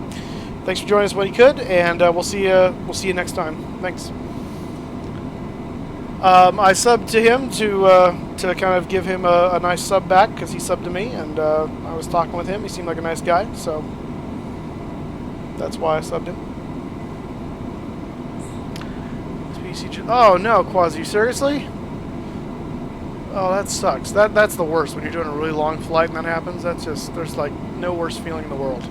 thanks for joining us when you could, and we'll see you next time. Thanks. I subbed to him to kind of give him a nice sub back because he subbed to me, and I was talking with him. He seemed like a nice guy, so that's why I subbed him. Oh no, Quasi, seriously? Oh, that sucks. That's the worst when you're doing a really long flight and that happens. That's just, there's like no worse feeling in the world.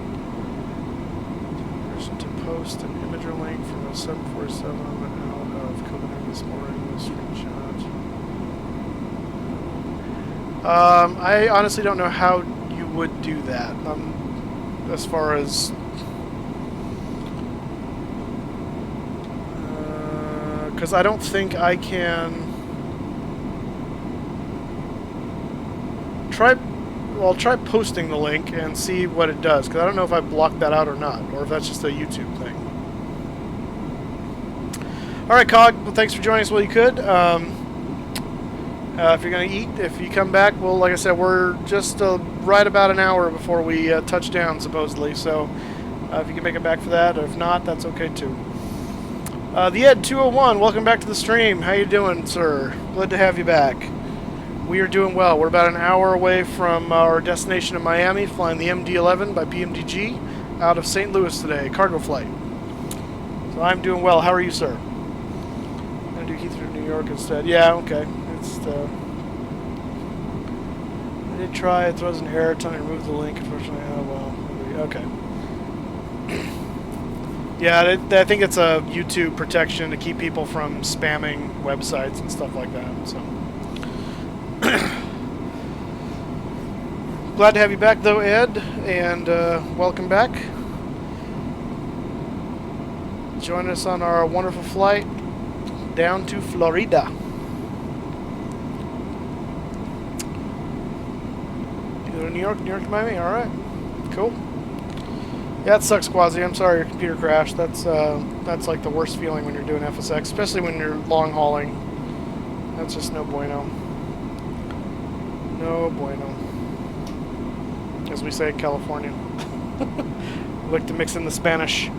Person to post an imager link from a 747 out of Copenhagen this morning with a screenshot. I honestly don't know how you would do that. As far as because I don't think I can try posting the link and see what it does, because I don't know if I blocked that out or not, or if that's just a YouTube thing. Alright, Cog, well, thanks for joining us while you could. If you're going to eat, if you come back, well, like I said, we're just right about an hour before we touch down, supposedly, so if you can make it back for that, or if not, that's okay too. The Ed 201, welcome back to the stream. How you doing, sir? Glad to have you back. We are doing well. We're about an hour away from our destination in Miami, flying the MD-11 by PMDG out of St. Louis today, cargo flight. So I'm doing well. How are you, sir? I'm going to do Heathrow, New York instead. Yeah, okay. It's I did try. It throws an error trying to remove the link. Unfortunately, oh well. Okay. Yeah, I think it's a YouTube protection to keep people from spamming websites and stuff like that. So, glad to have you back, though, Ed, and welcome back. Join us on our wonderful flight down to Florida. You go to New York to Miami. All right, cool. Yeah, it sucks, Quasi. I'm sorry your computer crashed. That's like the worst feeling when you're doing FSX, especially when you're long hauling. That's just no bueno. No bueno. As we say in California. We like to mix in the Spanish.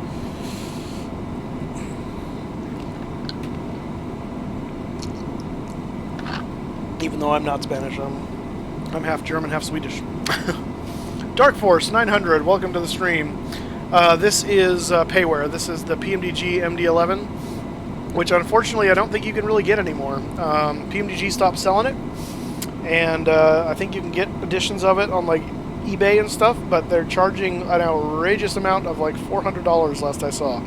Even though I'm not Spanish, I'm half German, half Swedish. Dark Force 900, welcome to the stream. This is payware. This is the PMDG MD-11, which unfortunately I don't think you can really get anymore. PMDG stopped selling it, and I think you can get editions of it on like eBay and stuff, but they're charging an outrageous amount of like $400 last I saw,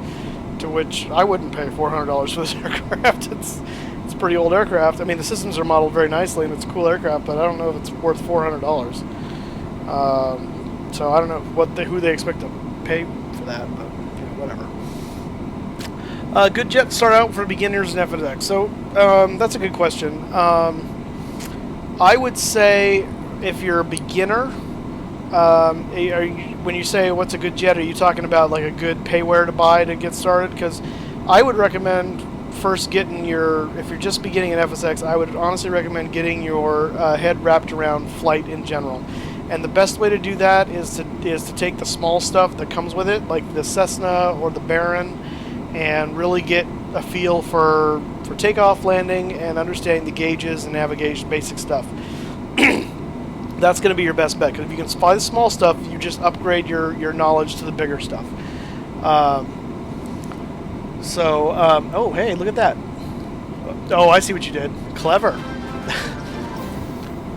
to which I wouldn't pay $400 for this aircraft. It's a pretty old aircraft. I mean, the systems are modeled very nicely, and it's a cool aircraft, but I don't know if it's worth $400. So I don't know who they expect to pay for that, but you know, whatever. Good jet to start out for beginners in FSX. So that's a good question. I would say if you're a beginner, when you say what's a good jet, are you talking about like a good payware to buy to get started? Because I would recommend first getting if you're just beginning in FSX, I would honestly recommend getting your head wrapped around flight in general. And the best way to do that is to take the small stuff that comes with it, like the Cessna or the Baron, and really get a feel for takeoff, landing, and understanding the gauges and navigation, basic stuff. That's going to be your best bet, because if you can fly the small stuff, you just upgrade your knowledge to the bigger stuff. Oh, hey, look at that. Oh, I see what you did. Clever.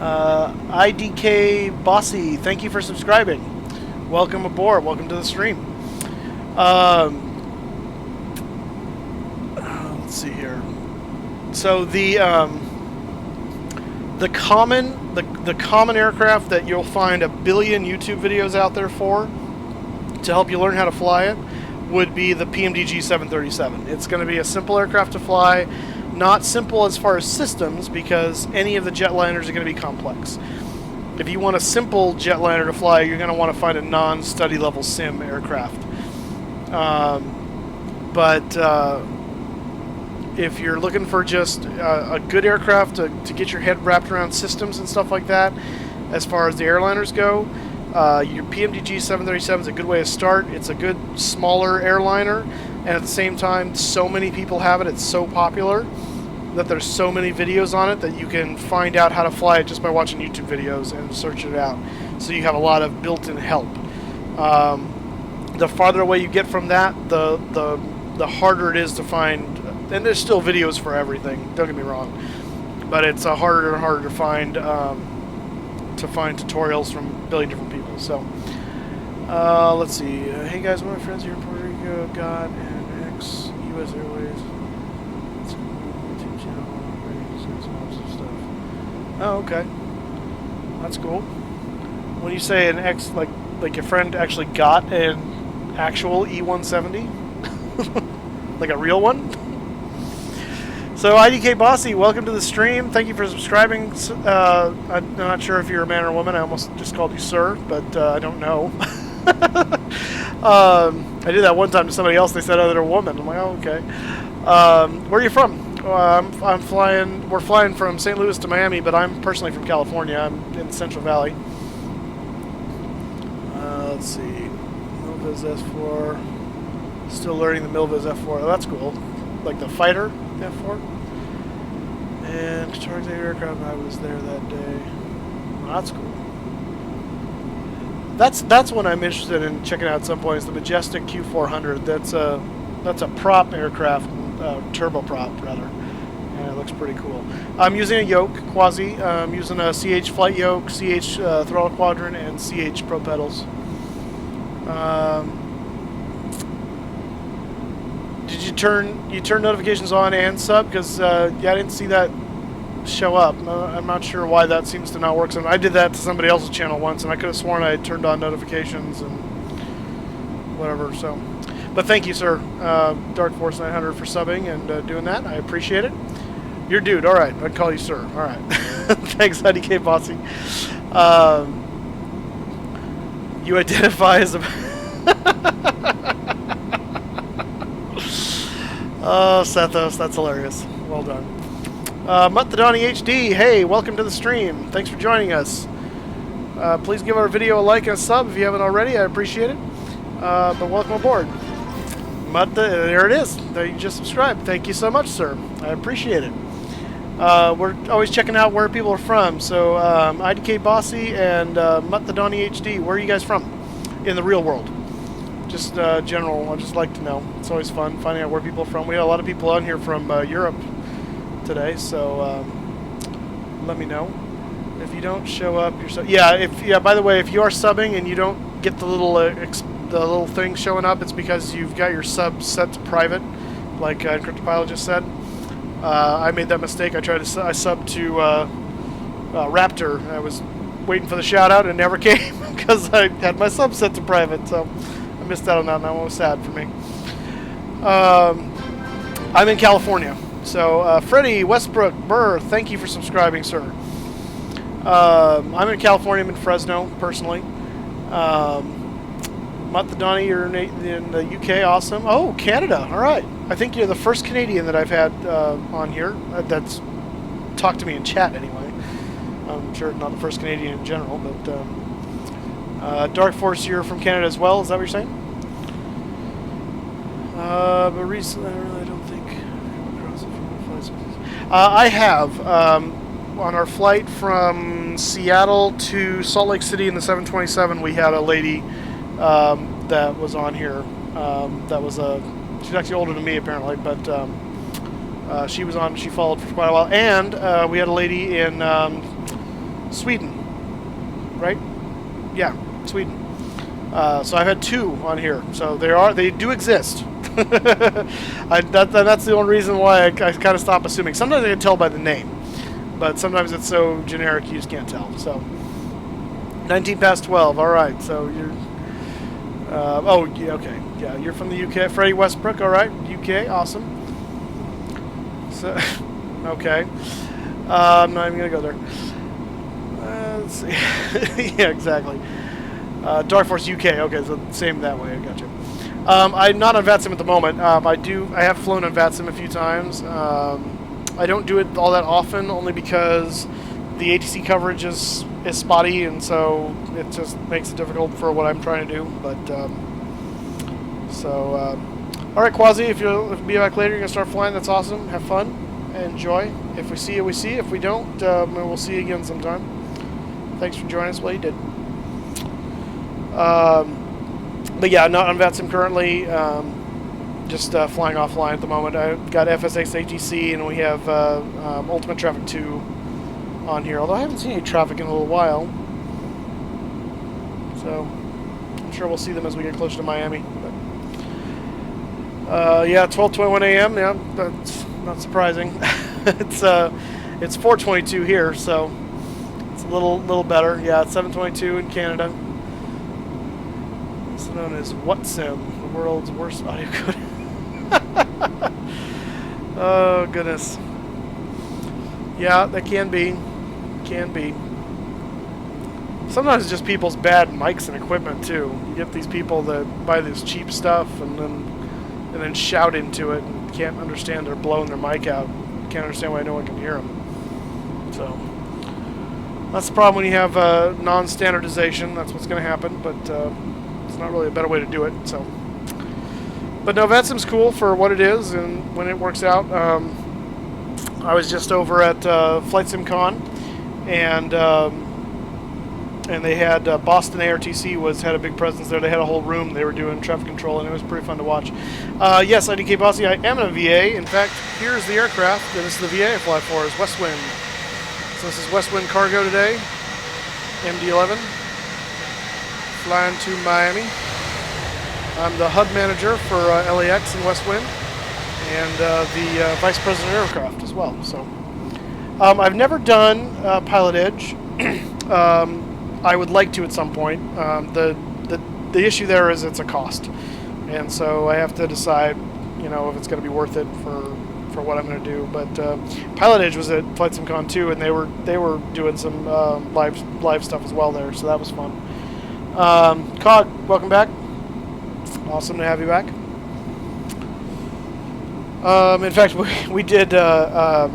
IDK Bossy, thank you for subscribing. Welcome aboard. Welcome to the stream. Let's see here. So the common aircraft that you'll find a billion YouTube videos out there for to help you learn how to fly it would be the PMDG 737. It's going to be a simple aircraft to fly. Not simple as far as systems, because any of the jetliners are going to be complex. If you want a simple jetliner to fly, you're going to want to find a non-study level sim aircraft. But if you're looking for just a good aircraft to get your head wrapped around systems and stuff like that, as far as the airliners go, your PMDG 737 is a good way to start. It's a good smaller airliner, and at the same time, so many people have it. It's so popular that there's so many videos on it that you can find out how to fly it just by watching YouTube videos and searching it out. So you have a lot of built-in help. The farther away you get from that, the harder it is to find. And there's still videos for everything. Don't get me wrong, but it's harder and harder to find tutorials from a billion different people. So let's see. Hey guys, one of my friends here in Puerto Rico got an ex-U.S. Airways. Oh, okay. That's cool. When you say an ex, like your friend actually got an actual E-170, like a real one. So IDK Bossy, welcome to the stream. Thank you for subscribing. I'm not sure if you're a man or a woman. I almost just called you sir, but I don't know. I did that one time to somebody else. They said, "Oh, they're a woman." I'm like, "Oh, okay." Where are you from? I'm flying. We're flying from St. Louis to Miami, but I'm personally from California. I'm in the Central Valley. Let's see. Milviz F4. Still learning the Milviz F4. Oh, that's cool. Like the fighter F4. And target aircraft. I was there that day. Well, that's cool. That's one I'm interested in checking out at some point. Is the Majestic Q400. That's a prop aircraft. Turboprop rather, and it looks pretty cool. I'm using a yoke, quasi. I'm using a CH flight yoke, CH throttle quadrant, and CH pro pedals. Did you turn notifications on and sub? Because yeah, I didn't see that show up. I'm not sure why that seems to not work. I did that to somebody else's channel once, and I could have sworn I had turned on notifications and whatever. So. But thank you, sir, Dark Force 900, for subbing and doing that. I appreciate it. You're a dude. All right. I'd call you sir. All right. Thanks, IDK Bossy. You identify as a... Oh, Sethos. That's hilarious. Well done. Muttadani HD. Hey, welcome to the stream. Thanks for joining us. Please give our video a like and a sub if you haven't already. I appreciate it. But welcome aboard. There it is. There you just subscribed. Thank you so much, sir. I appreciate it. We're always checking out where people are from. So IDK Bossy and Muttadani HD, where are you guys from in the real world? Just general. I'd just like to know. It's always fun finding out where people are from. We had a lot of people on here from Europe today, so let me know. If you don't show up, yeah. By the way, if you are subbing and you don't get the little thing showing up, it's because you've got your sub set to private, like Encrypted Pilot just said. I made that mistake. I subbed to Raptor. I was waiting for the shout out and it never came because I had my sub set to private, so I missed out on that, and that one was sad for me. I'm in California, so Freddie Westbrook Burr, thank you for subscribing, sir. I'm in California. I'm in Fresno, personally. Muttadani, you're in the UK. Awesome. Oh, Canada. All right. I think you're the first Canadian that I've had on here that's talked to me in chat anyway. I'm sure not the first Canadian in general, but Dark Force, you're from Canada as well. Is that what you're saying? But recently, I really don't think I've come across a few flights. I have. On our flight from Seattle to Salt Lake City in the 727, we had a lady that was on here. She's actually older than me apparently, but she was on. She followed for quite a while, and we had a lady in Sweden, right? Yeah, Sweden. So I've had two on here. So they do exist. That's the only reason why I kind of stop assuming. Sometimes I can tell by the name, but sometimes it's so generic you just can't tell. So 19 past 12. All right. So you're. Oh, yeah, okay. Yeah, you're from the UK. Freddie Westbrook. All right, UK. Awesome. So, okay. I'm not even gonna go there. let's see. Yeah, exactly. Dark Force UK. Okay, so same that way. I got you. I'm not on VATSIM at the moment. I have flown on VATSIM a few times. I don't do it all that often, only because the ATC coverage is spotty, and so it just makes it difficult for what I'm trying to do. But all right, Quasi, if you'll be back later, you're gonna start flying. That's awesome. Have fun, enjoy. If we see you, we see. If we don't, we'll see you again sometime. Thanks for joining us. Well, you did. But yeah, not on VATSIM currently. Just flying offline at the moment. I've got FSX ATC, and we have Ultimate Traffic 2 on here. Although I haven't seen any traffic in a little while, so I'm sure we'll see them as we get closer to Miami. But, yeah, 12:21 a.m. Yeah, that's not surprising. It's 4:22 here, so it's a little better. Yeah, it's 7:22 in Canada. It's known as WhatSim, the world's worst audio code. Oh goodness. Yeah, that can be. Sometimes it's just people's bad mics and equipment too. You get these people that buy this cheap stuff and then shout into it and can't understand they're blowing their mic out. Can't understand why no one can hear them. So that's the problem when you have non-standardization. That's what's going to happen, but it's not really a better way to do it. So, but no, VATSIM's cool for what it is and when it works out. I was just over at Flight Sim Con, and they had Boston ARTC had a big presence there. They had a whole room. They were doing traffic control, and it was pretty fun to watch. Yes, IDK Bossy, I am in a VA. In fact, here's the aircraft. This is the VA I fly for, is Westwind. So this is Westwind cargo today, MD-11, flying to Miami. I'm the hub manager for LAX and Westwind, and the vice president of aircraft as well. So I've never done Pilot Edge. I would like to at some point. The issue there is it's a cost, and so I have to decide, if it's going to be worth it for what I'm going to do. But Pilot Edge was at Flight Sim Con 2, and they were doing some live stuff as well there, so that was fun. Cog, welcome back. Awesome to have you back. In fact, we did a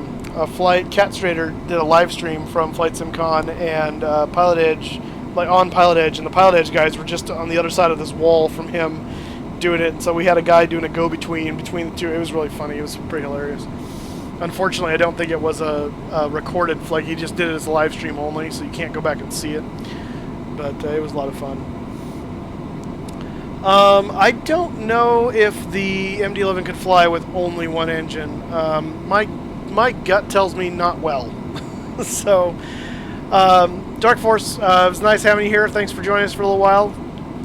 flight. Cat Strader did a live stream from Flight Sim Con and Pilot Edge, on Pilot Edge, and the Pilot Edge guys were just on the other side of this wall from him doing it. And so we had a guy doing a go-between between the two. It was really funny. It was pretty hilarious. Unfortunately, I don't think it was a recorded flight. He just did it as a live stream only, so you can't go back and see it. But it was a lot of fun. I don't know if the MD-11 could fly with only one engine. My gut tells me not well. So, Dark Force, it was nice having you here. Thanks for joining us for a little while.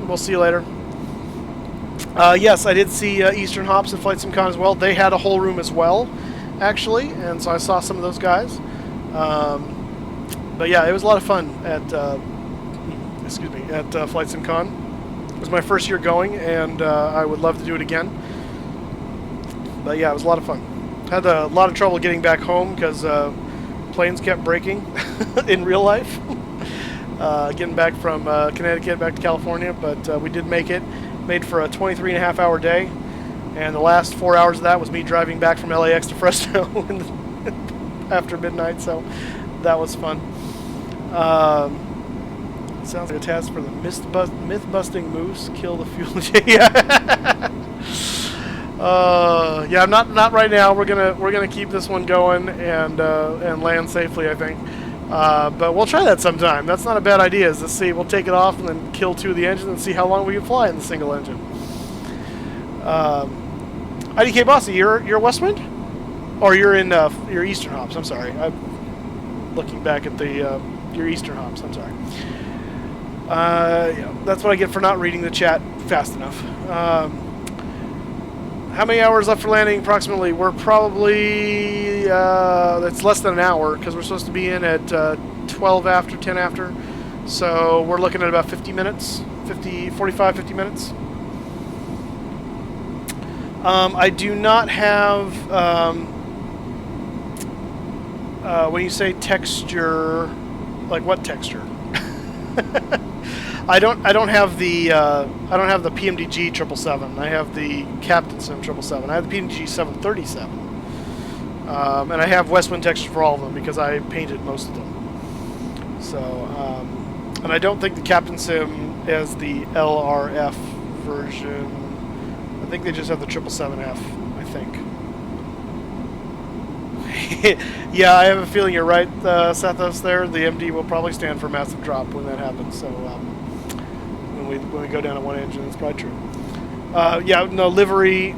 We'll see you later. Yes, I did see Eastern Hops at Flight Sim Con as well. They had a whole room as well, actually, and so I saw some of those guys. But yeah, it was a lot of fun at Flight Sim Con. It was my first year going, and I would love to do it again. But yeah, it was a lot of fun. Had a lot of trouble getting back home because planes kept breaking in real life. Getting back from Connecticut back to California, but we did make it. Made for a 23.5-hour day, and the last 4 hours of that was me driving back from LAX to Fresno after midnight, so that was fun. Sounds like a task for the myth-busting moose. Kill the fuel. Yeah, not right now. We're gonna keep this one going and land safely, I think. But we'll try that sometime. That's not a bad idea. Is to see, we'll take it off and then kill 2 of the engines and see how long we can fly in the single engine. IDK Bossy, you're Westwind, or you're in your Eastern Hops. I'm sorry. I'm looking back at the your Eastern Hops. I'm sorry. Yeah, that's what I get for not reading the chat fast enough. How many hours left for landing? Approximately. We're probably it's less than an hour because we're supposed to be in at 12 after, 10 after. So we're looking at about 50 minutes, 45, 50 minutes. I do not have, when you say texture, like what texture? I don't have the PMDG 777. I have the Captain Sim 777. I have the PMDG 737, and I have Westwind textures for all of them because I painted most of them. So, and I don't think the Captain Sim has the LRF version. I think they just have the 777F. I think. Yeah, I have a feeling you're right, Sethos. There, the MD will probably stand for massive drop when that happens. So. When we go down to one engine, it's probably true. Yeah, no, livery.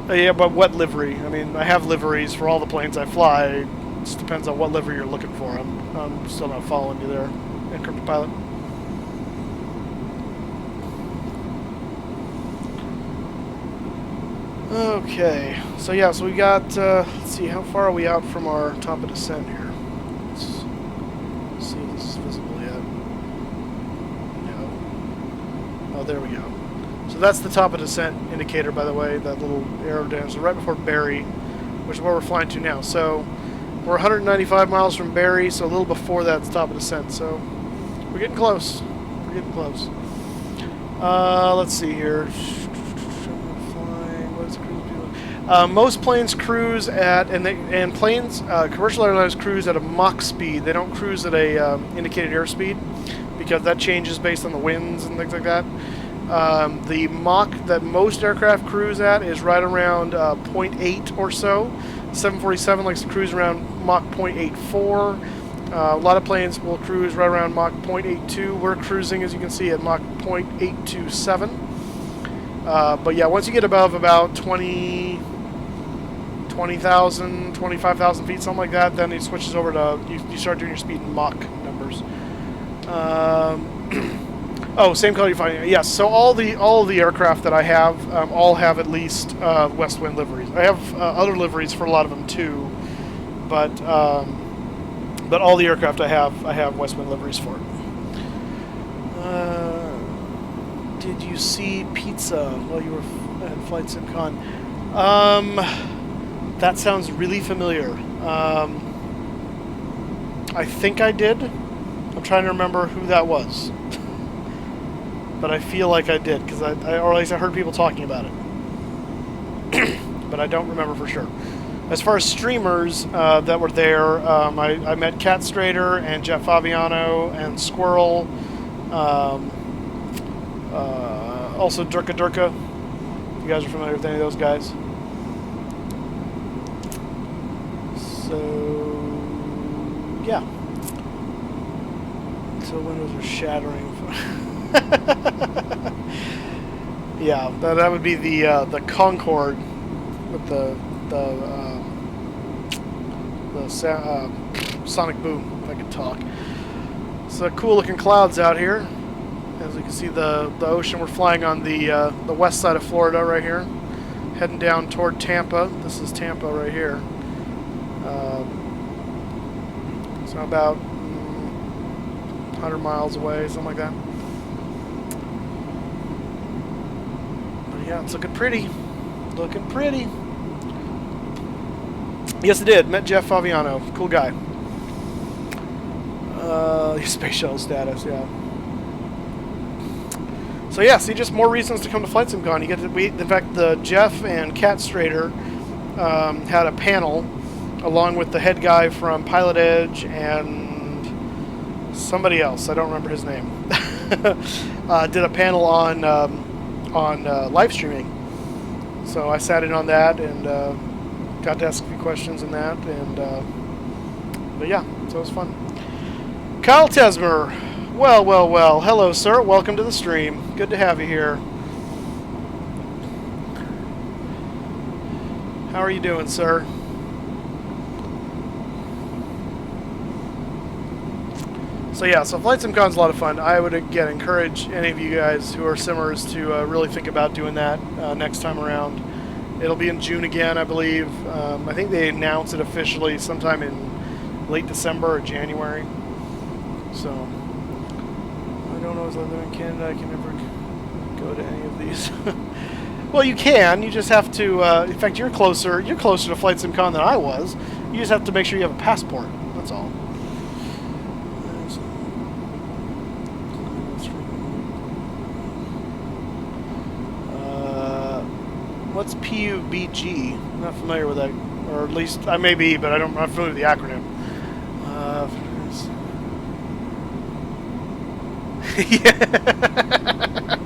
Yeah, but what livery? I mean, I have liveries for all the planes I fly. It just depends on what livery you're looking for. I'm still not following you there, Encrypted Pilot. Okay, so yeah, so we got, let's see, how far are we out from our top of descent here? Let's see if this is visible yet. Oh, there we go. So that's the top of descent indicator, by the way, that little arrow down. So right before Barry, which is where we're flying to now. So we're 195 miles from Barry, so a little before that's top of descent. So we're getting close. We're getting close. Let's see here. Most planes cruise at, and planes, commercial airlines cruise at a Mach speed. They don't cruise at a indicated airspeed, because that changes based on the winds and things like that. The Mach that most aircraft cruise at is right around 0.8 or so. 747 likes to cruise around Mach 0.84. A lot of planes will cruise right around Mach 0.82. We're cruising, as you can see, at Mach 0.827. But yeah, once you get above about 20,000, 25,000 feet, something like that, then it switches over to, you start doing your speed in Mach numbers. Oh, same color you find. Yes, so all the aircraft that I have all have at least Westwind liveries. I have other liveries for a lot of them too, but all the aircraft I have Westwind liveries for. Did you see pizza while you were at Flight SimCon? That sounds really familiar. I think I did. I'm trying to remember who that was. But I feel like I did, because or at least I heard people talking about it. But I don't remember for sure. As far as streamers that were there, I met Cat Strader and Jeff Fabiano and Squirrel. Also Durka Durka. You guys are familiar with any of those guys? So, yeah. So windows are shattering. Yeah, that would be the Concorde with the sonic boom, if I could talk. So cool looking clouds out here. As you can see, the ocean. We're flying on the west side of Florida right here, heading down toward Tampa. This is Tampa right here. So about 100 miles away, something like that. But yeah, it's looking pretty. Looking pretty. Yes, I did. Met Jeff Fabiano. Cool guy. Space shuttle status, yeah. So yeah, see, just more reasons to come to Flight SimCon. You get to in fact, the Jeff and Cat Strader had a panel along with the head guy from Pilot Edge and somebody else. I don't remember his name. Did a panel on live streaming. So I sat in on that and got to ask a few questions in that. And but yeah, so it was fun. Kyle Tesmer. Well, well, well. Hello, sir. Welcome to the stream. Good to have you here. How are you doing, sir? So yeah, so Flight SimCon's a lot of fun. I would, again, encourage any of you guys who are simmers to really think about doing that next time around. It'll be in June again, I believe. I think they announced it officially sometime in late December or January. So, I don't know, as I live in Canada, I can never go to any of these. Well, you can. You just have to, in fact, you're closer to Flight SimCon than I was. You just have to make sure you have a passport. That's all. What's PUBG? I'm not familiar with that, or at least I may be, but I'm not familiar with the acronym. Yeah.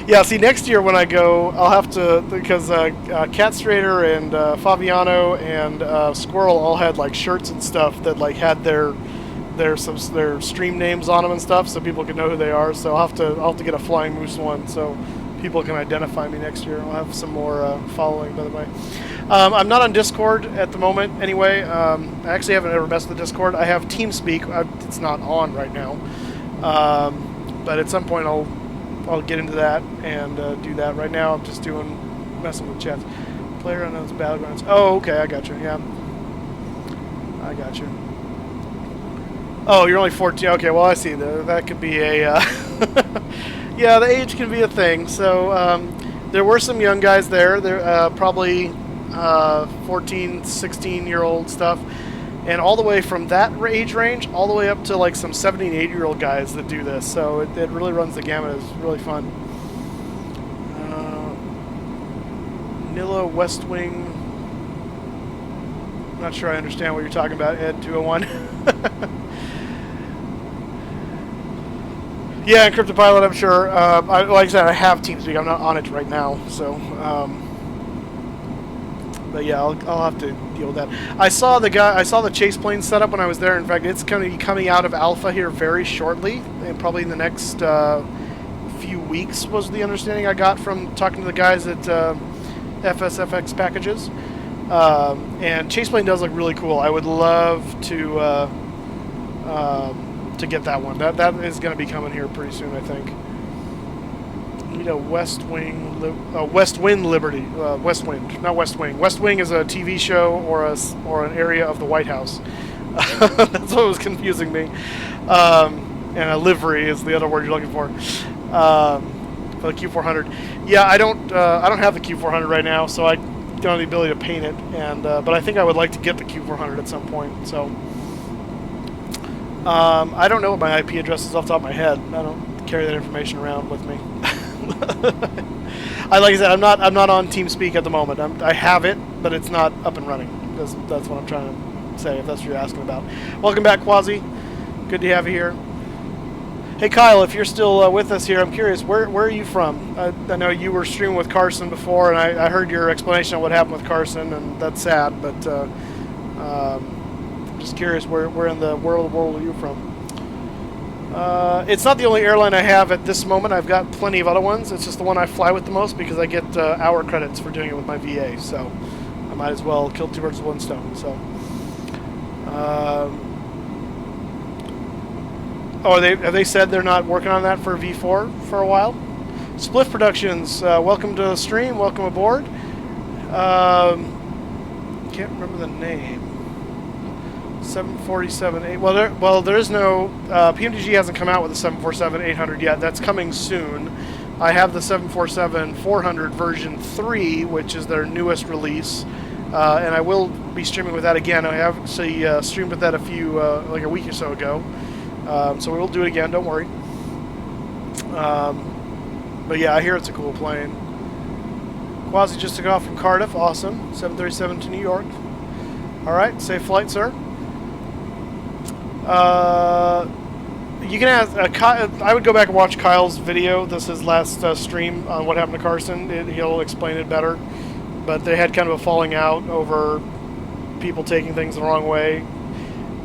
Yeah, see, next year when I go, I'll have to, because Cat Strader and Fabiano and Squirrel all had like shirts and stuff that like had their stream names on them and stuff, so people can know who they are. So I'll have to get a Flying Moose one, so people can identify me next year. I'll have some more following, by the way. I'm not on Discord at the moment, anyway. I actually haven't ever messed with Discord. I have TeamSpeak. It's not on right now, but at some point I'll get into that and do that. Right now I'm just messing with chats. Player unknown's battlegrounds. Oh, okay, I got you. Yeah, I got you. Oh, you're only 14. Okay, well I see. That could be a yeah, the age can be a thing. So there were some young guys there. They're probably 14, 16-year-old stuff, and all the way from that age range all the way up to like some 70 and 80-year-old guys that do this. So it really runs the gamut. It's really fun. Nilla West Wing. I'm not sure I understand what you're talking about, Ed 201. Yeah, Encrypted Pilot, I'm sure. Like I said, I have TeamSpeak. I'm not on it right now, so. But yeah, I'll have to deal with that. I saw the chase plane setup when I was there. In fact, it's going to be coming out of alpha here very shortly, and probably in the next few weeks was the understanding I got from talking to the guys at FSFX Packages. And chase plane does look really cool. I would love to get that one. That is going to be coming here pretty soon, I think. Need a West Wind Liberty. West Wind, not West Wing. West Wing is a TV show or an area of the White House. That's what was confusing me. And a livery is the other word you're looking for. For the Q400. Yeah, I don't have the Q400 right now, so I don't have the ability to paint it. And but I think I would like to get the Q400 at some point. So. I don't know what my IP address is off the top of my head. I don't carry that information around with me. Like I said, I'm not on TeamSpeak at the moment. I have it, but it's not up and running. That's what I'm trying to say, if that's what you're asking about. Welcome back, Quasi. Good to have you here. Hey, Kyle, if you're still with us here, I'm curious, where are you from? I know you were streaming with Carson before, and I heard your explanation of what happened with Carson, and that's sad, but just curious, where in the world are you from? It's not the only airline I have at this moment. I've got plenty of other ones. It's just the one I fly with the most because I get hour credits for doing it with my VA. So I might as well kill two birds with one stone. So, have they said they're not working on that for V4 for a while? Spliff Productions, welcome to the stream. Welcome aboard. Can't remember the name. 747-8. Well, there is no PMDG hasn't come out with the 747-800 yet. That's coming soon. I have the 747-400 version 3, which is their newest release, and I will be streaming with that again. I have actually streamed with that like a week or so ago, so we will do it again. Don't worry. But yeah, I hear it's a cool plane. Quasi just took off from Cardiff. Awesome. 737 to New York. All right, safe flight, sir. You can ask. I would go back and watch Kyle's video. This is his last stream on what happened to Carson. He'll explain it better. But they had kind of a falling out over people taking things the wrong way.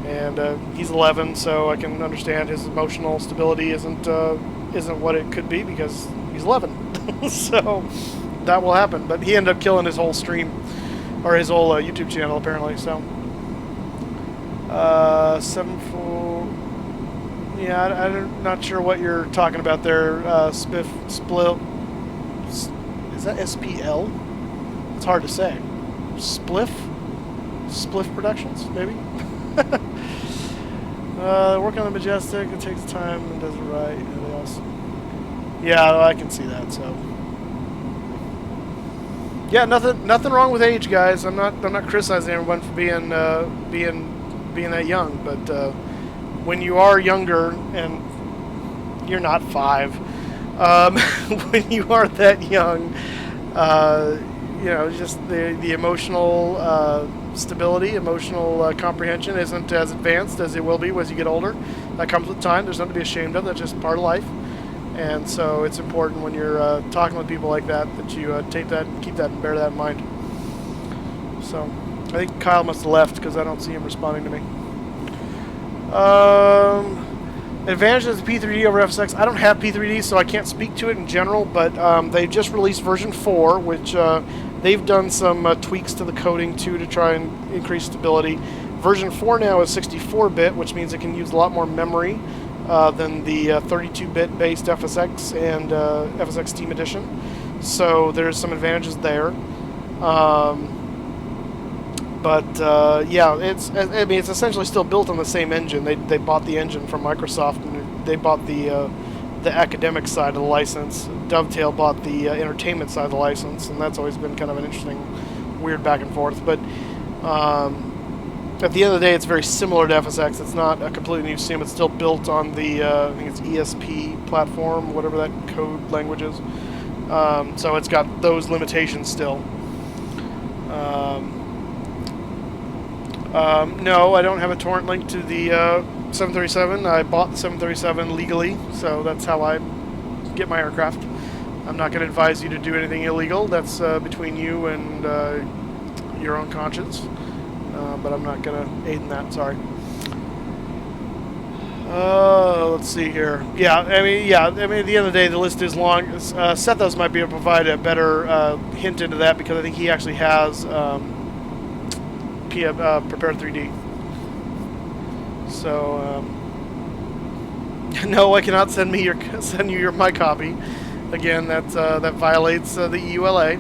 And he's 11, so I can understand his emotional stability isn't what it could be because he's 11. So that will happen. But he ended up killing his whole stream or his whole YouTube channel apparently. So. 74. Yeah, I'm not sure what you're talking about there. Split. Is that SPL? It's hard to say. Spliff Productions, maybe. Working on the Majestic. It takes time and does it right. Anything else? Yeah, I can see that. So. Yeah, nothing wrong with age, guys. I'm not criticizing everyone for being that young, but when you are younger and you're not 5, when you are that young, you know, just the emotional stability, emotional comprehension isn't as advanced as it will be as you get older. That comes with time. There's nothing to be ashamed of. That's just part of life. And so it's important when you're talking with people like that that you take that and keep that and bear that in mind. So I think Kyle must have left because I don't see him responding to me. Advantages of P3D over FSX. I don't have P3D, so I can't speak to it in general, but they just released version 4, which they've done some tweaks to the coding too to try and increase stability. Version 4 now is 64-bit, which means it can use a lot more memory than the 32-bit based FSX and FSX Steam Edition. So there's some advantages there. Yeah, I mean, it's essentially still built on the same engine. They bought the engine from Microsoft, and they bought the academic side of the license. Dovetail bought the entertainment side of the license, and that's always been kind of an interesting, weird back and forth. But at the end of the day, it's very similar to FSX. It's not a completely new SIM. It's still built on the, I think it's ESP platform, whatever that code language is. So it's got those limitations still. No, I don't have a torrent link to the 737. I bought the 737 legally, so that's how I get my aircraft. I'm not going to advise you to do anything illegal. That's between you and your own conscience. But I'm not going to aid in that, sorry. Let's see here. Yeah, I mean, at the end of the day, the list is long. Sethos might be able to provide a better hint into that because I think he actually has Prepare 3D. So, no, I cannot send you my copy. Again, that violates the EULA.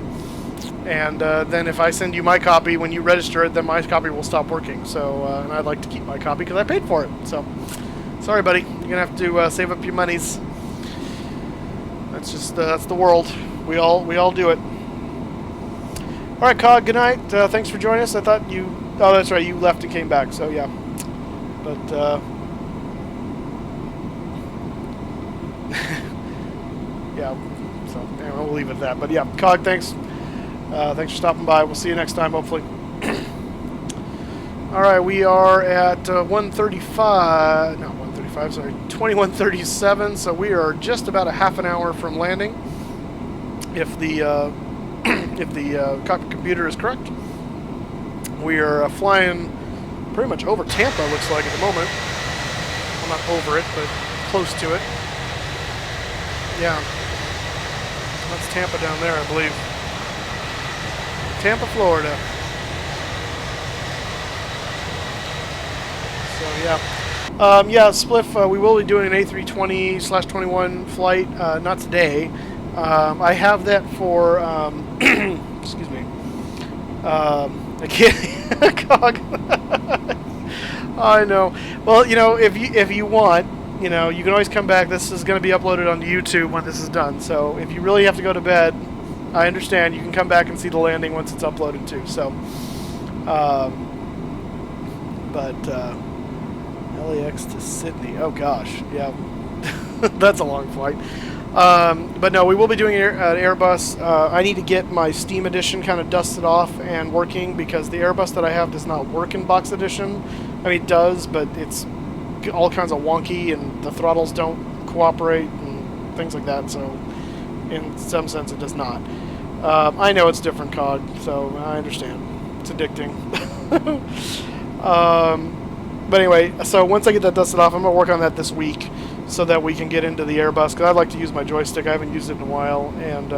And then if I send you my copy when you register it, then my copy will stop working. So, and I'd like to keep my copy because I paid for it. So, sorry, buddy, you're gonna have to save up your monies. That's just that's the world. We all do it. All right, Cog. Good night. Thanks for joining us. I thought you. Oh, that's right. You left and came back. So yeah. But yeah. So anyway, we'll leave it at that. But yeah, Cog. Thanks. Thanks for stopping by. We'll see you next time, hopefully. All right, we are at 1:35. Not 1:35. Sorry, 21:37. So we are just about a half an hour from landing. If the if the cockpit computer is correct, we are flying pretty much over Tampa. Looks like at the moment. Well, not over it, but close to it. Yeah, that's Tampa down there, I believe. Tampa, Florida. So yeah, yeah, Spliff. We will be doing an A320/21 flight. Not today. I have that for. Excuse me. I can't. Cog. I know. Well, you know, if you want, you know, you can always come back. This is going to be uploaded onto YouTube when this is done. So if you really have to go to bed, I understand. You can come back and see the landing once it's uploaded too. So, LAX to Sydney. Oh gosh, yeah, that's a long flight. But no, we will be doing an Airbus. I need to get my Steam Edition kind of dusted off and working because the Airbus that I have does not work in Box Edition. I mean, it does, but it's all kinds of wonky and the throttles don't cooperate and things like that. So, in some sense, it does not. I know it's different, Cog, so I understand. It's addicting. But anyway, so once I get that dusted off, I'm going to work on that this week so that we can get into the Airbus, because I'd like to use my joystick. I haven't used it in a while, and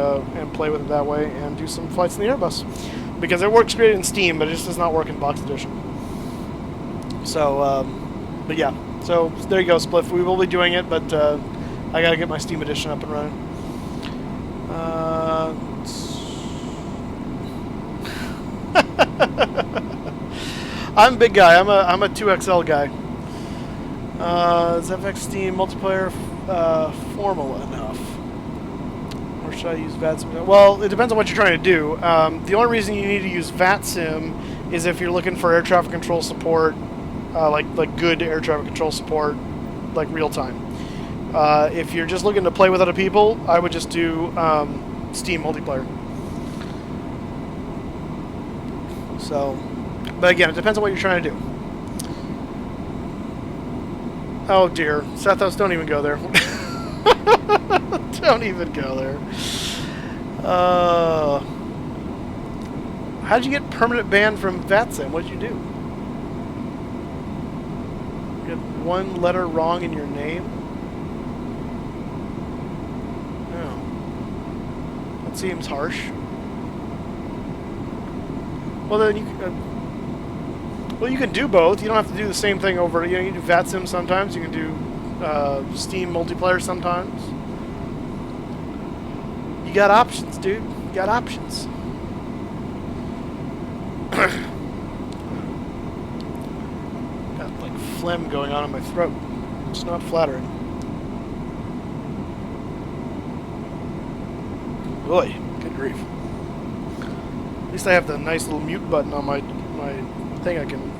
play with it that way, and do some flights in the Airbus. Because it works great in Steam, but it just does not work in Box Edition. So, but yeah. So there you go, Spliff. We will be doing it, but I got to get my Steam Edition up and running. I'm a big guy. I'm a 2XL guy. Is FX Steam multiplayer formal enough? Or should I use VATSIM? Well, it depends on what you're trying to do. The only reason you need to use VATSIM is if you're looking for air traffic control support, like good air traffic control support, like real time. If you're just looking to play with other people, I would just do Steam multiplayer. So, but again, it depends on what you're trying to do. Oh dear, Sethos, don't even go there. Don't even go there. How'd you get permanent ban from VATSIM? What'd you do? You got one letter wrong in your name? Oh. That seems harsh. Well, then you can do both. You don't have to do the same thing over. You know, you can do VATSIM sometimes. You can do Steam multiplayer sometimes. You got options, dude. You got options. Got like phlegm going on in my throat. It's not flattering. Boy, good grief. At least I have the nice little mute button on my thing. I can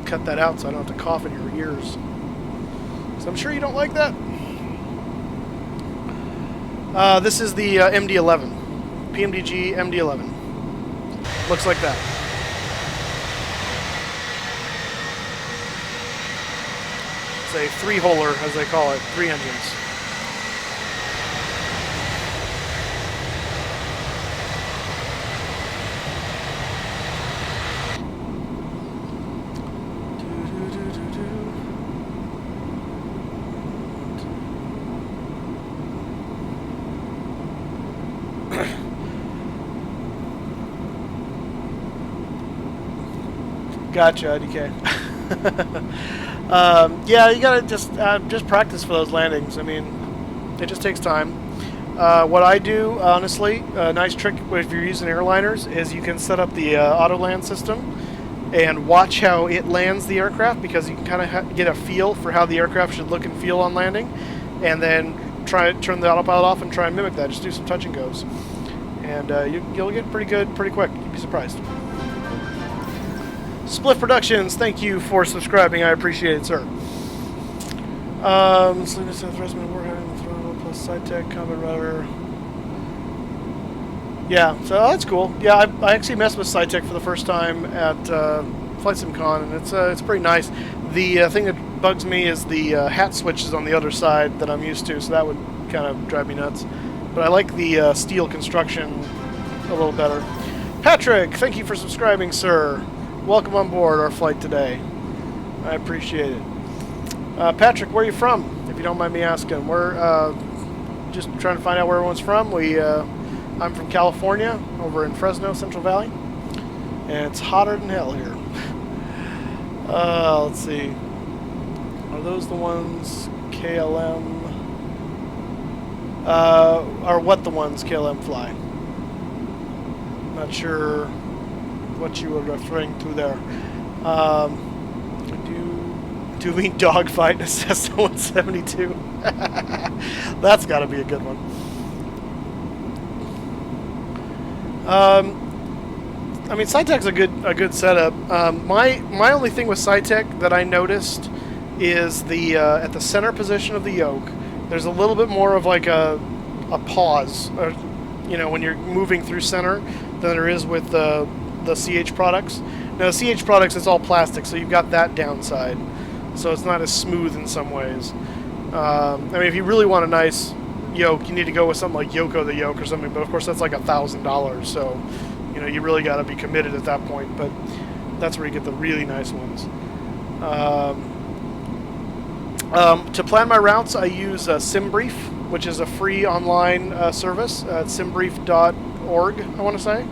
cut that out so I don't have to cough in your ears. So I'm sure you don't like that. This is the MD-11. PMDG MD-11. Looks like that. It's a three-holer, as they call it. 3 engines. Gotcha, IDK. Yeah, you gotta just practice for those landings. I mean, it just takes time. What I do, honestly, a nice trick if you're using airliners is you can set up the auto land system and watch how it lands the aircraft, because you can kind of get a feel for how the aircraft should look and feel on landing, and then turn the autopilot off and try and mimic that. Just do some touch and goes, and you'll get pretty good pretty quick. You'd be surprised. Spliff Productions, thank you for subscribing. I appreciate it, sir. Sleepiness and thrustman work having the throttle plus side tech combat rudder. Yeah, so that's cool. Yeah, I actually messed with side tech for the first time at Flight Sim Con, and it's pretty nice. The thing that bugs me is the hat switches on the other side that I'm used to, so that would kind of drive me nuts. But I like the steel construction a little better. Patrick, thank you for subscribing, sir. Welcome on board our flight today. I appreciate it. Patrick, where are you from? If you don't mind me asking. We're just trying to find out where everyone's from. I'm from California, over in Fresno, Central Valley. And it's hotter than hell here. Let's see. Are those the ones KLM? Are what the ones KLM fly? Not sure what you were referring to there. Do you mean dogfight in a Cessna 172? That's got to be a good one. I mean, SciTech's a good setup. My only thing with SciTech that I noticed is the at the center position of the yoke, there's a little bit more of like a pause, or, you know, when you're moving through center than there is with the CH products. Now, the CH products, it's all plastic, so you've got that downside. So it's not as smooth in some ways. I mean, if you really want a nice yoke, you need to go with something like Yoko the Yoke or something, but of course that's like $1,000, so you know, you really got to be committed at that point, but that's where you get the really nice ones. To plan my routes, I use SimBrief, which is a free online service at simbrief.org, I want to say.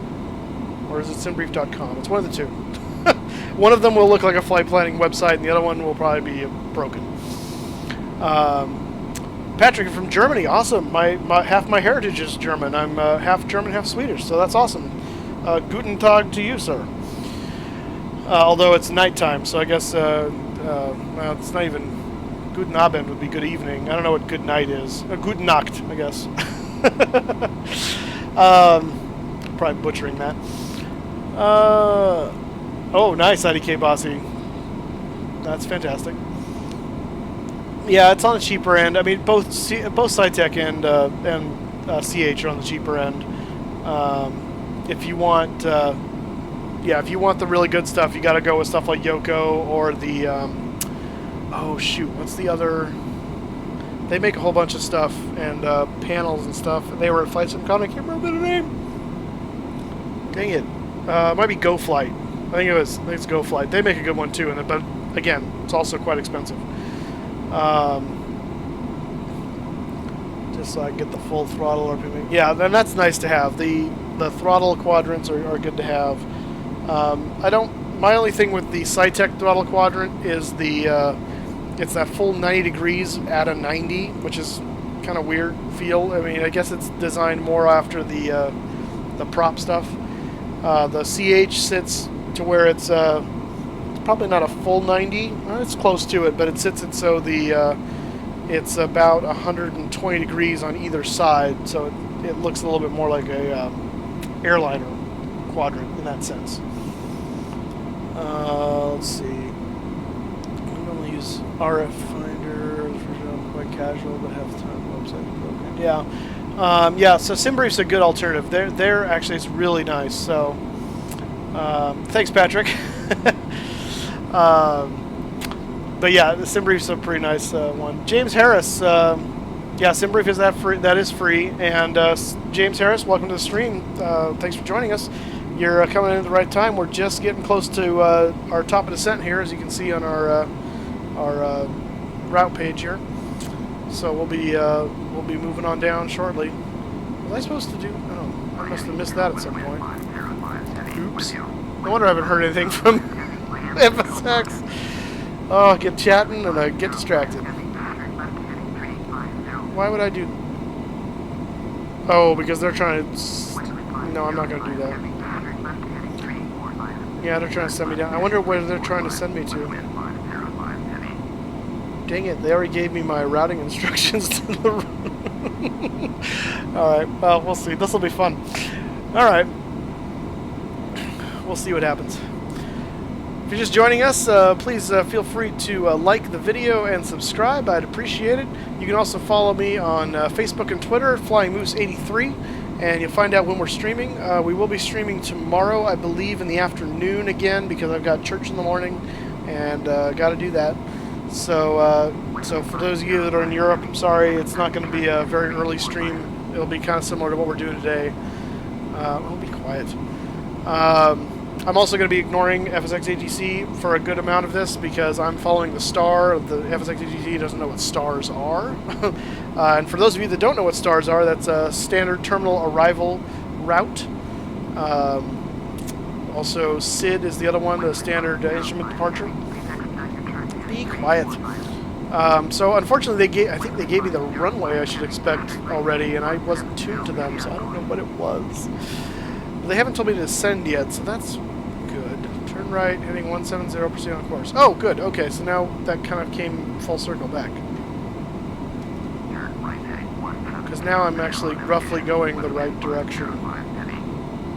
Or is it simbrief.com? It's one of the two. One of them will look like a flight planning website, and the other one will probably be broken. Patrick from Germany, awesome. Half my heritage is German. I'm half German, half Swedish, so that's awesome. Guten Tag to you, sir. Although it's nighttime, so I guess well, it's not even. Guten Abend would be good evening. I don't know what good night is. Guten Nacht, I guess. Probably butchering that. Oh, nice, IDK Bossy. That's fantastic. Yeah, it's on the cheaper end. I mean, both SciTech and CH are on the cheaper end. If you want yeah, if you want the really good stuff, you got to go with stuff like Yoko or the, oh shoot, what's the other? They make a whole bunch of stuff and panels and stuff. They were at Flight Simcon. I can't remember the name. Dang it. It might be Go Flight. I think it's Go Flight. They make a good one too, but again, it's also quite expensive. Just so I can get the full throttle RPM. Yeah, and that's nice to have. The throttle quadrants are good to have. My only thing with the Cytec throttle quadrant is it's that full 90 degrees at a 90, which is kind of weird feel. I mean, I guess it's designed more after the prop stuff. The CH sits to where it's probably not a full 90. It's close to it, but it sits it so it's about 120 degrees on either side, so it looks a little bit more like a airliner quadrant in that sense. Let's see. Use RF Finder, quite casual, but have time website program. Yeah, yeah. So SimBrief's a good alternative. They're actually, it's really nice. So, thanks, Patrick. But yeah, the SimBrief's a pretty nice one. James Harris, yeah, SimBrief is that is free. And James Harris, welcome to the stream. Thanks for joining us. You're coming in at the right time. We're just getting close to our top of descent here, as you can see on our route page here. So we'll be moving on down shortly. Was I supposed to do? Oh, I must have missed that at some point. Oops. No wonder I haven't heard anything from FSX. Oh, I get chatting and I get distracted. Why would I do? Oh, because they're trying to. No, I'm not going to do that. Yeah, they're trying to send me down. I wonder where they're trying to send me to. Dang it, they already gave me my routing instructions to the Alright, well, we'll see. This will be fun. Alright. We'll see what happens. If you're just joining us, please feel free to like the video and subscribe. I'd appreciate it. You can also follow me on Facebook and Twitter, FlyingMoose83, and you'll find out when we're streaming. We will be streaming tomorrow, I believe, in the afternoon again, because I've got church in the morning, and got to do that. So, so for those of you that are in Europe, I'm sorry, it's not going to be a very early stream. It'll be kind of similar to what we're doing today. I'll be quiet. I'm also going to be ignoring FSX ATC for a good amount of this because I'm following the star. The FSX ATC doesn't know what stars are. And for those of you that don't know what stars are, that's a standard terminal arrival route. Also, SID is the other one, the standard instrument departure. Be quiet. So unfortunately, I think they gave me the runway I should expect already, and I wasn't tuned to them, so I don't know what it was. But they haven't told me to descend yet, so that's good. Turn right, heading 170, proceed on course. Oh, good. Okay, so now that kind of came full circle back. Because now I'm actually roughly going the right direction.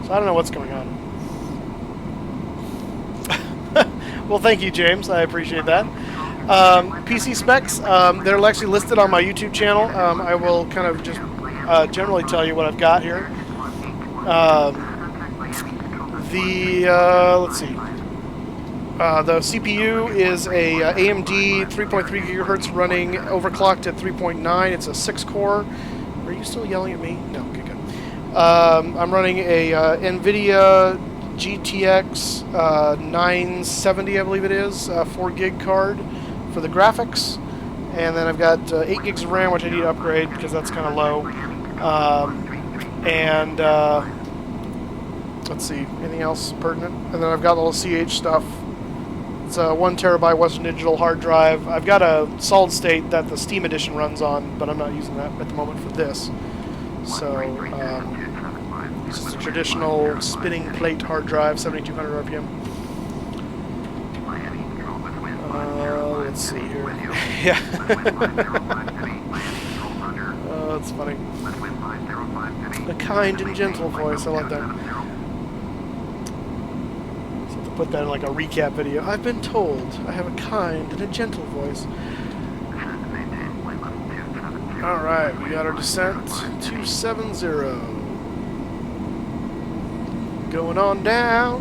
So I don't know what's going on. Well, thank you, James. I appreciate that. PC specs, they're actually listed on my YouTube channel. I will kind of just generally tell you what I've got here. Let's see. The CPU is a AMD 3.3 gigahertz running overclocked at 3.9. It's a 6-core. Are you still yelling at me? No, okay, good. I'm running a NVIDIA GTX 970, I believe it is, 4 gig card for the graphics, and then I've got 8 gigs of RAM, which I need to upgrade because that's kind of low. Let's see, anything else pertinent? And then I've got all the CH stuff. It's a 1 terabyte Western Digital hard drive. I've got a solid state that the Steam Edition runs on, but I'm not using that at the moment for this. So, it's just a traditional spinning plate hard drive, 7200 RPM. Let's see here. Yeah. Oh, that's funny. A kind and gentle voice. I love that. So to put that in like a recap video. I've been told I have a kind and a gentle voice. Alright, we got our descent. 270. Going on down.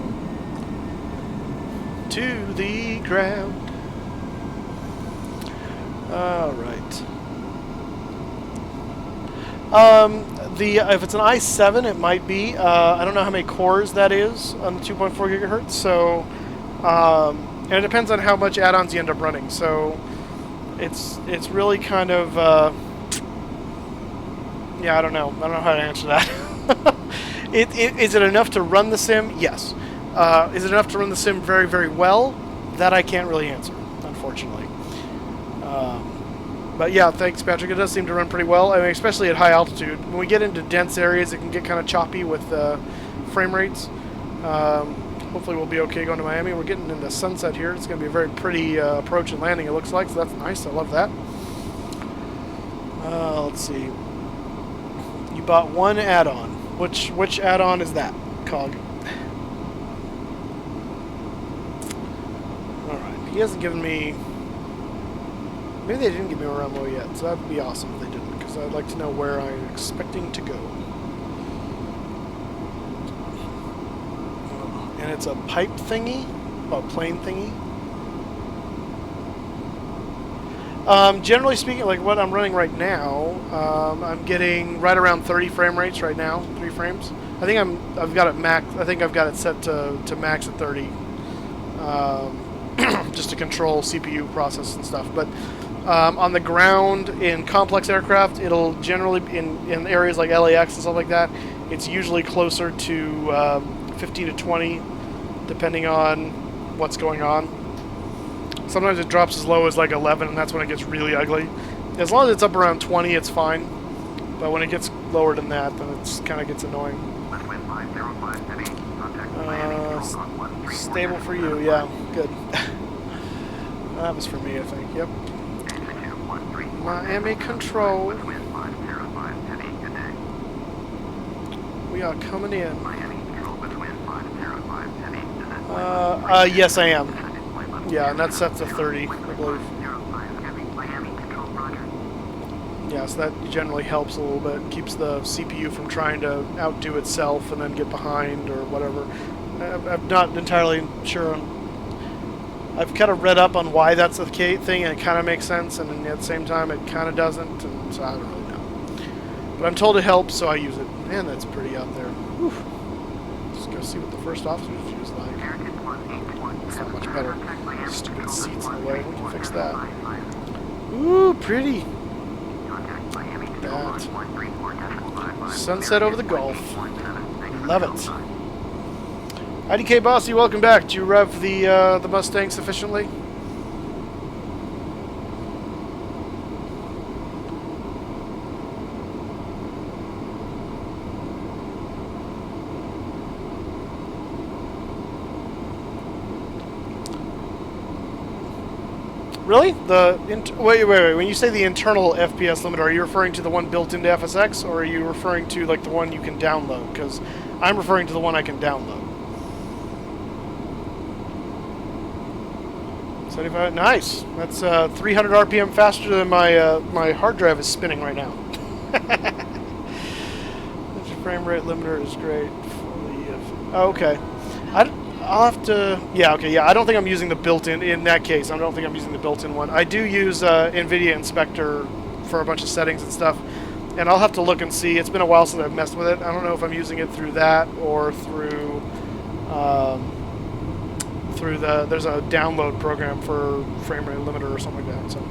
to the ground. All right. If it's an i7, it might be. I don't know how many cores that is on the 2.4 gigahertz. So, and it depends on how much add-ons you end up running. So, it's really kind of yeah. I don't know how to answer that. Is it enough to run the sim? Yes. Is it enough to run the sim very, very well? That I can't really answer, unfortunately. But yeah, thanks, Patrick. It does seem to run pretty well. I mean, especially at high altitude. When we get into dense areas, it can get kind of choppy with frame rates. Hopefully, we'll be okay going to Miami. We're getting into sunset here. It's going to be a very pretty approach and landing, it looks like. So that's nice. I love that. Let's see. You bought one add-on. Which add-on is that, Cog? Alright, he hasn't given me... Maybe they didn't give me a run low yet, so that would be awesome if they didn't, because I'd like to know where I'm expecting to go. And it's a pipe thingy? Oh, a plane thingy? Generally speaking, like what I'm running right now, I'm getting right around 30 frame rates right now, 3 frames. I think I've got it max. I think I've got it set to max at 30, just to control CPU process and stuff. But on the ground in complex aircraft, it'll generally in areas like LAX and stuff like that, it's usually closer to 15 to 20, depending on what's going on. Sometimes it drops as low as like 11, and that's when it gets really ugly. As long as it's up around 20, it's fine. But when it gets lower than that, then it kind of gets annoying. Stable for you, yeah, good. That was for me, I think, yep. Miami control. We are coming in. Yes, I am. Yeah, and that's set to 30, I believe. Yeah, so that generally helps a little bit. Keeps the CPU from trying to outdo itself and then get behind or whatever. I'm not entirely sure. I've kind of read up on why that's the thing, and it kind of makes sense, and at the same time, it kind of doesn't, and so I don't really know. But I'm told it helps, so I use it. Man, that's pretty out there. Whew. Just go see what the first officer's view is like. It's not much better. Stupid seats in the way. We can fix that. Ooh, pretty. That. Sunset over the Gulf. Love it. IDK Bossy, welcome back. Did you rev the Mustang sufficiently? Really? Wait. When you say the internal FPS limiter, are you referring to the one built into FSX, or are you referring to like the one you can download? Because I'm referring to the one I can download. 75. Nice. That's 300 RPM faster than my hard drive is spinning right now. The frame rate limiter is great. Oh, okay. I'll have to... Yeah, okay, yeah. I don't think I'm using the built-in... In that case, I don't think I'm using the built-in one. I do use NVIDIA Inspector for a bunch of settings and stuff, and I'll have to look and see. It's been a while since I've messed with it. I don't know if I'm using it through that or through... There's a download program for frame rate limiter or something like that. So,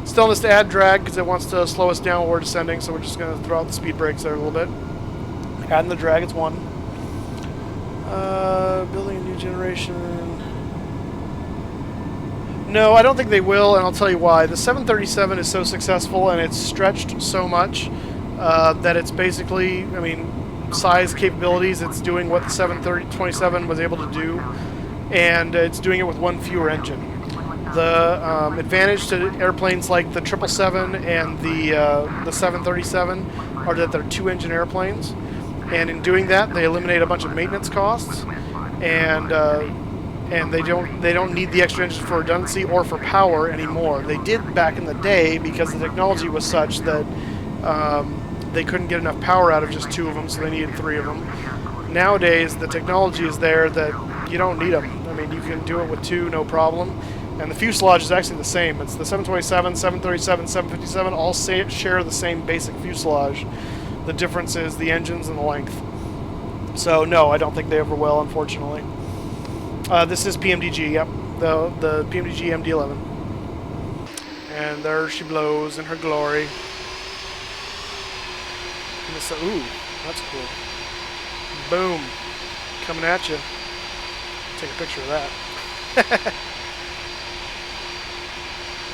still on this to add drag because it wants to slow us down while we're descending, so we're just going to throw out the speed brakes there a little bit. Adding the drag, it's 1. Building a new generation. No, I don't think they will, and I'll tell you why. The 737 is so successful, and it's stretched so much that it's basically, I mean, size capabilities, it's doing what the 727 was able to do, and it's doing it with one fewer engine. The advantage to airplanes like the 777 and the 737 are that they're 2-engine airplanes. And in doing that, they eliminate a bunch of maintenance costs, and they don't need the extra engine for redundancy or for power anymore. They did back in the day because the technology was such that they couldn't get enough power out of just 2 of them, so they needed 3 of them. Nowadays, the technology is there that you don't need them. I mean, you can do it with 2, no problem. And the fuselage is actually the same. It's the 727, 737, 757 all share the same basic fuselage. The difference is the engines and the length. So no, I don't think they overwhelm, unfortunately. This is PMDG, yep. The PMDG MD-11. And there she blows in her glory. Ooh, that's cool. Boom. Coming at you. Take a picture of that.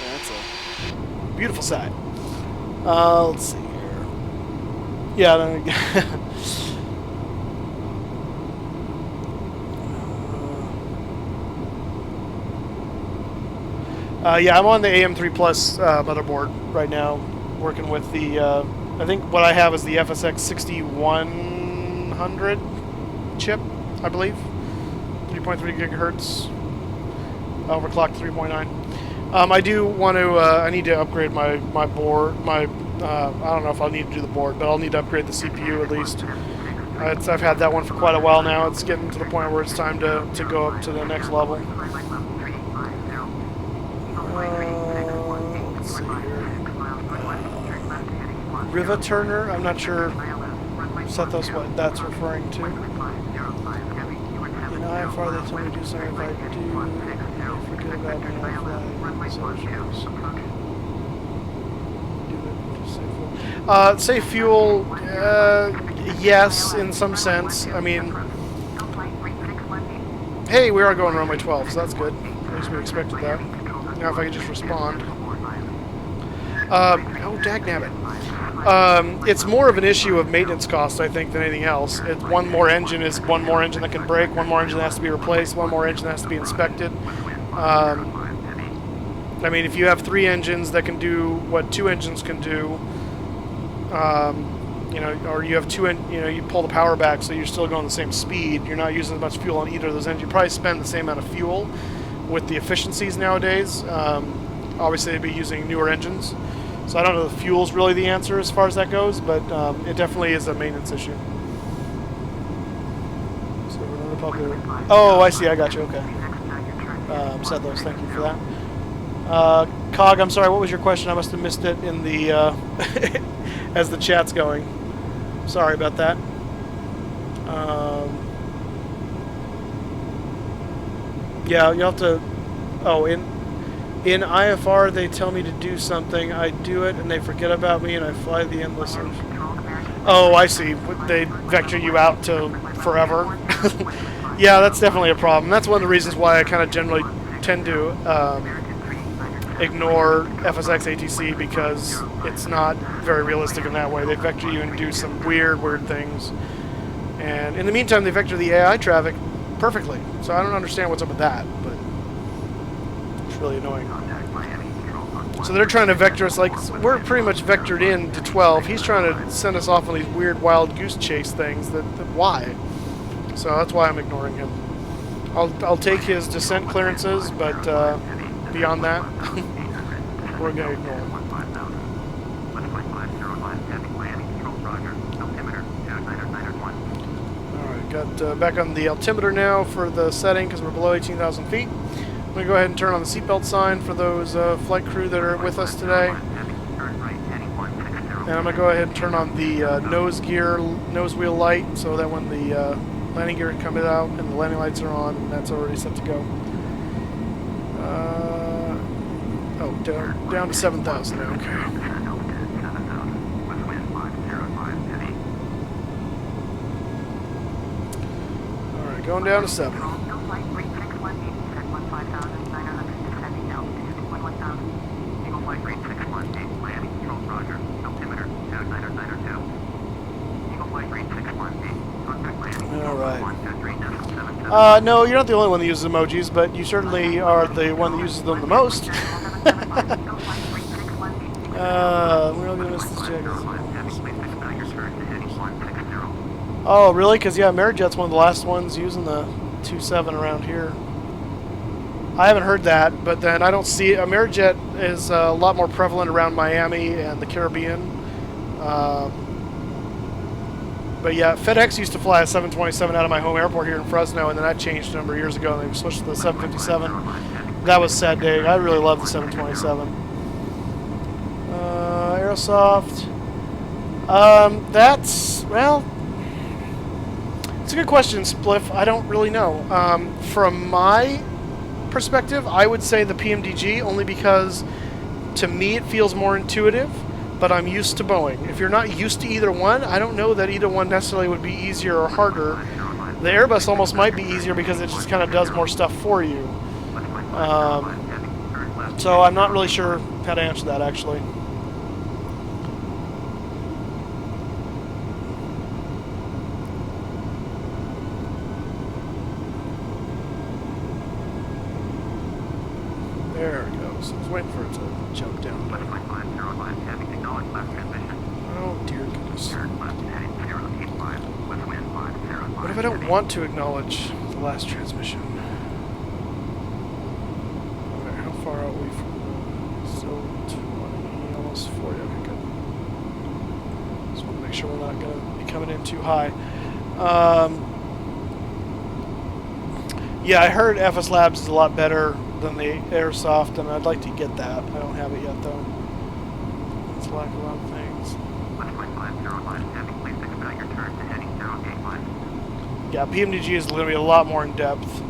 Yeah, that's a beautiful sight. Let's see here. Yeah, then yeah, I'm on the AM3 Plus motherboard right now, working with the, I think what I have is the FSX 6100 chip, I believe. 3.3 gigahertz, overclocked 3.9. I do want to, I need to upgrade my board, I don't know if I'll need to do the board, but I'll need to upgrade the CPU at least. I've had that one for quite a while now. It's getting to the point where it's time to go up to the next level. Let's see here. Riva Turner, I'm not sure, Sethos, what that's referring to. In IFR, they tell me to do something. If I do, they forget about me. Safe fuel, yes, in some sense. I mean, hey, we are going runway 12, so that's good. At least we expected that. Now if I could just respond. Oh, dagnabbit. It's more of an issue of maintenance cost, I think, than anything else. One more engine is one more engine that can break, one more engine that has to be replaced, one more engine that has to be inspected. I mean, if you have 3 engines that can do what 2 engines can do, you know, or you have you pull the power back so you're still going the same speed, you're not using as much fuel on either of those engines. You probably spend the same amount of fuel with the efficiencies nowadays. Obviously, they'd be using newer engines. So I don't know if fuel's really the answer as far as that goes, but it definitely is a maintenance issue. So another popular. Oh, I see. I got you. Okay. Said those. Thank you for that. Cog, I'm sorry. What was your question? I must have missed it in the as the chat's going. Sorry about that. Yeah, you'll have to. Oh, in IFR, they tell me to do something. I do it, and they forget about me, and I fly the endless. Oh, I see. They vector you out to forever. Yeah, that's definitely a problem. That's one of the reasons why I kind of generally tend to ignore FSX ATC, because it's not very realistic in that way. They vector you and do some weird things. And in the meantime, they vector the AI traffic perfectly. So I don't understand what's up with that, but it's really annoying. So they're trying to vector us, like, we're pretty much vectored in to 12. He's trying to send us off on these weird wild goose chase things. Why? So that's why I'm ignoring him. I'll take his descent clearances, but beyond that, we're going to ignore him. Alright, got back on the altimeter now for the setting because we're below 18,000 feet. I'm going to go ahead and turn on the seatbelt sign for those flight crew that are with us today. And I'm going to go ahead and turn on the nose wheel light so that when the landing gear comes out and the landing lights are on, that's already set to go. Oh, down to 7,000 now, okay. Alright, going down to 7. Alright. No, you're not the only one that uses emojis, but you certainly are the one that uses them the most. We're all gonna miss this check. Oh, really? Because, yeah, Amerijet's one of the last ones using the 2.7 around here. I haven't heard that, but then I don't see it. Amerijet is a lot more prevalent around Miami and the Caribbean. But yeah, FedEx used to fly a 727 out of my home airport here in Fresno, and then that changed a number of years ago, and they switched to the 757. That was a sad day. I really love the 727. Aerosoft. That's, well, it's a good question, Spliff. I don't really know. From my perspective, I would say the PMDG, only because to me it feels more intuitive, but I'm used to Boeing. If you're not used to either one, I don't know that either one necessarily would be easier or harder. The Airbus almost might be easier because it just kind of does more stuff for you. So I'm not really sure how to answer that, actually. There it goes. I was waiting for it to jump down. Oh, dear goodness. What if I don't want to acknowledge the last transmission? Okay, how far out are we from zone 20? Almost 40. Okay, good. Just want to make sure we're not going to be coming in too high. Yeah, I heard FS Labs is a lot better than the Airsoft, and I'd like to get that. I don't have it yet, though. It's like a lot of things. Yeah, PMDG is going to be a lot more in depth.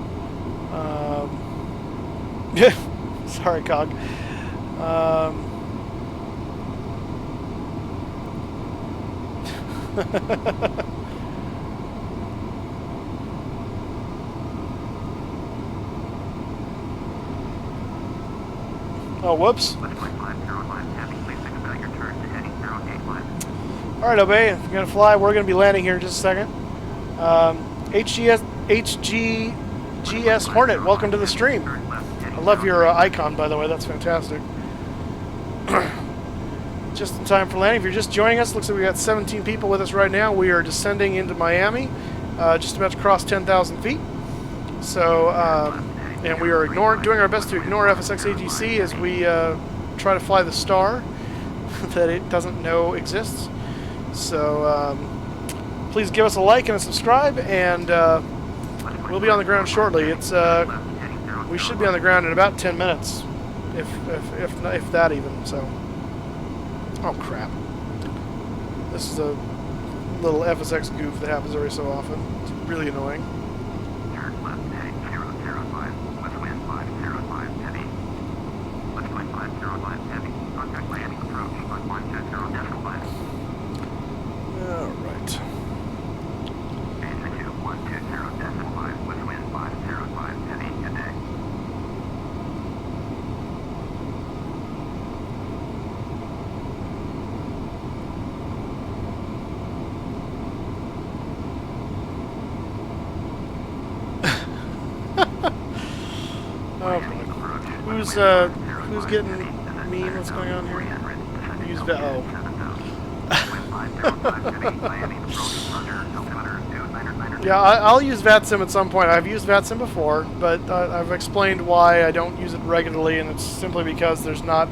Sorry, Cog. Oh, whoops. Alright, Obey, if you're going to fly, we're going to be landing here in just a second. HGS Hornet, welcome to the stream. I love your icon, by the way. That's fantastic. Just in time for landing. If you're just joining us, looks like we got 17 people with us right now. We are descending into Miami, just about to cross 10,000 feet. So, and we are doing our best to ignore FSX AGC as we try to fly the star that it doesn't know exists. So, please give us a like and a subscribe, and we'll be on the ground shortly. It's we should be on the ground in about 10 minutes, if that even. So, oh crap! This is a little FSX goof that happens every so often. It's really annoying. Turn left, heading 005, with wind 505 heavy. Left wind 505 heavy. Contact landing approach on 170.5. All right. Altitude 120.5 with wind 505 heavy. Good day. Oh boy. Who's getting mean? What's going on here? Use Yeah, I'll use VATSIM at some point. I've used VATSIM before, but I've explained why I don't use it regularly, and it's simply because there's not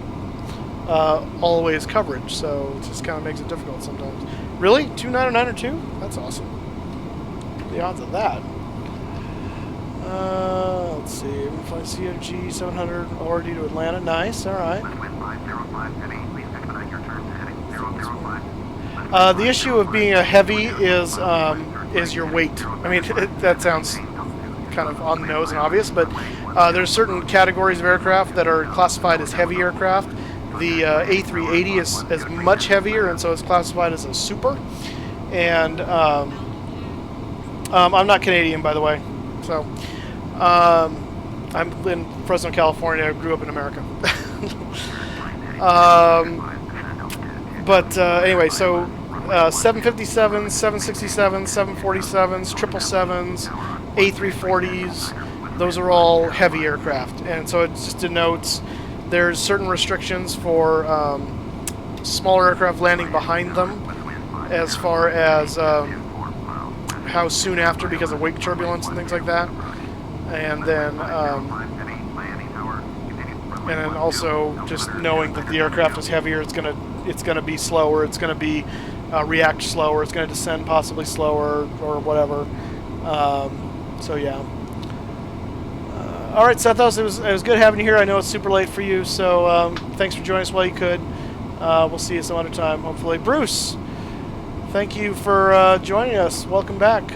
always coverage, so it just kind of makes it difficult sometimes. Really? 299 or 2? That's awesome. The odds of that. Let's see. We fly CFG 700 ORD to Atlanta. Nice. All right. The issue of being a heavy is your weight. I mean, that sounds kind of on the nose and obvious, but there's certain categories of aircraft that are classified as heavy aircraft. The A380 is much heavier, and so it's classified as a super. And I'm not Canadian, by the way, so I'm in Fresno, California. I grew up in America. Anyway, so 757s, 767s, 747s, 777s, A340s, those are all heavy aircraft. And so it just denotes there's certain restrictions for smaller aircraft landing behind them as far as how soon after because of wake turbulence and things like that. And then also just knowing that the aircraft is heavier, it's gonna be slower, it's gonna be react slower. It's going to descend possibly slower or whatever. So yeah. All right, Sethos, it was good having you here. I know it's super late for you, so thanks for joining us while you could. We'll see you some other time, hopefully. Bruce, thank you for joining us. Welcome back.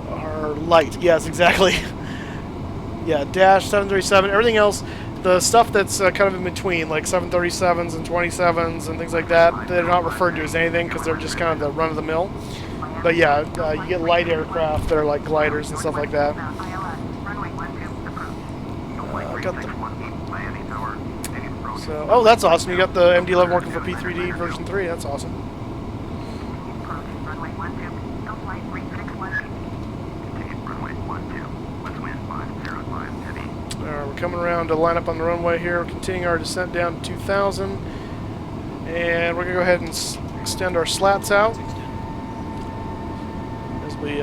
Our light, yes, exactly. Yeah, Dash 737. Everything else, the stuff that's kind of in between, like 737s and 27s and things like that, they're not referred to as anything because they're just kind of the run-of-the-mill. But yeah, you get light aircraft that are like gliders and stuff like that. Oh, that's awesome. You got the MD-11 working for P3D version 3. That's awesome. We're coming around to line up on the runway here. We're continuing our descent down to 2,000. And we're going to go ahead and extend our slats out as we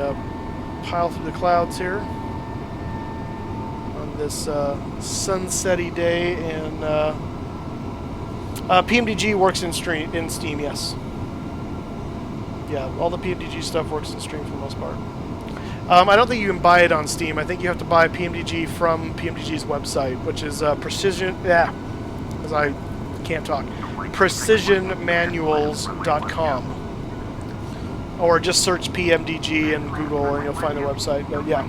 pile through the clouds here on this sunsetty day. And PMDG works in Steam, yes. Yeah, all the PMDG stuff works in Steam for the most part. I don't think you can buy it on Steam. I think you have to buy PMDG from PMDG's website, which is Precision... Yeah, because I can't talk. PrecisionManuals.com. Or just search PMDG in Google and you'll find the website. But yeah.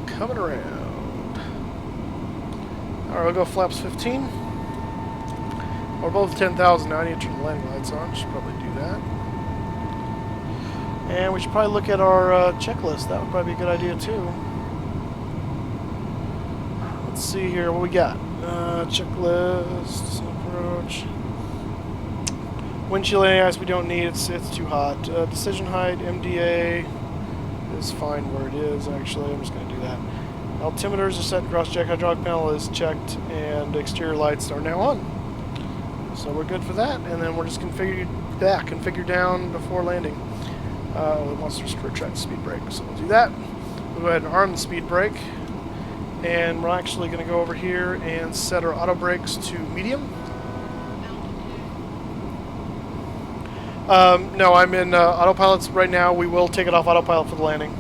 Coming around. Alright, we'll go flaps 15. We're both 10,000 now. I need to turn the landing lights on. Should probably do that. And we should probably look at our checklist. That would probably be a good idea too. Let's see here what we got. Checklist, approach. Windshield ice we don't need. It's too hot. Decision height, MDA is fine where it is. Actually, I'm just going to do that. Altimeters are set, cross-check, hydraulic panel is checked, and exterior lights are now on. So we're good for that, and then we're just configure down before landing. It wants to retract the speed brake, so we'll do that. We'll go ahead and arm the speed brake, and we're actually going to go over here and set our auto brakes to medium. No, I'm in autopilots right now. We will take it off autopilot for the landing.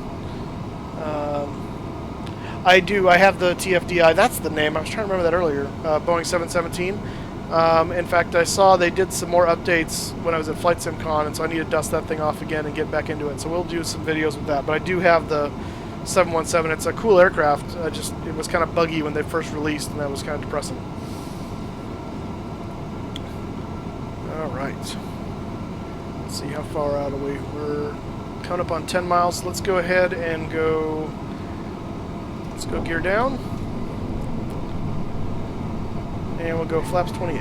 I have the TFDI. That's the name. I was trying to remember that earlier. Boeing 717. In fact, I saw they did some more updates when I was at Flight SimCon, and so I need to dust that thing off again and get back into it. So we'll do some videos with that. But I do have the 717. It's a cool aircraft. It was kind of buggy when they first released, and that was kind of depressing. All right. Let's see, how far out are we? We're coming up on 10 miles. So let's go ahead and go. Let's go gear down. And we'll go flaps 28.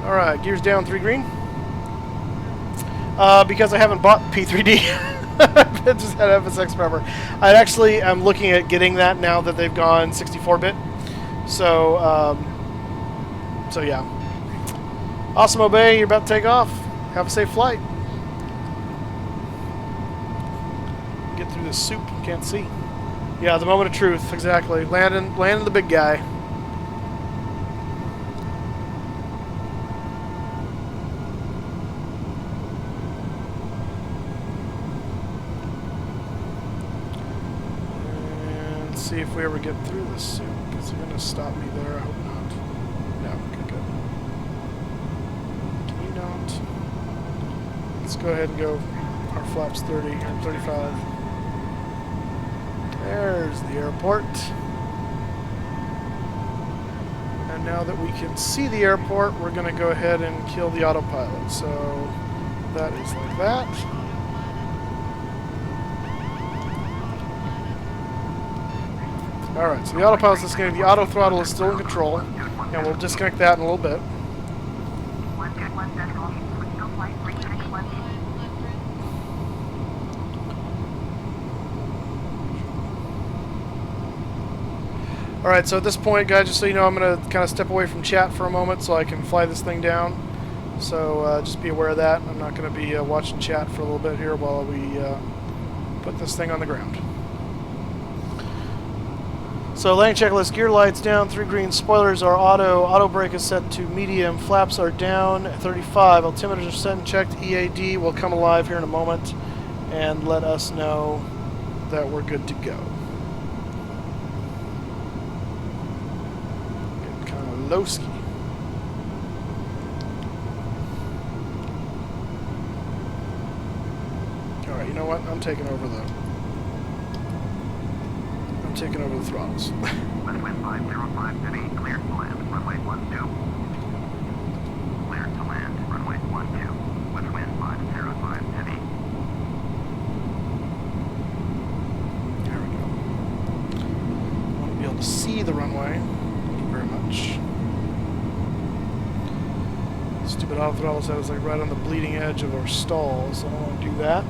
Alright, gears down, 3 green. Because I haven't bought P3D. I just had FSX forever. I actually am looking at getting that now that they've gone 64-bit. So, so yeah. Awesome, Obey. You're about to take off. Have a safe flight. Get through this soup. Can't see. Yeah, the moment of truth. Exactly. Landing the big guy. And let's see if we ever get through this soup. Is it going to stop me there? I hope not. No. Okay, good. Can you not? Let's go ahead and go our flaps 30 or 35. There's the airport. And now that we can see the airport, we're going to go ahead and kill the autopilot. So that is like that. Alright, so the autopilot's disconnected. The auto throttle is still in control. And we'll disconnect that in a little bit. Alright, so at this point, guys, just so you know, I'm going to kind of step away from chat for a moment so I can fly this thing down. So just be aware of that. I'm not going to be watching chat for a little bit here while we put this thing on the ground. So landing checklist: gear lights down, 3 green, spoilers are auto brake is set to medium, flaps are down, 35, altimeters are set and checked, EAD will come alive here in a moment and let us know that we're good to go. Getting kind of low-ski. Alright, you know what? I'm taking over the throttles. West wind 505 heavy, cleared to land, runway 12. Cleared to land, runway 12. West wind 505 heavy. There we go. I want to be able to see the runway. Thank you very much. Stupid auto throttle said it was like right on the bleeding edge of our stall, so I don't want to do that.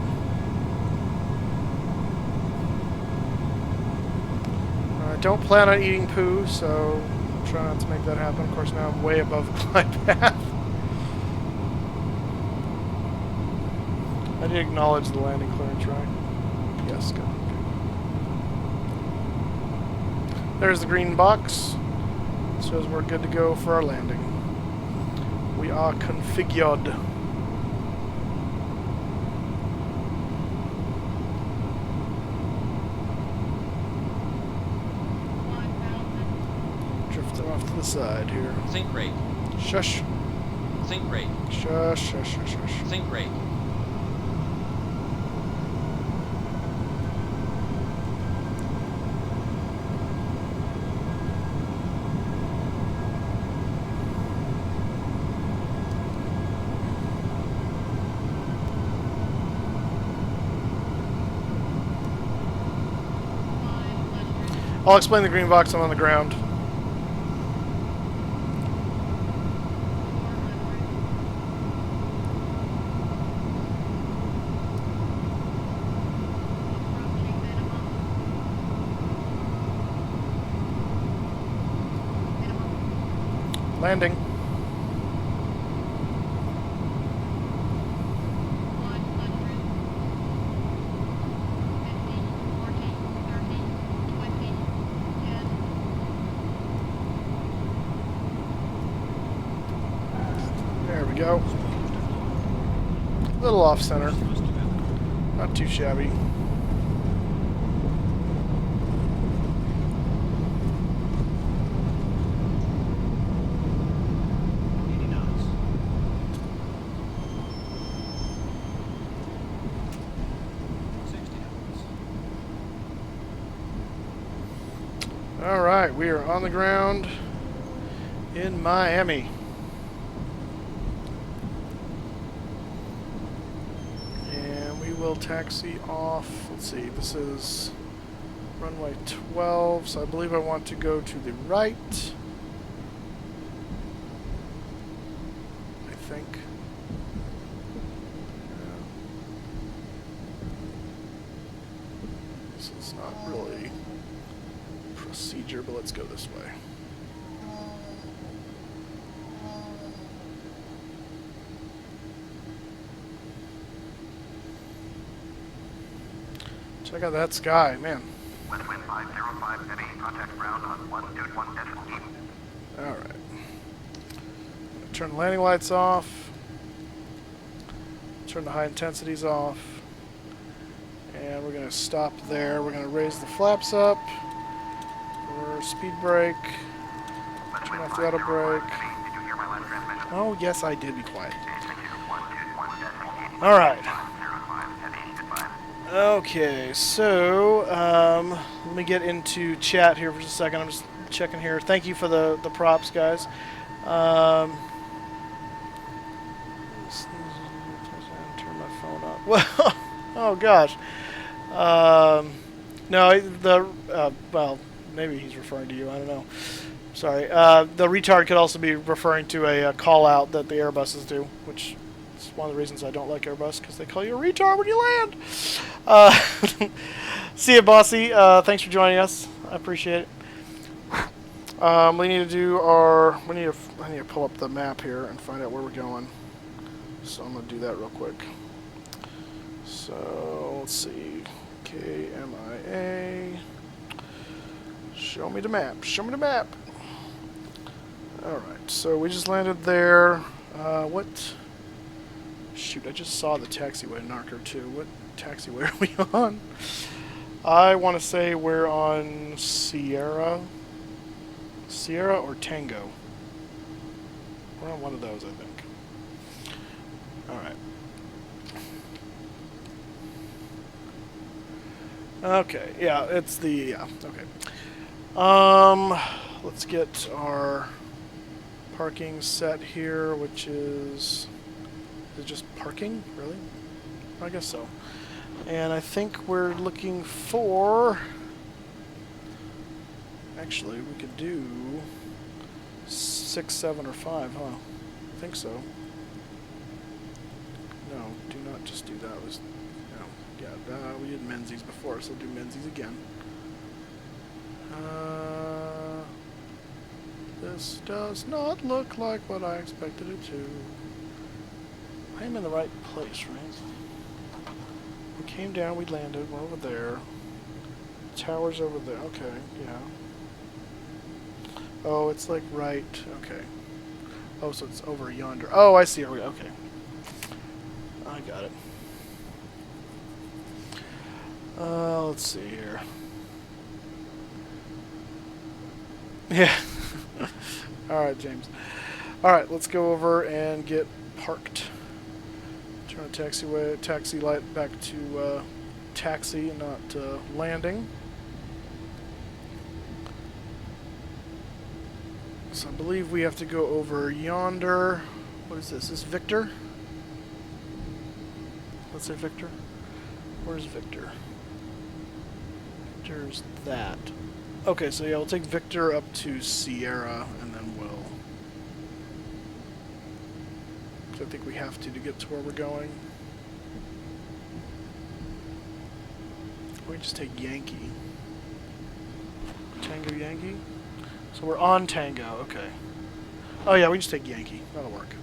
I don't plan on eating poo, so I'll try not to make that happen. Of course, now I'm way above the glide path. I did acknowledge the landing clearance, right? Yes, good. There's the green box. It shows we're good to go for our landing. We are configured. Drifting off to the side here. Think rate. Shush. Think rate. Shush, shush, shush, shush. Think rate. I'll explain the green box. I'm on the ground. Landing. There we go. A little off center. Not too shabby. Alright, we are on the ground in Miami. And we will taxi off. Let's see, this is runway 12, so I believe I want to go to the right. I think. This is not really procedure, but let's go this way. Check out that sky, man. West wind 505 heavy, contact ground on 121.8. Alright. Turn the landing lights off. Turn the high intensities off. And we're going to stop there. We're going to raise the flaps up. We're speed brake. Turn off the auto brake. Did you hear my last transmission? Oh, yes, I did. Be quiet. Thank you. 121.8. Alright. 505 heavy, goodbye. Okay, so let me get into chat here for just a second. I'm just checking here. Thank you for the props, guys. Turn my phone up. Well, oh gosh. No, well, maybe he's referring to you. I don't know. Sorry. The retard could also be referring to a call out that the Airbuses do, which is one of the reasons I don't like Airbus, because they call you a retard when you land. See you, Bossy. Thanks for joining us. I appreciate it. We need to do our. I need to pull up the map here and find out where we're going. So I'm going to do that real quick. So let's see. KMIA. Show me the map. Show me the map. Alright, so we just landed there. What? Shoot, I just saw the taxiway marker too. What taxiway are we on? I want to say we're on Sierra. Sierra or Tango. We're on one of those, I think. Alright. Okay, yeah, it's the, yeah, okay. Let's get our parking set here, which is it just parking, really? I guess so. And I think we're looking for, actually, we could do 6, 7, or 5, huh? I think so. No, do not just do that. It was, no, yeah, we did Menzies before, so do Menzies again. This does not look like what I expected it to. I am in the right place, right? We came down, we landed, we're over there. Tower's over there, okay, yeah. Oh, it's like right, okay. Oh, so it's over yonder. Oh, I see, okay. I got it. Let's see here. Yeah. Alright, James. Alright, let's go over and get parked. Turn the taxi light back to taxi and not landing. So I believe we have to go over yonder. What is this? Is this Victor? Let's say Victor. Where's Victor? Victor's that. Okay, so yeah, we'll take Victor up to Sierra, and then we'll... I think we have to get to where we're going. We just take Yankee. Tango Yankee? So we're on Tango, okay. Oh yeah, we just take Yankee. That'll work.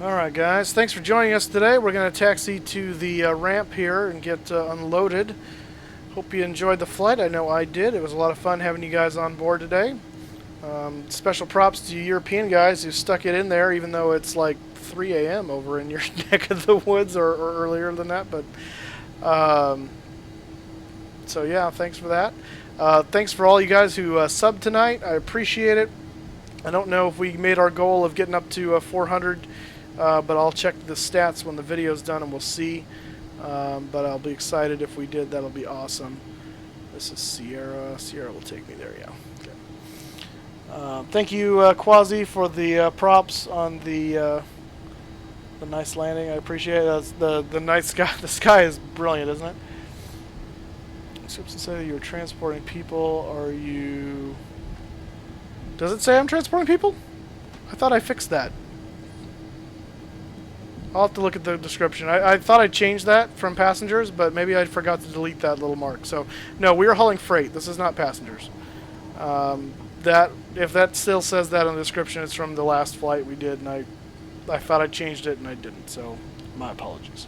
Alright guys, thanks for joining us today. We're going to taxi to the ramp here and get unloaded. Hope you enjoyed the flight. I know I did. It was a lot of fun having you guys on board today. Special props to you European guys who stuck it in there even though it's like 3 a.m. over in your neck of the woods or earlier than that. But so yeah, thanks for that. Thanks for all you guys who subbed tonight. I appreciate it. I don't know if we made our goal of getting up to 400. But I'll check the stats when the video's done and we'll see. But I'll be excited if we did. That'll be awesome. This is Sierra. Sierra will take me there, yeah. Okay. Thank you, Quasi, for the props on the nice landing. I appreciate it. The night sky. The sky is brilliant, isn't it? Scripts say you're transporting people. Are you... Does it say I'm transporting people? I thought I fixed that. I'll have to look at the description. I thought I changed that from passengers, but maybe I forgot to delete that little mark. So, no, we are hauling freight. This is not passengers. If that still says that in the description, it's from the last flight we did, and I thought I changed it, and I didn't. So, my apologies.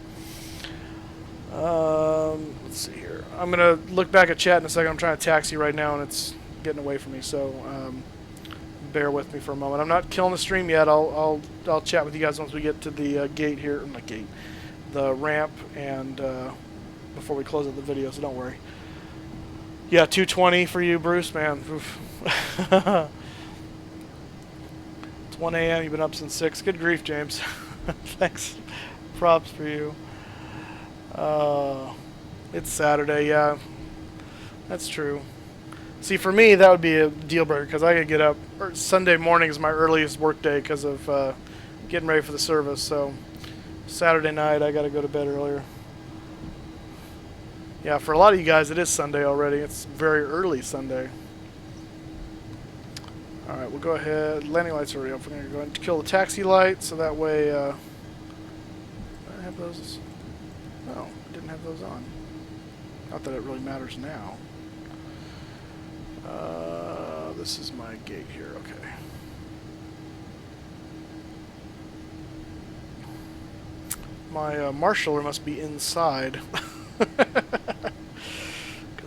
Let's see here. I'm going to look back at chat in a second. I'm trying to taxi right now, and it's getting away from me. So, bear with me for a moment. I'm not killing the stream yet. I'll chat with you guys once we get to the gate here, not gate, the ramp, and before we close out the video. So don't worry. Yeah, 2:20 for you, Bruce, man. It's 1 a.m. You've been up since 6. Good grief, James. Thanks. Props for you. It's Saturday. Yeah, that's true. See, for me, that would be a deal breaker because I could get up. Sunday morning is my earliest work day because of getting ready for the service. So Saturday night, I got to go to bed earlier. Yeah, for a lot of you guys, it is Sunday already. It's very early Sunday. All right, we'll go ahead. Landing lights are already up. We're going to go ahead and kill the taxi light so that way. I have those. No, I didn't have those on. Not that it really matters now. This is my gate here, okay. My marshaller must be inside. Because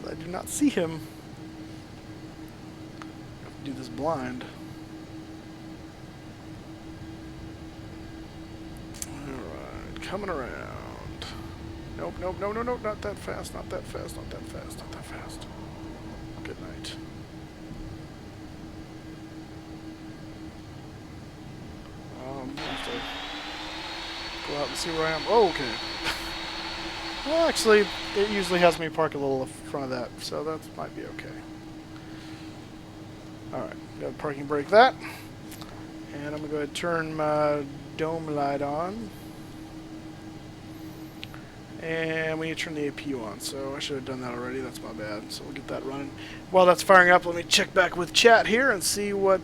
I do not see him. I have to do this blind. Alright, coming around. Nope, nope, no, no, no, not that fast, not that fast, not that fast, not that fast. Good night. Have to go out and see where I am. Oh, okay. Well, actually, it usually has me park a little in front of that, so that might be okay. Alright, got a parking brake that. And I'm going to go ahead and turn my dome light on. And we need to turn the APU on, so I should have done that already. That's my bad. So we'll get that running. While that's firing up, let me check back with chat here and see what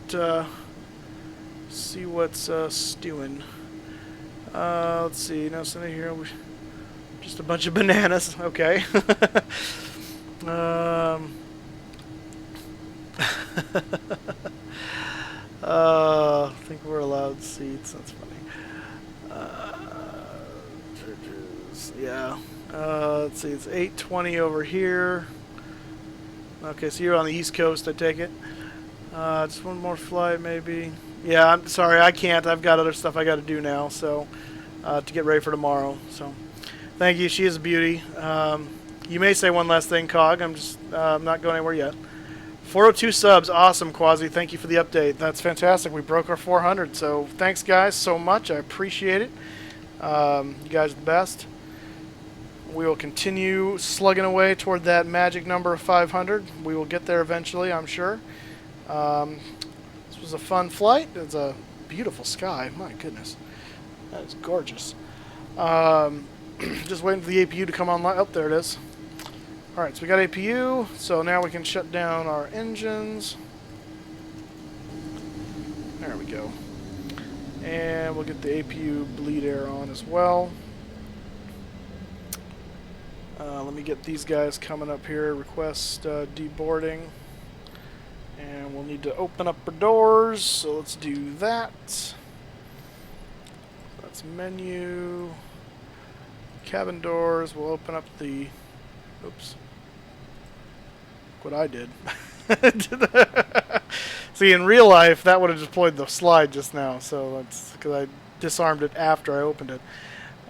what's stewing. Let's see. Now something here. Just a bunch of bananas. Okay. I think we're allowed seats. That's funny. Churches. Yeah. Let's see. It's 8:20 over here. Okay, so you're on the East Coast, I take it. Just one more flight, maybe. Yeah, I'm sorry, I can't. I've got other stuff I got to do now, so to get ready for tomorrow. So, thank you. She is a beauty. You may say one last thing, Cog. I'm not going anywhere yet. 402 subs, awesome, Quasi. Thank you for the update. That's fantastic. We broke our 400. So, thanks, guys, so much. I appreciate it. You guys are the best. We will continue slugging away toward that magic number of 500. We will get there eventually, I'm sure. This was a fun flight. It's a beautiful sky. My goodness. That is gorgeous. Just waiting for the APU to come online. Oh, there it is. Alright, so we got APU. So now we can shut down our engines. There we go. And we'll get the APU bleed air on as well. Let me get these guys coming up here. Request deboarding. And we'll need to open up our doors, so let's do that. That's menu. Cabin doors. We'll open up the... Oops. Look what I did. See, in real life, that would have deployed the slide just now, so that's because I disarmed it after I opened it.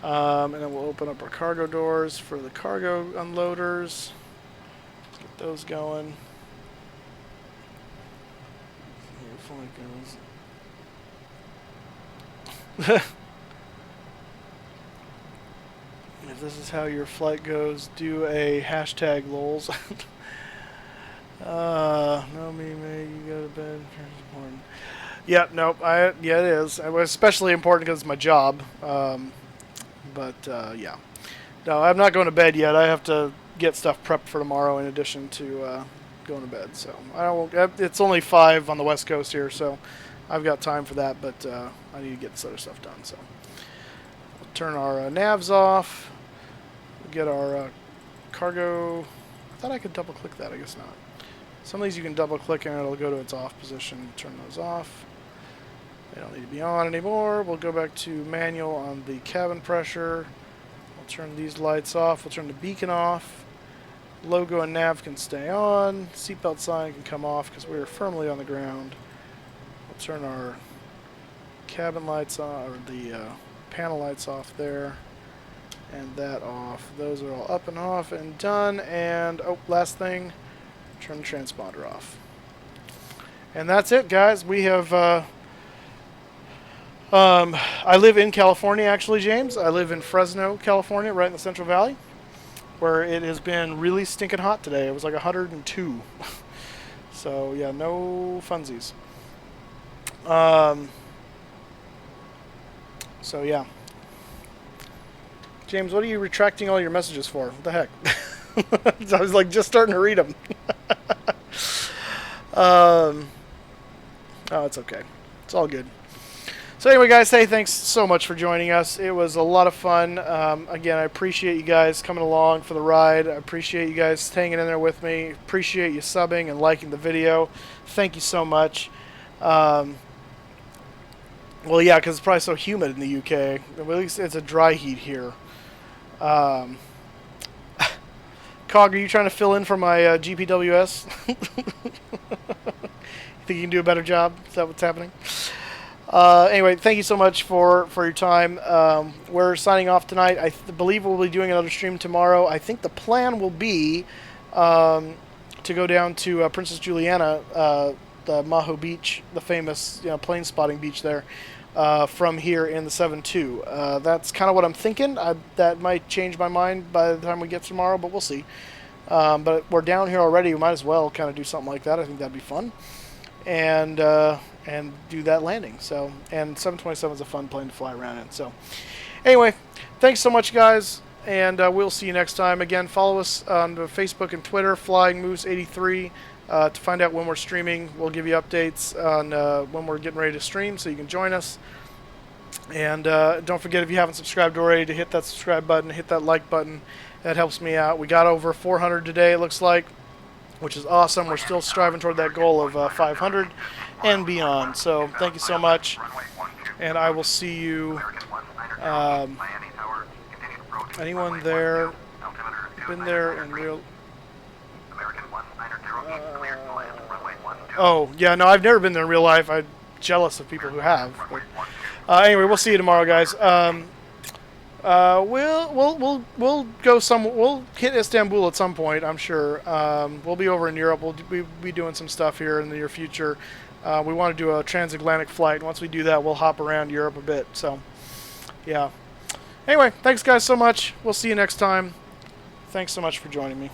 And then we'll open up our cargo doors for the cargo unloaders. Let's get those going. If this is how your flight goes, do a hashtag lols. No, me, you go to bed. Important. Yeah, nope. Yeah, it is. It was especially important because it's my job. Yeah. No, I'm not going to bed yet. I have to get stuff prepped for tomorrow in addition to going to bed. So it's only 5 on the West Coast here, so I've got time for that. But I need to get this other stuff done. So we'll turn our navs off. We'll get our cargo. I thought I could double click that. I guess not. Some of these you can double click and it'll go to its off position. Turn those off. They don't need to be on anymore. We'll go back to manual on the cabin pressure. We'll turn these lights off. We'll turn the beacon off. Logo and nav can stay on. Seatbelt sign can come off because we are firmly on the ground. We'll turn our cabin lights on, or the panel lights off there. And that off. Those are all up and off and done. And, oh, last thing, turn the transponder off. And that's it, guys. We have... I live in California, actually, James. I live in Fresno, California, right in the Central Valley, where it has been really stinking hot today. It was like 102. So, yeah, no funsies. So, yeah. James, what are you retracting all your messages for? What the heck? I was, like, just starting to read them. Oh, it's okay. It's all good. So anyway, guys, hey, thanks so much for joining us. It was a lot of fun. Again, I appreciate you guys coming along for the ride. I appreciate you guys hanging in there with me. Appreciate you subbing and liking the video. Thank you so much. Well, yeah, because it's probably so humid in the UK. At least it's a dry heat here. Um, Cog, are you trying to fill in for my GPWS? You think you can do a better job? Is that what's happening? Anyway, thank you so much for your time. We're signing off tonight. I believe we'll be doing another stream tomorrow. I think the plan will be to go down to Princess Juliana, the Maho Beach, the famous plane spotting beach there, from here in the 7-2. That's kind of what I'm thinking. That might change my mind by the time we get tomorrow, but we'll see. But we're down here already. We might as well kind of do something like that. I think that'd be fun. And do that landing. So, and 727 is a fun plane to fly around in. So, anyway, thanks so much, guys, and we'll see you next time. Again, follow us on Facebook and Twitter, Flying Moose 83, to find out when we're streaming. We'll give you updates on when we're getting ready to stream, so you can join us. And don't forget, if you haven't subscribed already, to hit that subscribe button, hit that like button. That helps me out. We got over 400 today, it looks like, which is awesome. We're still striving toward that goal of 500 and beyond. So thank you so much, and I will see you. Anyone there been there in real? Oh yeah, no, I've never been there in real life. I'm jealous of people who have. But, anyway, we'll see you tomorrow, guys. We'll go we'll hit Istanbul at some point, I'm sure. We'll be over in Europe. We'll be doing some stuff here in the near future. We want to do a transatlantic flight. Once we do that, we'll hop around Europe a bit. So, yeah. Anyway, thanks guys so much. We'll see you next time. Thanks so much for joining me.